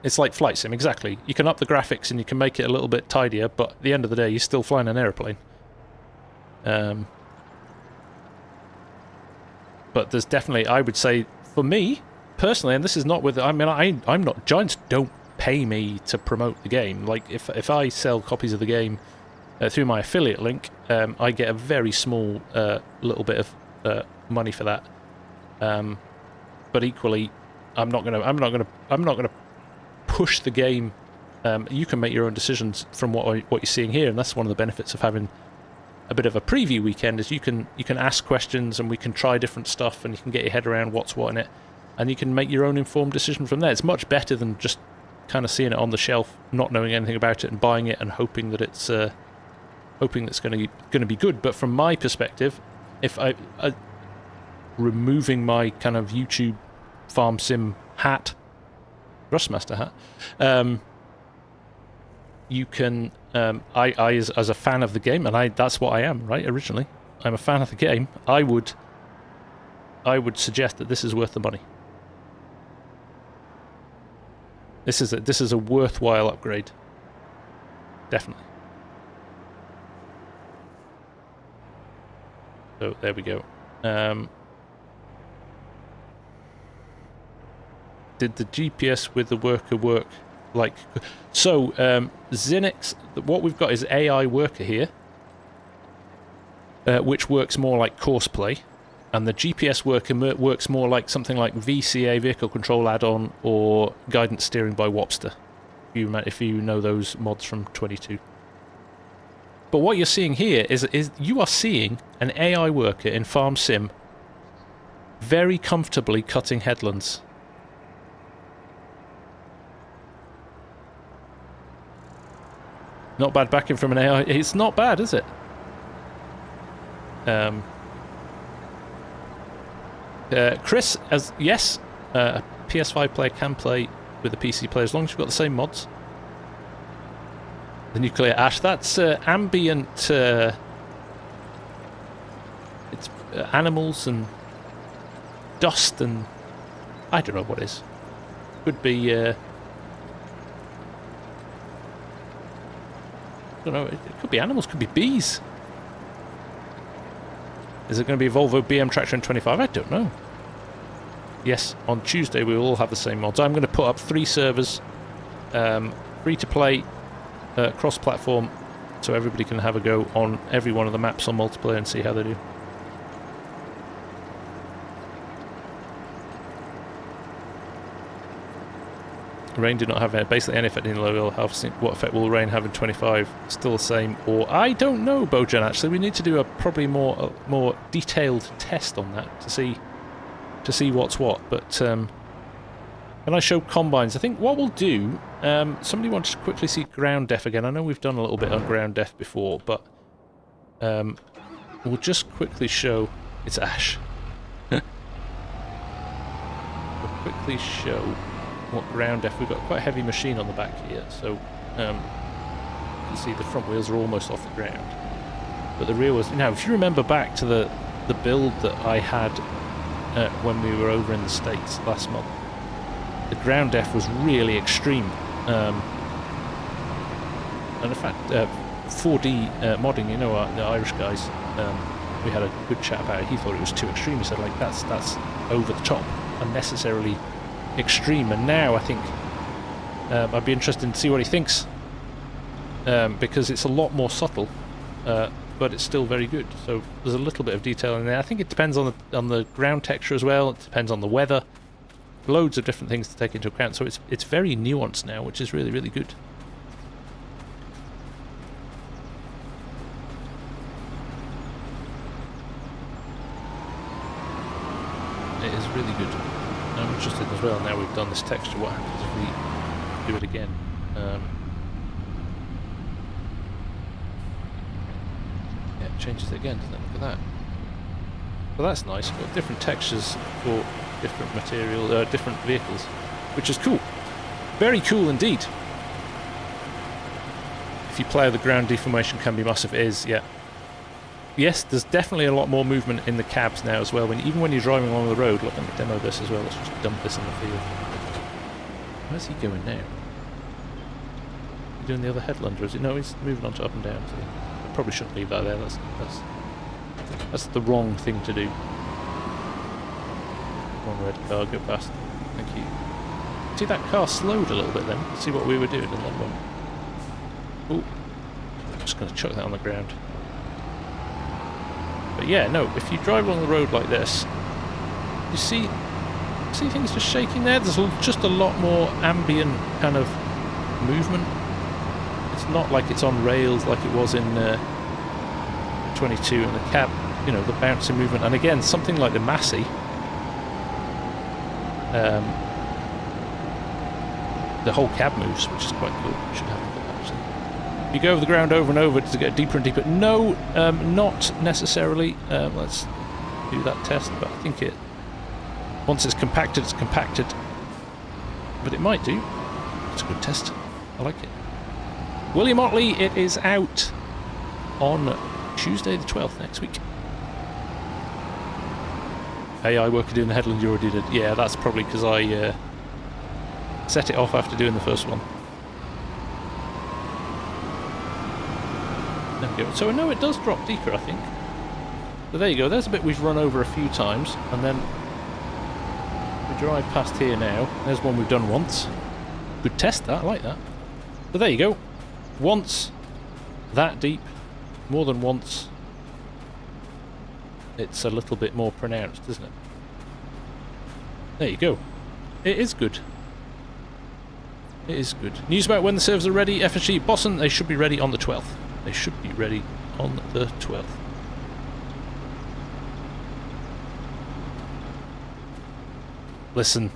It's like Flight Sim, exactly. You can up the graphics and you can make it a little bit tidier, but at the end of the day, you're still flying an aeroplane. But there's definitely, I would say, for me, personally, and this is not with, I mean, I'm not, Giants don't pay me to promote the game. Like, if I sell copies of the game through my affiliate link, I get a very small little bit of money for that. But equally, I'm not gonna push the game. You can make your own decisions from what you're seeing here, and that's one of the benefits of having a bit of a preview weekend. Is you can ask questions and we can try different stuff, and you can get your head around what's what in it, and you can make your own informed decision from there. It's much better than just kind of seeing it on the shelf, not knowing anything about it, and buying it and hoping that it's going to be good. But from my perspective, if I removing my kind of YouTube FarmSim hat, Thrustmaster hat, you can, as a fan of the game, and that's what I am, right, originally, I'm a fan of the game, I would suggest that this is worth the money. This is a worthwhile upgrade. Definitely. So, there we go. Did the GPS with the worker work like... So, Zinix, what we've got is AI worker here, which works more like courseplay, and the GPS worker works more like something like VCA, Vehicle Control Add-on, or Guidance Steering by Wopster, if you know those mods from 22. But what you're seeing here is you are seeing an AI worker in FarmSim very comfortably cutting headlands. Not bad backing from an AI. It's not bad, is it? Chris, yes, a PS5 player can play with a PC player as long as you've got the same mods. The nuclear ash, that's ambient. It's animals and dust and I don't know what it is. Could be. I don't know. It could be animals. Could be bees. Is it going to be Volvo BM Traction 25? I don't know. Yes, on Tuesday we will all have the same mods. I'm going to put up 3 servers, free to play, cross-platform, so everybody can have a go on every one of the maps on multiplayer and see how they do. Rain did not have basically any effect in low harvesting. What effect will rain have in 25? Still the same, or I don't know, Bojan. Actually, we need to do a probably more detailed test on that to see what's what. But can I show combines? I think what we'll do. Somebody wants to quickly see ground def again. I know we've done a little bit on ground def before, but we'll just quickly show. It's Ash. We'll quickly show what ground def. We've got quite a heavy machine on the back here, so you can see the front wheels are almost off the ground, but the rear was. Now, if you remember back to the build that I had when we were over in the States last month, the ground def was really extreme, and in fact 4D modding, you know, the Irish guys, we had a good chat about it. He thought it was too extreme. He said, like, that's over the top, unnecessarily extreme. And now I think I'd be interested to see what he thinks, because it's a lot more subtle, but it's still very good. So there's a little bit of detail in there. I think it depends on the ground texture as well. It depends on the weather. Loads of different things to take into account. So it's very nuanced now, which is really, really good. It is really good. I'm interested as well, now we've done this texture, what happens if we do it again? Yeah, it changes it again, doesn't it? Look at that. Well, that's nice. We've got different textures for different material, different vehicles, which is cool. Very cool indeed. If you plough, the ground deformation can be massive. It is, yeah. Yes, there's definitely a lot more movement in the cabs now as well. Even when you're driving along the road, look, let me demo this as well. Let's just dump this in the field. Where's he going now? He's doing the other headland, or is it? No, he's moving on to up and down. So I probably shouldn't leave that there. That's the wrong thing to do. One red car, go past. Thank you. See, that car slowed a little bit then. See what we were doing, and then went. Ooh. I'm just going to chuck that on the ground. But yeah, no, if you drive along the road like this, you see things just shaking there? There's just a lot more ambient kind of movement. It's not like it's on rails like it was in 22 in the cab, you know, the bouncing movement. And again, something like the Massey, the whole cab moves, which is quite cool. You should have a look at that, actually. You go over the ground over and over to get deeper and deeper. No, not necessarily. Let's do that test, but I think once it's compacted, it's compacted. But it might do. It's a good test. I like it. William Otley, it is out on Tuesday the 12th next week. AI worker doing the headland you already did. Yeah, that's probably because I set it off after doing the first one. There we go. So I know it does drop deeper, I think. But there you go. There's a bit we've run over a few times, and then we drive past here now. There's one we've done once. Good test, that. I like that. But there you go. Once, that deep, more than once. It's a little bit more pronounced, isn't it? There you go. It is good. It is good. News about when the servers are ready. FSG Boston, they should be ready on the 12th. They should be ready on the 12th. Listen,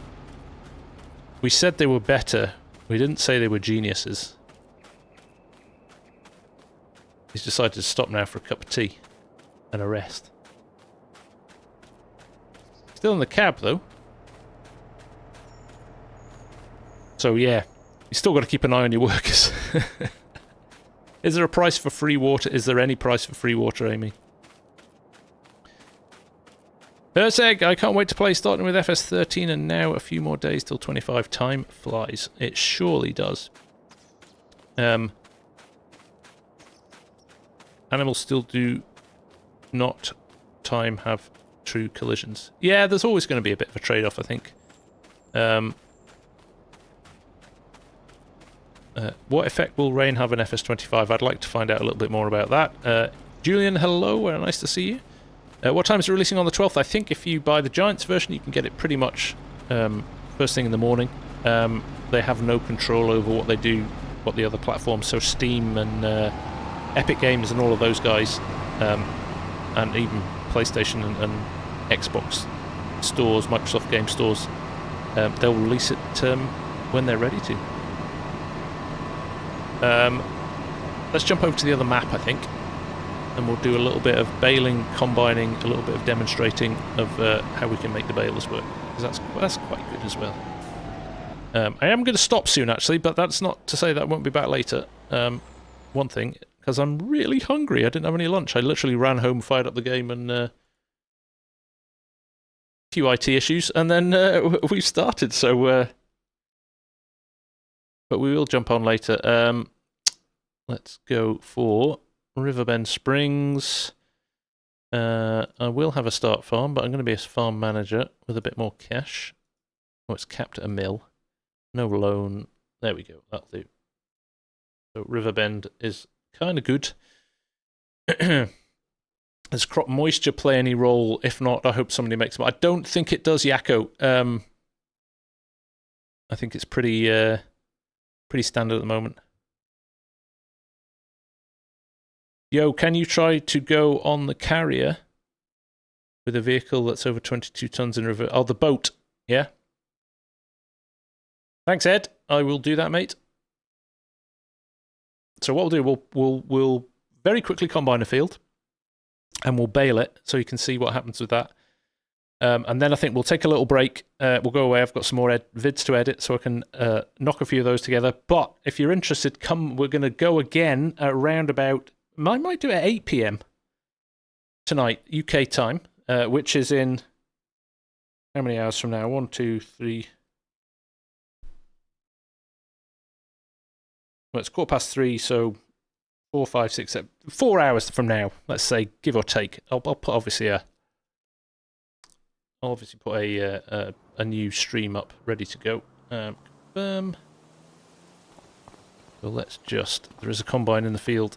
we said they were better. We didn't say they were geniuses. He's decided to stop now for a cup of tea and a rest. Still in the cab, though. So, yeah. You still got to keep an eye on your workers. Is there a price for free water? Is there any price for free water, Amy? Herseg, I can't wait to play, starting with FS13 and now a few more days till 25. Time flies. It surely does. Animals still do not time have true collisions. Yeah, there's always going to be a bit of a trade-off, I think. What effect will rain have on FS25? I'd like to find out a little bit more about that. Julian, hello, nice to see you. What time is it releasing on the 12th? I think if you buy the Giants version, you can get it pretty much first thing in the morning. they have no control over what they do, what the other platforms, so Steam and Epic Games and all of those guys, and even PlayStation and Xbox stores, Microsoft game stores, they'll release it when they're ready to. Let's jump over to the other map, I think, and we'll do a little bit of baling, combining, a little bit of demonstrating of how we can make the balers work, because that's quite good as well. I am going to stop soon, actually, but that's not to say that I won't be back later. One thing, because I'm really hungry. I didn't have any lunch. I literally ran home, fired up the game, and a few IT issues, and then we started. So, but we will jump on later. Let's go for Riverbend Springs. I will have a start farm, but I'm going to be a farm manager with a bit more cash. Oh, it's capped at a mil. No loan. There we go. That'll do. So Riverbend is kind of good. Does crop moisture play any role? If not, I hope somebody makes them. I don't think it does, Yakko. I think it's pretty standard at the moment. Yo, can you try to go on the carrier with a vehicle that's over 22 tons in river? Oh, the boat. Yeah. Thanks, Ed. I will do that, mate. So what we'll do, we'll very quickly combine a field, and we'll bale it so you can see what happens with that. And then I think we'll take a little break. We'll go away. I've got some more vids to edit, so I can knock a few of those together. But if you're interested, come. We're going to go again at around about. I might do it at 8 p.m. tonight, UK time, which is in how many hours from now? 1, 2, 3. Well, it's 3:15, so 4, 5, 6, 7, 4 hours from now. Let's say, give or take. I'll put obviously I'll obviously put a new stream up ready to go. Confirm. So let's just. There is a combine in the field.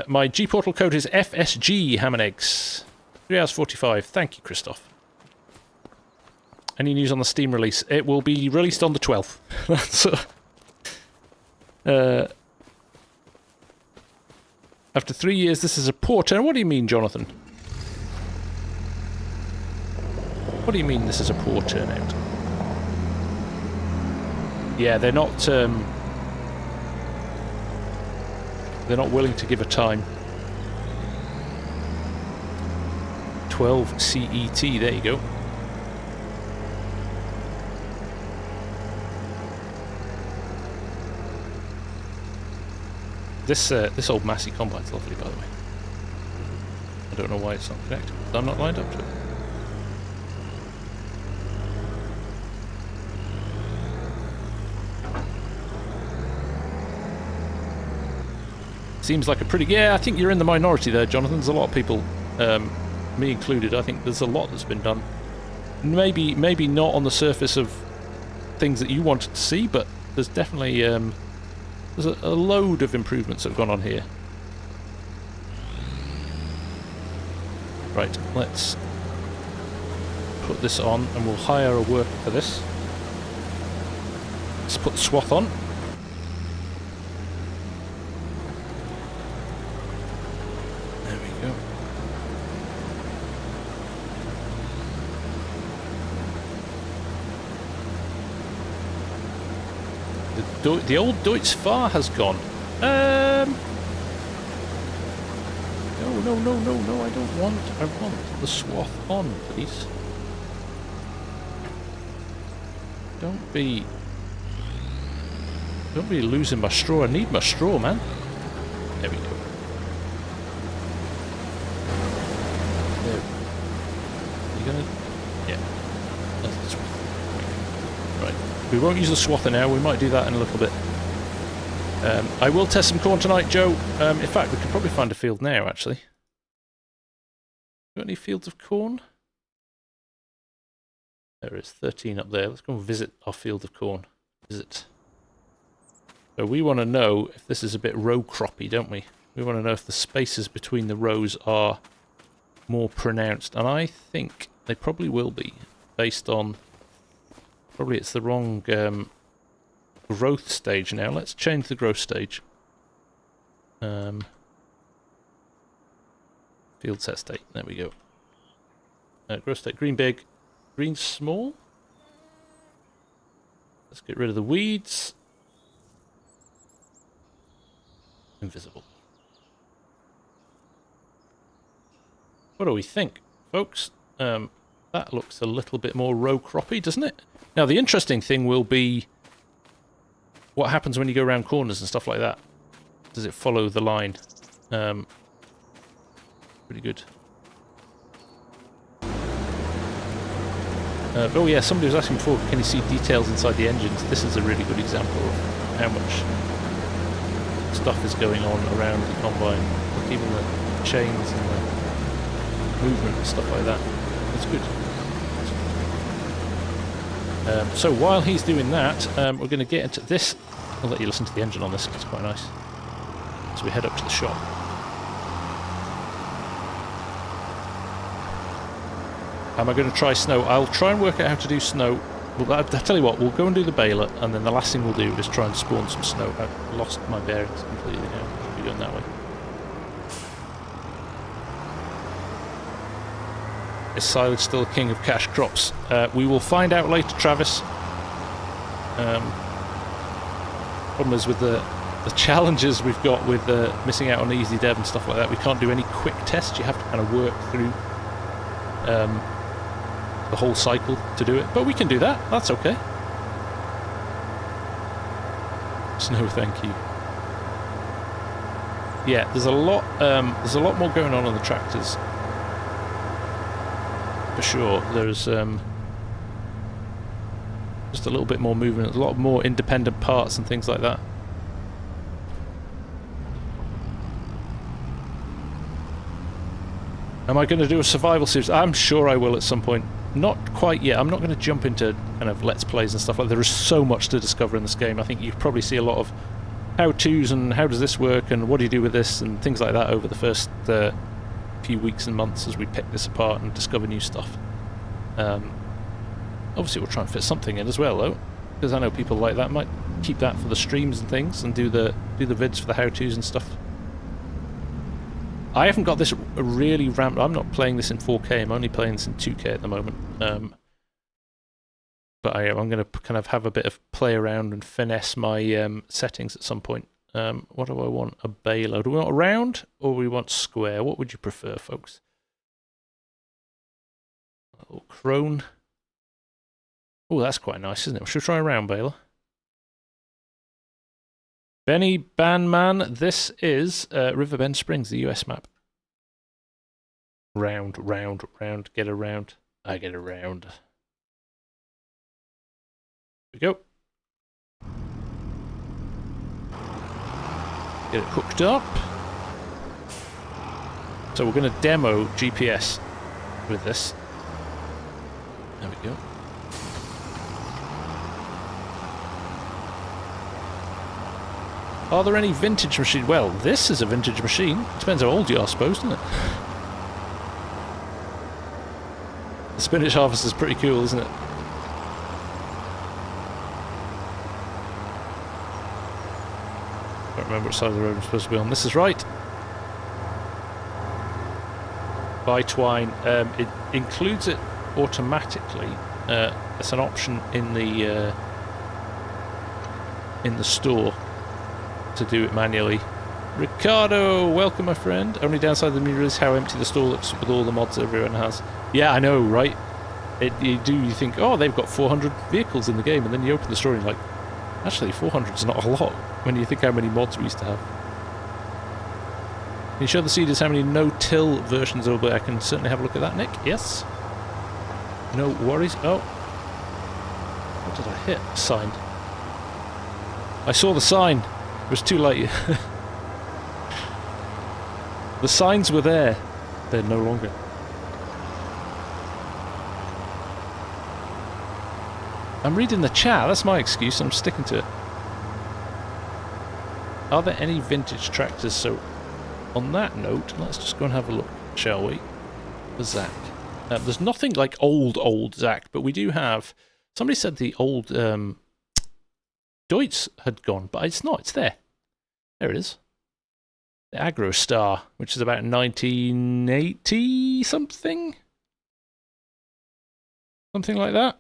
My G portal code is FSG ham and eggs. 3 hours 45. Thank you, Christoph. Any news on the Steam release? It will be released on the 12th. After 3 years, this is a poor turn. What do you mean, Jonathan? What do you mean this is a poor turnout? Yeah, they're not willing to give a time. 12 CET, there you go. This old Massey combine's lovely, by the way. I don't know why it's not connected. I'm not lined up to it. Seems like a pretty... Yeah, I think you're in the minority there, Jonathan. There's a lot of people, me included. I think there's a lot that's been done. Maybe not on the surface of things that you wanted to see, but there's definitely... there's a load of improvements that have gone on here. Right, let's put this on and we'll hire a worker for this. Let's put the swath on. There we go. The old Deutz Fahr has gone. No, I don't want. I want the swath on, please. Don't be losing my straw. I need my straw, man. There we go. There. You gonna? Yeah. That's the swath. Right. We won't use the swather now. We might do that in a little bit. I will test some corn tonight, Joe. In fact, we could probably find a field now, actually. Got any fields of corn? There is 13 up there. Let's go and visit our field of corn. Visit. So we want to know if this is a bit row croppy, don't we? We want to know if the spaces between the rows are more pronounced. And I think they probably will be, based on... Probably it's the wrong growth stage now. Let's change the growth stage. Field set state. There we go. Growth state. Green big. Green small. Let's get rid of the weeds. Invisible. What do we think, folks? That looks a little bit more row croppy, doesn't it? Now, the interesting thing will be what happens when you go around corners and stuff like that. Does it follow the line? Pretty good. Oh yeah, somebody was asking before, can you see details inside the engines? This is a really good example of how much stuff is going on around the combine. Look, even the chains and the movement and stuff like that. That's good. So while he's doing that, we're going to get into this. I'll let you listen to the engine on this, it's quite nice. So we head up to the shop. Am I going to try snow? I'll try and work out how to do snow. Well, I'll tell you what, we'll go and do the baler, and then the last thing we'll do is try and spawn some snow. I've lost my bearings completely now. We're going that way. Is silage still a king of cash crops? We will find out later, Travis. Problem is with the challenges we've got with missing out on easy dev and stuff like that, we can't do any quick tests. You have to kind of work through the whole cycle to do it, but we can do that. That's okay. Snow, thank you. Yeah, there's a lot more going on the tractors. For sure, there's just a little bit more movement, a lot more independent parts and things like that. Am I going to do a survival series? I'm sure I will at some point. Not quite yet. I'm not going to jump into kind of let's plays and stuff like that. There is so much to discover in this game. I think you probably see a lot of how-tos and how does this work and what do you do with this and things like that over the first few weeks and months as we pick this apart and discover new stuff. Obviously we'll try and fit something in as well though, because I know people like that might keep that for the streams and things and do the vids for the how-tos and stuff. I haven't got this really ramped. I'm not playing this in 4K. I'm only playing this in 2K at the moment. But I'm going to kind of have a bit of play around and finesse my settings at some point. What do I want? A baler. Do we want round or we want square? What would you prefer, folks? A little crone. Oh, that's quite nice, isn't it? Should we try a round baler? Benny Banman, this is Riverbend Springs, the US map. Round, round, round, get around. I get around. Here we go. Get it hooked up. So we're going to demo GPS with this. There we go. Are there any vintage machines? Well, this is a vintage machine. Depends how old you are, I suppose, doesn't it? The spinach harvest is pretty cool, isn't it? I don't remember which side of the road I'm supposed to be on. This is right. Buy twine. It includes it automatically. It's an option in the store to do it manually. Ricardo, welcome my friend. Only downside of the mirror is how empty the store looks with all the mods everyone has. Yeah, I know, right? You think, oh, they've got 400 vehicles in the game, and then you open the store and you're like, actually 400 is not a lot when you think how many mods we used to have. Can you show the seeders how many no-till versions are there? I can certainly have a look at that, Nick. Yes. No worries. Oh. What did I hit? Sign. I saw the sign. It was too late. The signs were there. They're no longer. I'm reading the chat. That's my excuse. I'm sticking to it. Are there any vintage tractors? So, on that note, let's just go and have a look, shall we? The Zach. There's nothing like old Zach, but we do have... Somebody said the old... Deutz had gone, but it's not. It's there. There it is. The Agro Star, which is about 1980 something? Something like that.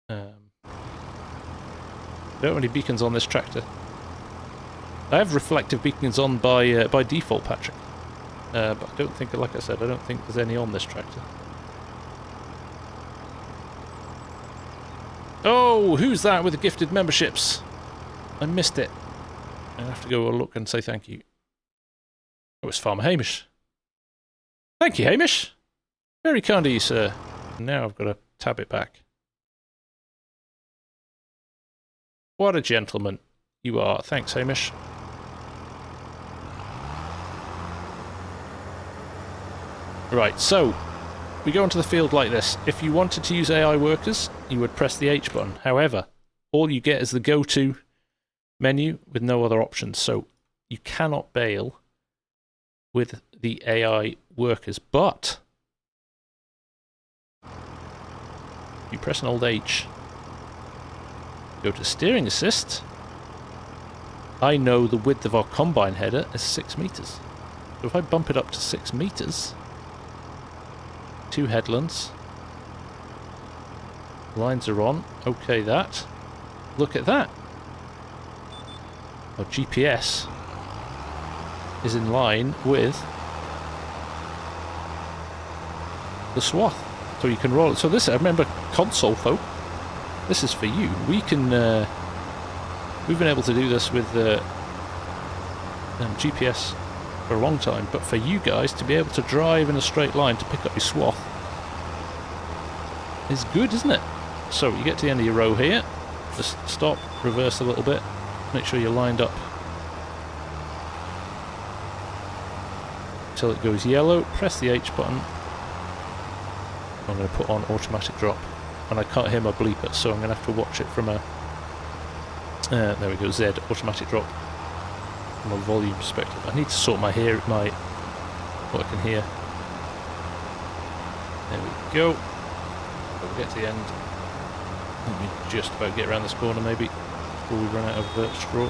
Don't have any beacons on this tractor. I have reflective beacons on by default, Patrick. But I don't think, like I said, I don't think there's any on this tractor. Oh, who's that with the gifted memberships? I missed it. I have to go look and say thank you. Oh, it's Farmer Hamish. Thank you, Hamish. Very kind of you, sir. Now I've got to tab it back. What a gentleman you are. Thanks, Hamish. Right, so we go onto the field like this. If you wanted to use AI workers, you would press the H button. However, all you get is the go-to menu with no other options. So you cannot bale with the AI workers. But you press an old H, go to steering assist. I know the width of our combine header is 6 meters. So if I bump it up to 6 meters, 2 headlands, lines are on. Okay, that. Look at that. Our GPS is in line with the swath, so you can roll it. So this, I remember, console folk. This is for you. We can. We've been able to do this with GPS for a long time, but for you guys to be able to drive in a straight line to pick up your swath is good, isn't it? So you get to the end of your row here. Just stop, reverse a little bit, make sure you're lined up until it goes yellow. Press the H button. I'm going to put on automatic drop, and I can't hear my bleeper, so I'm going to have to watch it from a there we go, Z, automatic drop, from a volume perspective. I need to sort what I can hear. There we go. We'll get to the end. Let me just about get around this corner maybe before we run out of straw.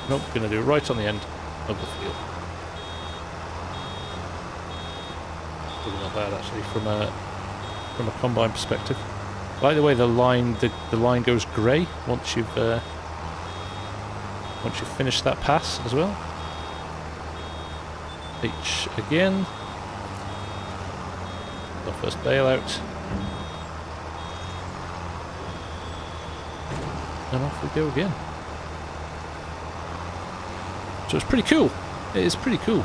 Nope, going to do it right on the end of the field. Probably not bad actually from a combine perspective. I like the way the line goes grey once you've finished that pass as well. H again. Our first bailout. And off we go again. So it's pretty cool. It is pretty cool.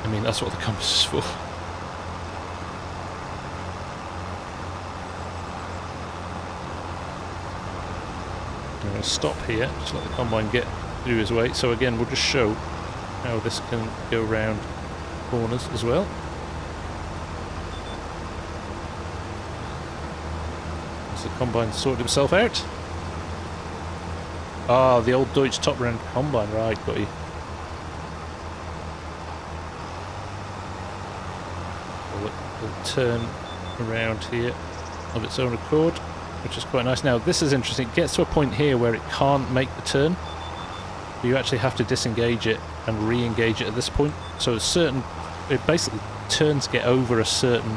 I mean, that's what the compass is for. I'm going to stop here, just let the combine get through his way. So again, we'll just show how this can go around corners as well. Has the combine sorted himself out? Ah, the old Deutsch top round combine, right, got you. Will turn around here of its own accord, which is quite nice. Now this is interesting. It gets to a point here where it can't make the turn. You actually have to disengage it and re-engage it at this point. So it basically turns get over a certain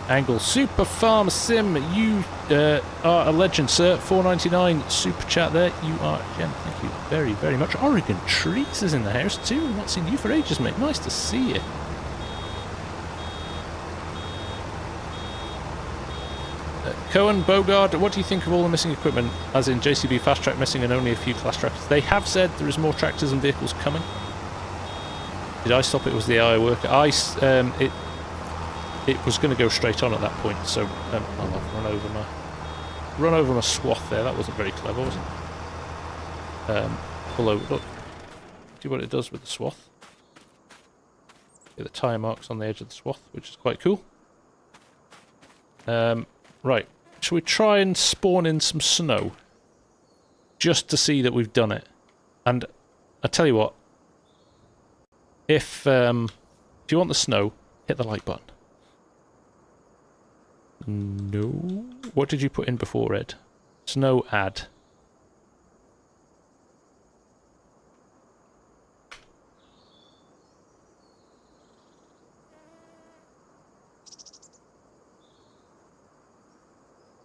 angle. Super FarmSim, you are a legend, sir. $4.99 super chat there. You are a gem. Thank you very, very much. Oregon Trees is in the house too. I've not seen you for ages, mate. Nice to see you. Cohen, Bogard, what do you think of all the missing equipment, as in JCB Fast Track missing and only a few class tractors? They have said there is more tractors and vehicles coming. Did I stop it? Was the AI worker? It was going to go straight on at that point, so I'll run over my swath there. That wasn't very clever, was it? Although, look, see what it does with the swath. Get the tyre marks on the edge of the swath, which is quite cool. Right. Shall we try and spawn in some snow? Just to see that we've done it. And I tell you what, if If you want the snow, hit the like button. No. What did you put in before, Ed? Snow add.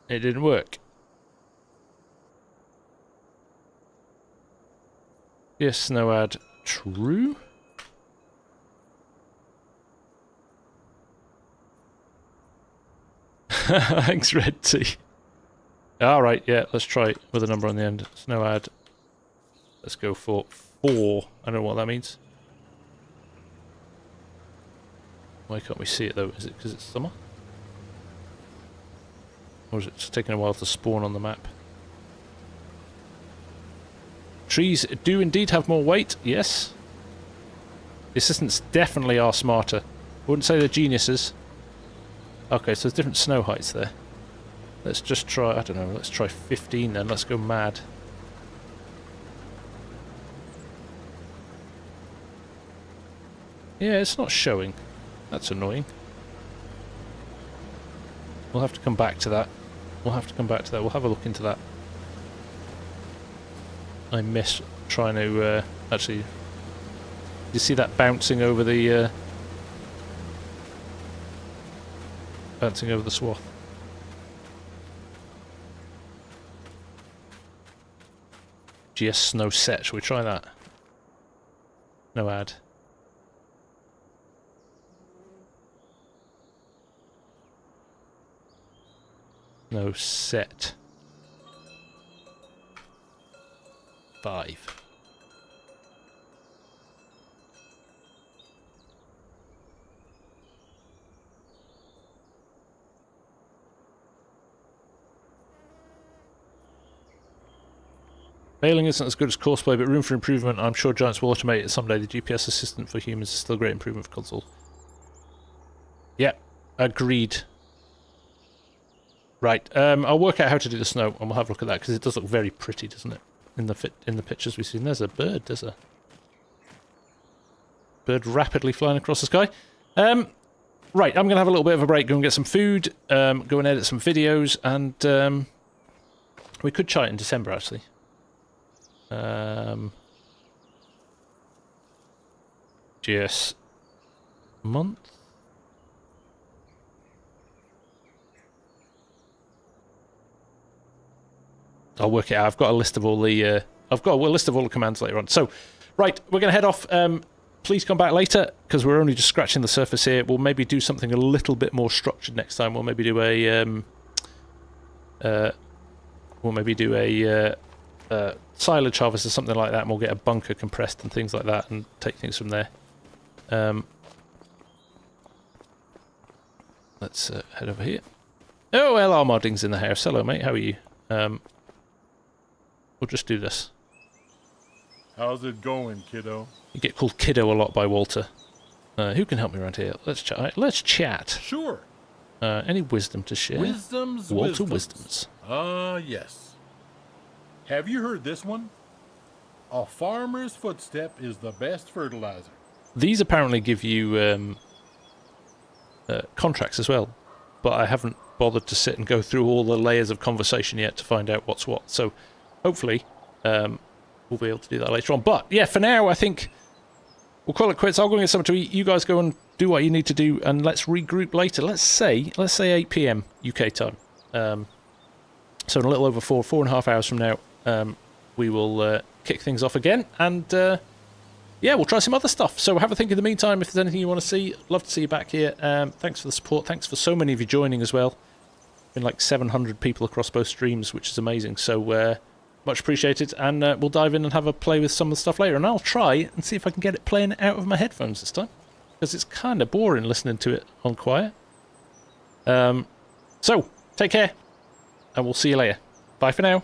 It didn't work. Yes, snow add. True. Thanks, Red Tea. Alright, yeah, let's try it with a number on the end. Snow add. Let's go for 4. I don't know what that means. Why can't we see it though? Is it because it's summer? Or is it just taking a while to spawn on the map? Trees do indeed have more weight, yes. The assistants definitely are smarter. I wouldn't say they're geniuses. Okay, so there's different snow heights there. Let's just try, I don't know, let's try 15 then. Let's go mad. Yeah, it's not showing. That's annoying. We'll have to come back to that. We'll have a look into that. I miss trying to, actually... You see that bouncing over the, bouncing over the swath? GS snow set, shall we try that? No ad. No set. 5. Failing isn't as good as courseplay, but room for improvement. I'm sure Giants will automate it someday. The GPS assistant for humans is still a great improvement for console. Yeah, agreed. Right, I'll work out how to do the snow, and we'll have a look at that because it does look very pretty, doesn't it? In the pictures we've seen, there's a bird. There's a bird rapidly flying across the sky. Right, I'm gonna have a little bit of a break, go and get some food, go and edit some videos, and we could chat in December actually. GS month. I'll work it out. I've got a list of all the commands later on. So, right, we're going to head off. Please come back later because we're only just scratching the surface here. We'll maybe do something a little bit more structured next time. We'll maybe do a silage harvest or something like that, and we'll get a bunker compressed and things like that, and take things from there. Let's head over here. Oh, LR Modding's in the house. Hello, mate. How are you? We'll just do this.
How's it going, kiddo?
You get called kiddo a lot by Walter. Who can help me around here? Let's chat. Let's chat.
Sure.
Any wisdom to share? Walter Wisdoms.
Yes. Have you heard this one? A farmer's footstep is the best fertilizer.
These apparently give you contracts as well, but I haven't bothered to sit and go through all the layers of conversation yet to find out what's what. So hopefully we'll be able to do that later on. But yeah, for now I think we'll call it quits. I'll go and get something to eat. You guys go and do what you need to do, and let's regroup later. Let's say 8 PM UK time. So in a little over 4.5 hours from now, we will kick things off again, and yeah, we'll try some other stuff. So have a think in the meantime. If there's anything you want to see, love to see you back here. Thanks for the support. Thanks for so many of you joining as well. Been like 700 people across both streams, which is amazing. So much appreciated. And we'll dive in and have a play with some of the stuff later. And I'll try and see if I can get it playing out of my headphones this time, because it's kind of boring listening to it on quiet. So take care, and we'll see you later. Bye for now.